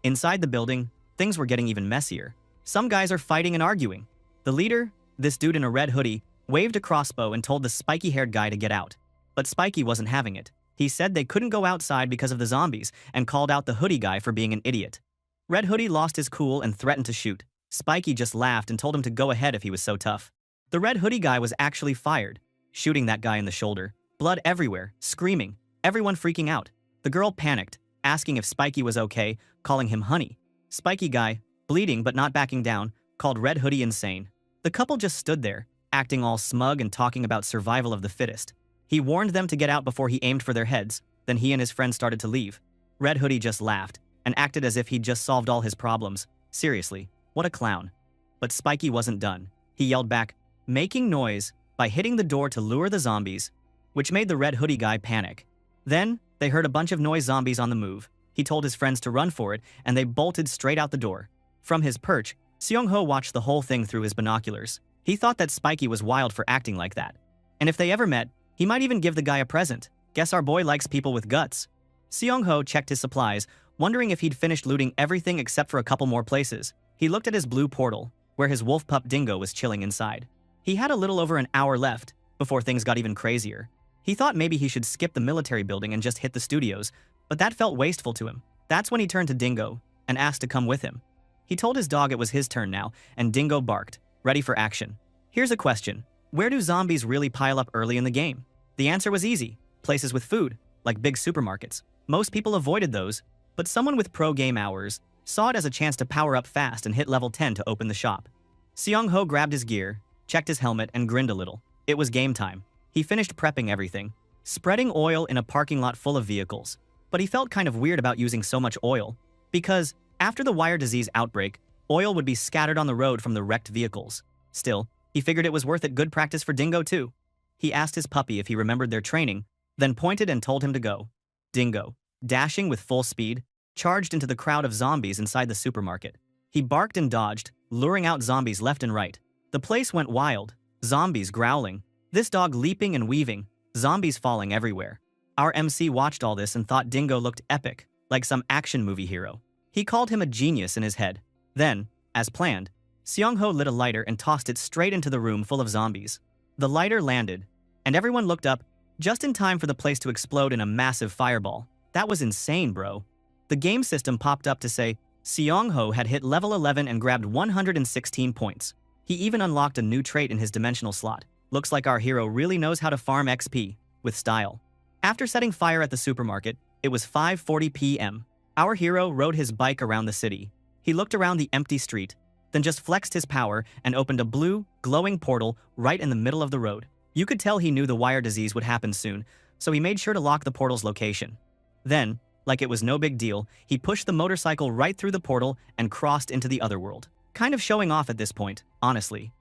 Inside the building, things were getting even messier. Some guys are fighting and arguing. The leader, this dude in a red hoodie, waved a crossbow and told the spiky-haired guy to get out. But Spiky wasn't having it. He said they couldn't go outside because of the zombies and called out the hoodie guy for being an idiot. Red Hoodie lost his cool and threatened to shoot. Spiky just laughed and told him to go ahead if he was so tough. The Red Hoodie guy was actually fired, shooting that guy in the shoulder. Blood everywhere, screaming, everyone freaking out. The girl panicked, asking if Spiky was okay, calling him honey. Spiky guy, bleeding but not backing down, called Red Hoodie insane. The couple just stood there, acting all smug and talking about survival of the fittest. He warned them to get out before he aimed for their heads, then he and his friend started to leave. Red Hoodie just laughed and acted as if he'd just solved all his problems. Seriously, what a clown. But Spiky wasn't done. He yelled back, making noise, by hitting the door to lure the zombies, which made the Red Hoodie guy panic. Then, they heard a bunch of noise zombies on the move. He told his friends to run for it, and they bolted straight out the door. From his perch, Seong-ho watched the whole thing through his binoculars. He thought that Spiky was wild for acting like that. And if they ever met, he might even give the guy a present. Guess our boy likes people with guts. Seong-ho checked his supplies, wondering if he'd finished looting everything except for a couple more places. He looked at his blue portal, where his wolf pup Dingo was chilling inside. He had a little over an hour left, before things got even crazier. He thought maybe he should skip the military building and just hit the studios, but that felt wasteful to him. That's when he turned to Dingo, and asked to come with him. He told his dog it was his turn now, and Dingo barked, ready for action. Here's a question. Where do zombies really pile up early in the game? The answer was easy. Places with food, like big supermarkets. Most people avoided those, but someone with pro game hours saw it as a chance to power up fast and hit level 10 to open the shop. Seong-ho grabbed his gear, checked his helmet, and grinned a little. It was game time. He finished prepping everything, spreading oil in a parking lot full of vehicles. But he felt kind of weird about using so much oil, because after the wire disease outbreak, oil would be scattered on the road from the wrecked vehicles. Still, he figured it was worth it, good practice for Dingo too. He asked his puppy if he remembered their training, then pointed and told him to go. Dingo, dashing with full speed, charged into the crowd of zombies inside the supermarket. He barked and dodged, luring out zombies left and right. The place went wild, zombies growling, this dog leaping and weaving, zombies falling everywhere. Our MC watched all this and thought Dingo looked epic, like some action movie hero. He called him a genius in his head. Then, as planned, Seong-ho lit a lighter and tossed it straight into the room full of zombies. The lighter landed, and everyone looked up, just in time for the place to explode in a massive fireball. That was insane, bro. The game system popped up to say Seong-ho had hit level 11 and grabbed 116 points. He even unlocked a new trait in his dimensional slot. Looks like our hero really knows how to farm XP, with style. After setting fire at the supermarket, it was 5:40 p.m. Our hero rode his bike around the city. He looked around the empty street, then just flexed his power and opened a blue, glowing portal right in the middle of the road. You could tell he knew the wire disease would happen soon, so he made sure to lock the portal's location. Then, like it was no big deal, he pushed the motorcycle right through the portal and crossed into the other world. Kind of showing off at this point, honestly.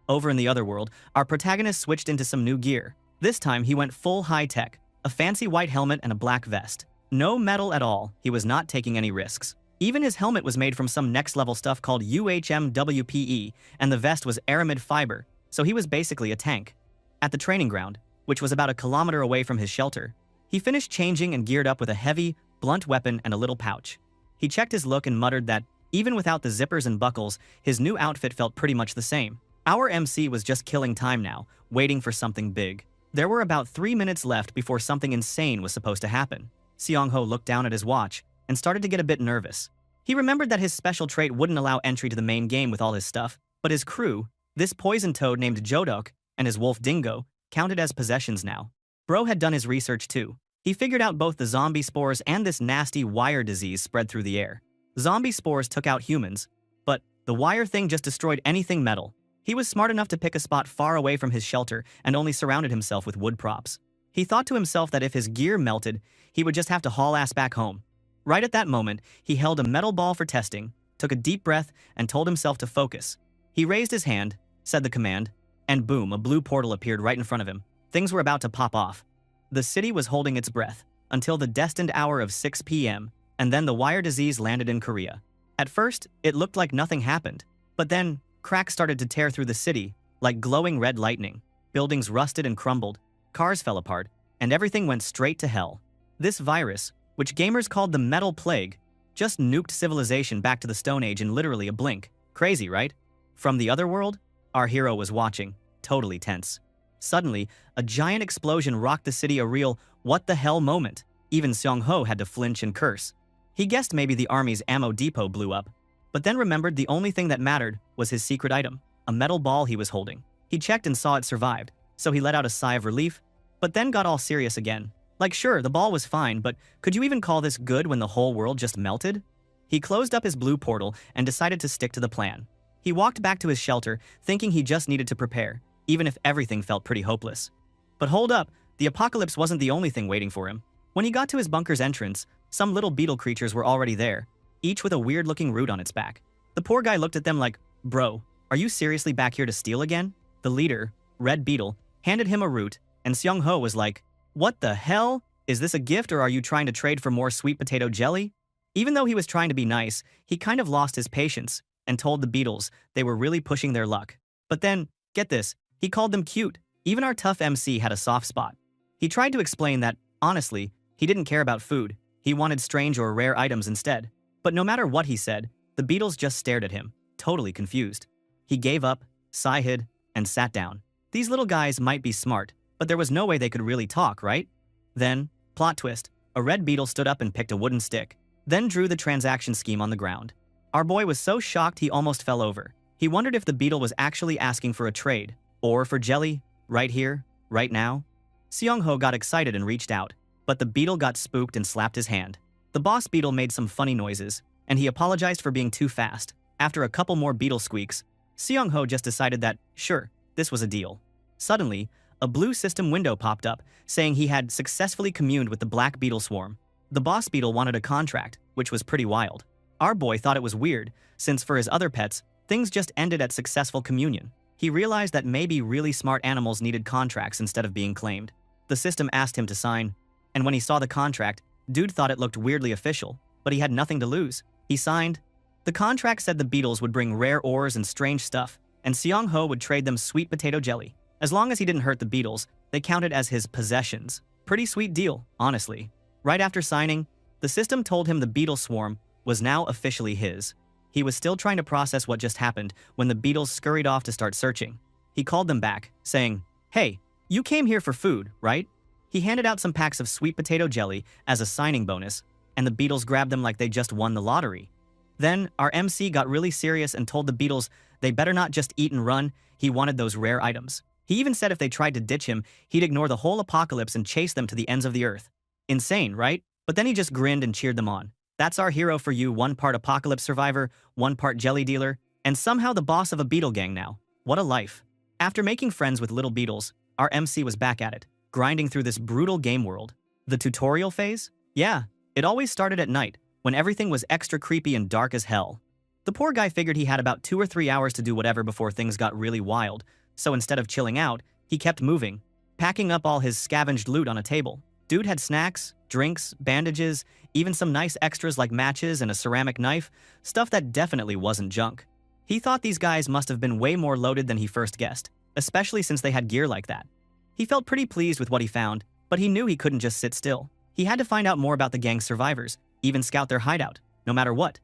Over in the other world, our protagonist switched into some new gear. This time he went full high-tech, a fancy white helmet and a black vest. No metal at all, he was not taking any risks. Even his helmet was made from some next-level stuff called UHMWPE, and the vest was aramid fiber, so he was basically a tank. At the training ground, which was about a kilometer away from his shelter, he finished changing and geared up with a heavy, blunt weapon and a little pouch. He checked his look and muttered that, even without the zippers and buckles, his new outfit felt pretty much the same. Our MC was just killing time now, waiting for something big. There were about 3 minutes left before something insane was supposed to happen. Seong-ho looked down at his watch and started to get a bit nervous. He remembered that his special trait wouldn't allow entry to the main game with all his stuff, but his crew, this poison toad named Jodok and his wolf Dingo, counted as possessions now. Bro had done his research too. He figured out both the zombie spores and this nasty wire disease spread through the air. Zombie spores took out humans, but the wire thing just destroyed anything metal. He was smart enough to pick a spot far away from his shelter and only surrounded himself with wood props. He thought to himself that if his gear melted, he would just have to haul ass back home. Right at that moment, he held a metal ball for testing, took a deep breath, and told himself to focus. He raised his hand, said the command, and boom, a blue portal appeared right in front of him. Things were about to pop off. The city was holding its breath until the destined hour of 6 p.m., and then the wire disease landed in Korea. At first, it looked like nothing happened, but then cracks started to tear through the city, like glowing red lightning. Buildings rusted and crumbled, cars fell apart, and everything went straight to hell. This virus, which gamers called the Metal Plague, just nuked civilization back to the Stone Age in literally a blink. Crazy, right? From the other world, our hero was watching, totally tense. Suddenly, a giant explosion rocked the city, a real what the hell moment. Even Seong-ho had to flinch and curse. He guessed maybe the army's ammo depot blew up, but then remembered the only thing that mattered was his secret item, a metal ball he was holding. He checked and saw it survived, so he let out a sigh of relief, but then got all serious again. Like sure, the ball was fine, but could you even call this good when the whole world just melted? He closed up his blue portal and decided to stick to the plan. He walked back to his shelter, thinking he just needed to prepare, even if everything felt pretty hopeless. But hold up, the apocalypse wasn't the only thing waiting for him. When he got to his bunker's entrance, some little beetle creatures were already there, each with a weird-looking root on its back. The poor guy looked at them like, "Bro, are you seriously back here to steal again?" The leader, Red Beetle, handed him a root, and Seong-ho was like, "What the hell? Is this a gift or are you trying to trade for more sweet potato jelly?" Even though he was trying to be nice, he kind of lost his patience and told the beetles they were really pushing their luck. But then, get this, he called them cute. Even our tough MC had a soft spot. He tried to explain that, honestly, he didn't care about food. He wanted strange or rare items instead. But no matter what he said, the beetles just stared at him, totally confused. He gave up, sighed, and sat down. These little guys might be smart, but there was no way they could really talk, right? Then, plot twist, a red beetle stood up and picked a wooden stick, then drew the transaction scheme on the ground. Our boy was so shocked he almost fell over. He wondered if the beetle was actually asking for a trade, or for jelly, right here, right now. Seong-ho got excited and reached out, but the beetle got spooked and slapped his hand. The boss beetle made some funny noises, and he apologized for being too fast. After a couple more beetle squeaks, Seong-ho just decided that, sure, this was a deal. Suddenly, a blue system window popped up, saying he had successfully communed with the black beetle swarm. The boss beetle wanted a contract, which was pretty wild. Our boy thought it was weird, since for his other pets, things just ended at successful communion. He realized that maybe really smart animals needed contracts instead of being claimed. The system asked him to sign, and when he saw the contract, dude thought it looked weirdly official, but he had nothing to lose. He signed. The contract said the beetles would bring rare ores and strange stuff, and Seong-ho would trade them sweet potato jelly. As long as he didn't hurt the beetles, they counted as his possessions. Pretty sweet deal, honestly. Right after signing, the system told him the beetle swarm was now officially his. He was still trying to process what just happened when the beetles scurried off to start searching. He called them back, saying, "Hey, you came here for food, right?" He handed out some packs of sweet potato jelly as a signing bonus, and the beetles grabbed them like they just won the lottery. Then, our MC got really serious and told the beetles they better not just eat and run, he wanted those rare items. He even said if they tried to ditch him, he'd ignore the whole apocalypse and chase them to the ends of the earth. Insane, right? But then he just grinned and cheered them on. That's our hero for you, one part apocalypse survivor, one part jelly dealer, and somehow the boss of a beetle gang now. What a life. After making friends with little beetles, our MC was back at it, grinding through this brutal game world. The tutorial phase? Yeah, it always started at night, when everything was extra creepy and dark as hell. The poor guy figured he had about 2 or 3 hours to do whatever before things got really wild, so instead of chilling out, he kept moving, packing up all his scavenged loot on a table. Dude had snacks, drinks, bandages, even some nice extras like matches and a ceramic knife, stuff that definitely wasn't junk. He thought these guys must have been way more loaded than he first guessed, especially since they had gear like that. He felt pretty pleased with what he found, but he knew he couldn't just sit still. He had to find out more about the gang's survivors, even scout their hideout, no matter what.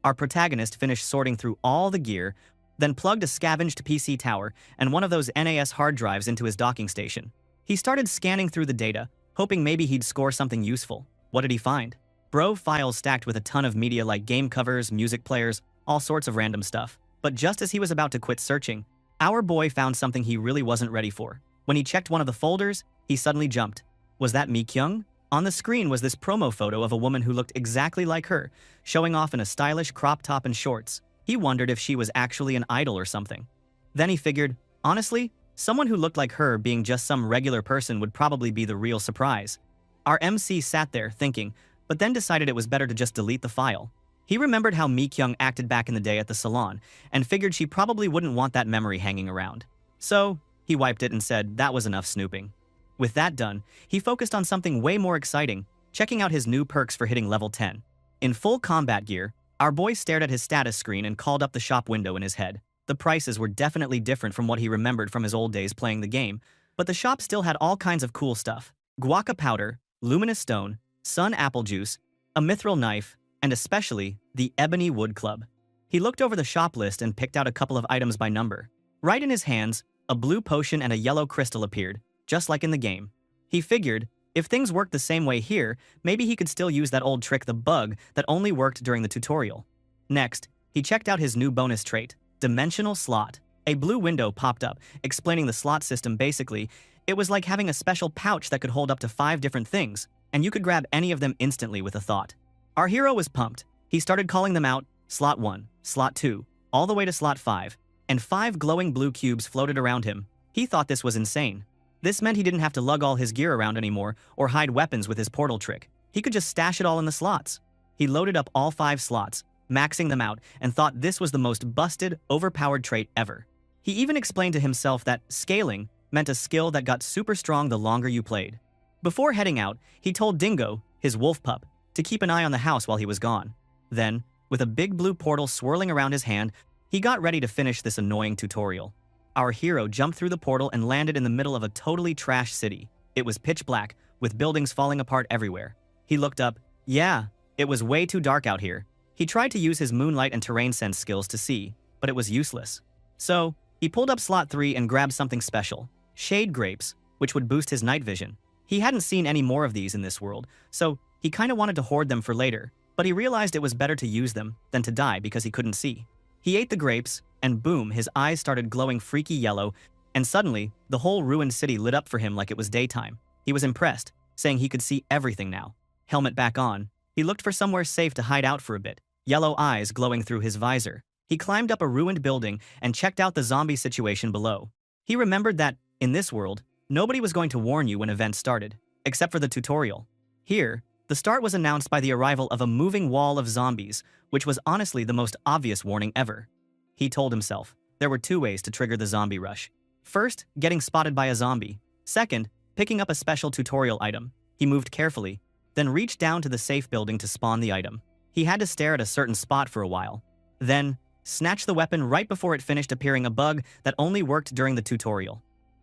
Our protagonist finished sorting through all the gear, then plugged a scavenged PC tower and one of those NAS hard drives into his docking station. He started scanning through the data, hoping maybe he'd score something useful. What did he find? Bro, files stacked with a ton of media like game covers, music players, all sorts of random stuff. But just as he was about to quit searching, our boy found something he really wasn't ready for. When he checked one of the folders, he suddenly jumped. Was that Mi-kyung? On the screen was this promo photo of a woman who looked exactly like her, showing off in a stylish crop top and shorts. He wondered if she was actually an idol or something. Then he figured, honestly, someone who looked like her being just some regular person would probably be the real surprise. Our MC sat there thinking, but then decided it was better to just delete the file. He remembered how Mi-kyung acted back in the day at the salon, and figured she probably wouldn't want that memory hanging around. So, he wiped it and said that was enough snooping. With that done, he focused on something way more exciting, checking out his new perks for hitting level 10. In full combat gear, our boy stared at his status screen and called up the shop window in his head. The prices were definitely different from what he remembered from his old days playing the game, but the shop still had all kinds of cool stuff. Guaca powder, luminous stone, sun apple juice, a mithril knife, and especially the ebony wood club. He looked over the shop list and picked out a couple of items by number. Right in his hands, a blue potion and a yellow crystal appeared, just like in the game. He figured, if things worked the same way here, maybe he could still use that old trick, the bug, that only worked during the tutorial. Next, he checked out his new bonus trait, Dimensional Slot. A blue window popped up, explaining the slot system. Basically, it was like having a special pouch that could hold up to 5 different things, and you could grab any of them instantly with a thought. Our hero was pumped. He started calling them out, slot 1, slot 2, all the way to slot 5, and 5 glowing blue cubes floated around him. He thought this was insane. This meant he didn't have to lug all his gear around anymore or hide weapons with his portal trick. He could just stash it all in the slots. He loaded up all 5 slots, maxing them out, and thought this was the most busted, overpowered trait ever. He even explained to himself that scaling meant a skill that got super strong the longer you played. Before heading out, he told Dingo, his wolf pup, to keep an eye on the house while he was gone. Then, with a big blue portal swirling around his hand, he got ready to finish this annoying tutorial. Our hero jumped through the portal and landed in the middle of a totally trashed city. It was pitch black, with buildings falling apart everywhere. He looked up. Yeah, it was way too dark out here. He tried to use his moonlight and terrain sense skills to see, but it was useless. So, he pulled up slot 3 and grabbed something special, shade grapes, which would boost his night vision. He hadn't seen any more of these in this world, so he kinda wanted to hoard them for later, but he realized it was better to use them than to die because he couldn't see. He ate the grapes, and boom, his eyes started glowing freaky yellow, and suddenly, the whole ruined city lit up for him like it was daytime. He was impressed, saying he could see everything now. Helmet back on, he looked for somewhere safe to hide out for a bit, yellow eyes glowing through his visor. He climbed up a ruined building and checked out the zombie situation below. He remembered that, in this world, nobody was going to warn you when events started, except for the tutorial. Here, the start was announced by the arrival of a moving wall of zombies, which was honestly the most obvious warning ever. He told himself there were 2 ways to trigger the zombie rush. First, getting spotted by a zombie. Second, picking up a special tutorial item. He moved carefully, then reached down to the safe building to spawn the item. He had to stare at a certain spot for a while. Then, snatch the weapon right before it finished appearing a bug that only worked during the tutorial.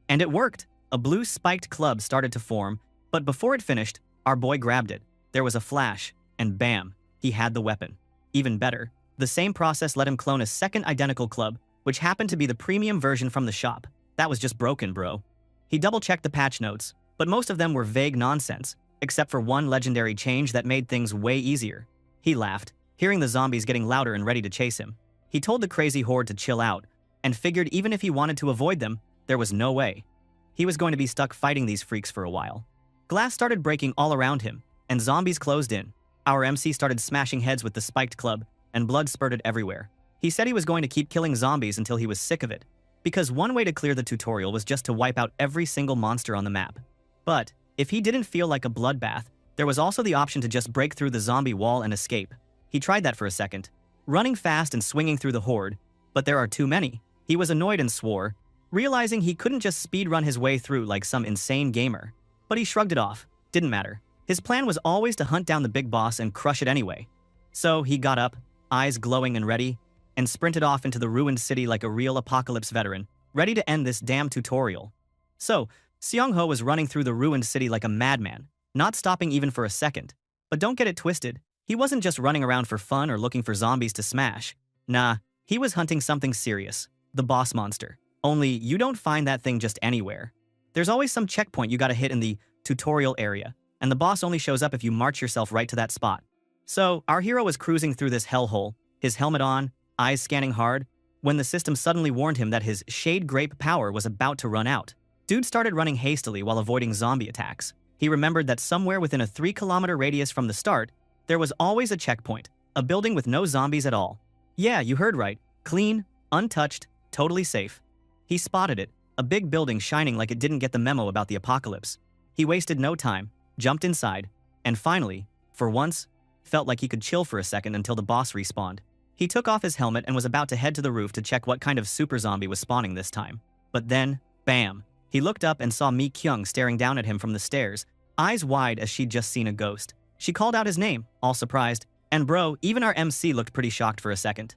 And it worked! A blue spiked club started to form, but before it finished, our boy grabbed it. There was a flash, and bam, he had the weapon. Even better, the same process let him clone a second identical club, which happened to be the premium version from the shop. That was just broken, bro. He double-checked the patch notes, but most of them were vague nonsense, except for one legendary change that made things way easier. He laughed, hearing the zombies getting louder and ready to chase him. He told the crazy horde to chill out, and figured even if he wanted to avoid them, there was no way. He was going to be stuck fighting these freaks for a while. Glass started breaking all around him, and zombies closed in. Our MC started smashing heads with the spiked club, and blood spurted everywhere. He said he was going to keep killing zombies until he was sick of it, because one way to clear the tutorial was just to wipe out every single monster on the map. But, if he didn't feel like a bloodbath, there was also the option to just break through the zombie wall and escape. He tried that for a second, running fast and swinging through the horde, but there are too many. He was annoyed and swore, realizing he couldn't just speedrun his way through like some insane gamer. But he shrugged it off. Didn't matter. His plan was always to hunt down the big boss and crush it anyway. So he got up, eyes glowing and ready, and sprinted off into the ruined city like a real apocalypse veteran, ready to end this damn tutorial. So, Seong-ho was running through the ruined city like a madman, not stopping even for a second. But don't get it twisted, he wasn't just running around for fun or looking for zombies to smash. Nah, he was hunting something serious, the boss monster. Only, you don't find that thing just anywhere. There's always some checkpoint you gotta hit in the tutorial area, and the boss only shows up if you march yourself right to that spot. So, our hero was cruising through this hellhole, his helmet on, eyes scanning hard, when the system suddenly warned him that his Shade Grape power was about to run out. Dude started running hastily while avoiding zombie attacks. He remembered that somewhere within a 3-kilometer radius from the start, there was always a checkpoint, a building with no zombies at all. Yeah, you heard right. Clean, untouched, totally safe. He spotted it, a big building shining like it didn't get the memo about the apocalypse. He wasted no time, jumped inside, and finally, for once, felt like he could chill for a second until the boss respawned. He took off his helmet and was about to head to the roof to check what kind of super zombie was spawning this time. But then, bam! He looked up and saw Mi Kyung staring down at him from the stairs, eyes wide as she'd just seen a ghost. She called out his name, all surprised, and bro, even our MC looked pretty shocked for a second.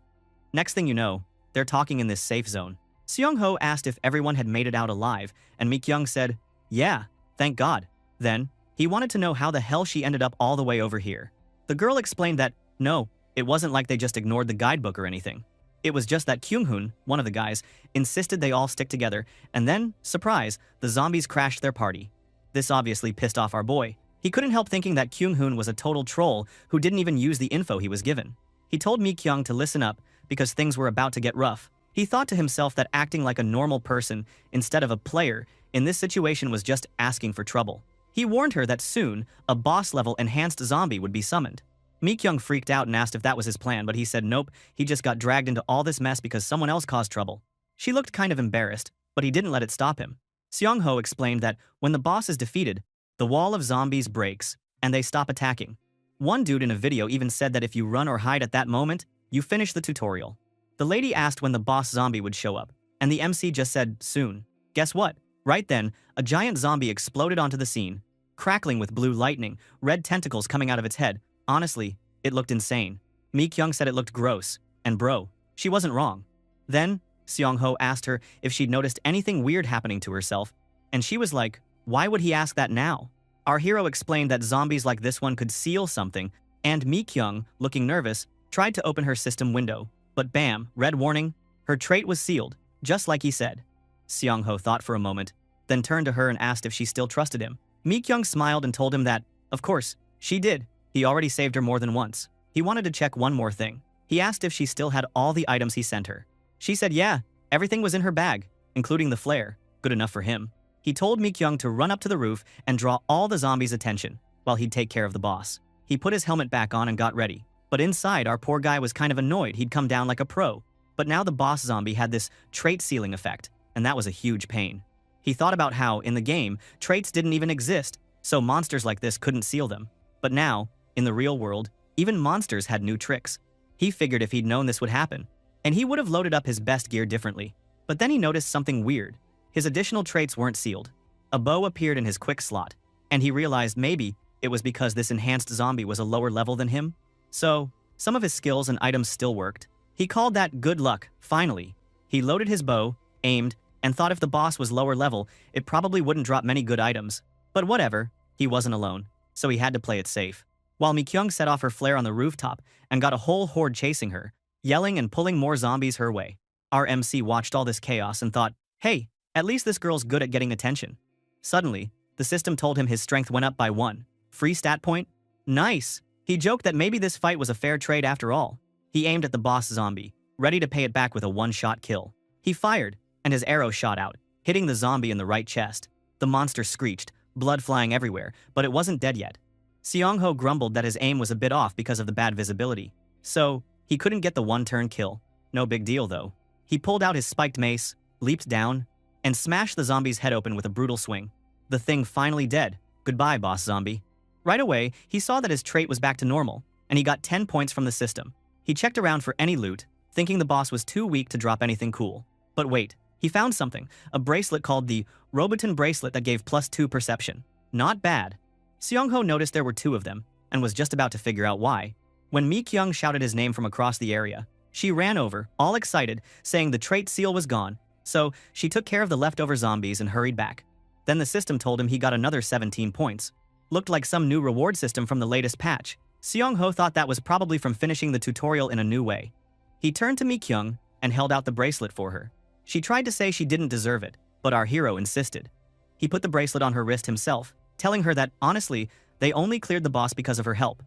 Next thing you know, they're talking in this safe zone. Seong-ho asked if everyone had made it out alive, and Mi Kyung said, "Yeah, thank God." Then, he wanted to know how the hell she ended up all the way over here. The girl explained that, no, it wasn't like they just ignored the guidebook or anything. It was just that Kyung-hoon, one of the guys, insisted they all stick together, and then, surprise, the zombies crashed their party. This obviously pissed off our boy. He couldn't help thinking that Kyung-hoon was a total troll who didn't even use the info he was given. He told Mi Kyung to listen up because things were about to get rough. He thought to himself that acting like a normal person instead of a player in this situation was just asking for trouble. He warned her that soon, a boss-level enhanced zombie would be summoned. Mi Kyung freaked out and asked if that was his plan, but he said nope, he just got dragged into all this mess because someone else caused trouble. She looked kind of embarrassed, but he didn't let it stop him. Seong-ho explained that when the boss is defeated, the wall of zombies breaks, and they stop attacking. One dude in a video even said that if you run or hide at that moment, you finish the tutorial. The lady asked when the boss zombie would show up, and the MC just said, soon. Guess what? Right then, a giant zombie exploded onto the scene, crackling with blue lightning, red tentacles coming out of its head. Honestly, it looked insane. Mi Kyung said it looked gross, and bro, she wasn't wrong. Then, Seong-ho asked her if she'd noticed anything weird happening to herself, and she was like, why would he ask that now? Our hero explained that zombies like this one could seal something, and Mi Kyung, looking nervous, tried to open her system window. But bam, red warning, her trait was sealed, just like he said. Seong-ho thought for a moment, then turned to her and asked if she still trusted him. Mi Kyung smiled and told him that, of course, she did. He already saved her more than once. He wanted to check one more thing. He asked if she still had all the items he sent her. She said yeah, everything was in her bag, including the flare. Good enough for him. He told Mi Kyung to run up to the roof and draw all the zombies' attention, while he'd take care of the boss. He put his helmet back on and got ready. But inside, our poor guy was kind of annoyed he'd come down like a pro, But now the boss zombie had this trait sealing effect, and that was a huge pain. He thought about how, in the game, traits didn't even exist, so monsters like this couldn't seal them. But now, in the real world, even monsters had new tricks. He figured if he'd known this would happen, and he would have loaded up his best gear differently. But then he noticed something weird. His additional traits weren't sealed. A bow appeared in his quick slot, and he realized maybe it was because this enhanced zombie was a lower level than him. So, some of his skills and items still worked. He called that good luck, finally. He loaded his bow, aimed, and thought if the boss was lower level, it probably wouldn't drop many good items. But whatever, he wasn't alone, so he had to play it safe. While Mi-kyung set off her flare on the rooftop and got a whole horde chasing her, yelling and pulling more zombies her way. Our MC watched all this chaos and thought, hey, at least this girl's good at getting attention. Suddenly, the system told him his strength went up by 1. Free stat point? Nice! He joked that maybe this fight was a fair trade after all. He aimed at the boss zombie, ready to pay it back with a one-shot kill. He fired, and his arrow shot out, hitting the zombie in the right chest. The monster screeched, blood flying everywhere, but it wasn't dead yet. Seong-ho grumbled that his aim was a bit off because of the bad visibility. So, he couldn't get the one-turn kill. No big deal, though. He pulled out his spiked mace, leaped down, and smashed the zombie's head open with a brutal swing. The thing finally dead. Goodbye, boss zombie. Right away, he saw that his trait was back to normal, and he got 10 points from the system. He checked around for any loot, thinking the boss was too weak to drop anything cool. But wait, he found something, a bracelet called the Roboton bracelet that gave +2 perception. Not bad. Seong-ho noticed there were 2 of them, and was just about to figure out why. When Mi-kyung shouted his name from across the area, she ran over, all excited, saying the trait seal was gone, so she took care of the leftover zombies and hurried back. Then the system told him he got another 17 points. Looked like some new reward system from the latest patch. Seong-ho thought that was probably from finishing the tutorial in a new way. He turned to Mi-kyung and held out the bracelet for her. She tried to say she didn't deserve it, but our hero insisted. He put the bracelet on her wrist himself, telling her that, honestly, they only cleared the boss because of her help.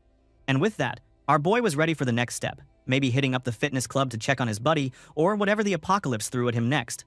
And with that, our boy was ready for the next step, maybe hitting up the fitness club to check on his buddy, or whatever the apocalypse threw at him next.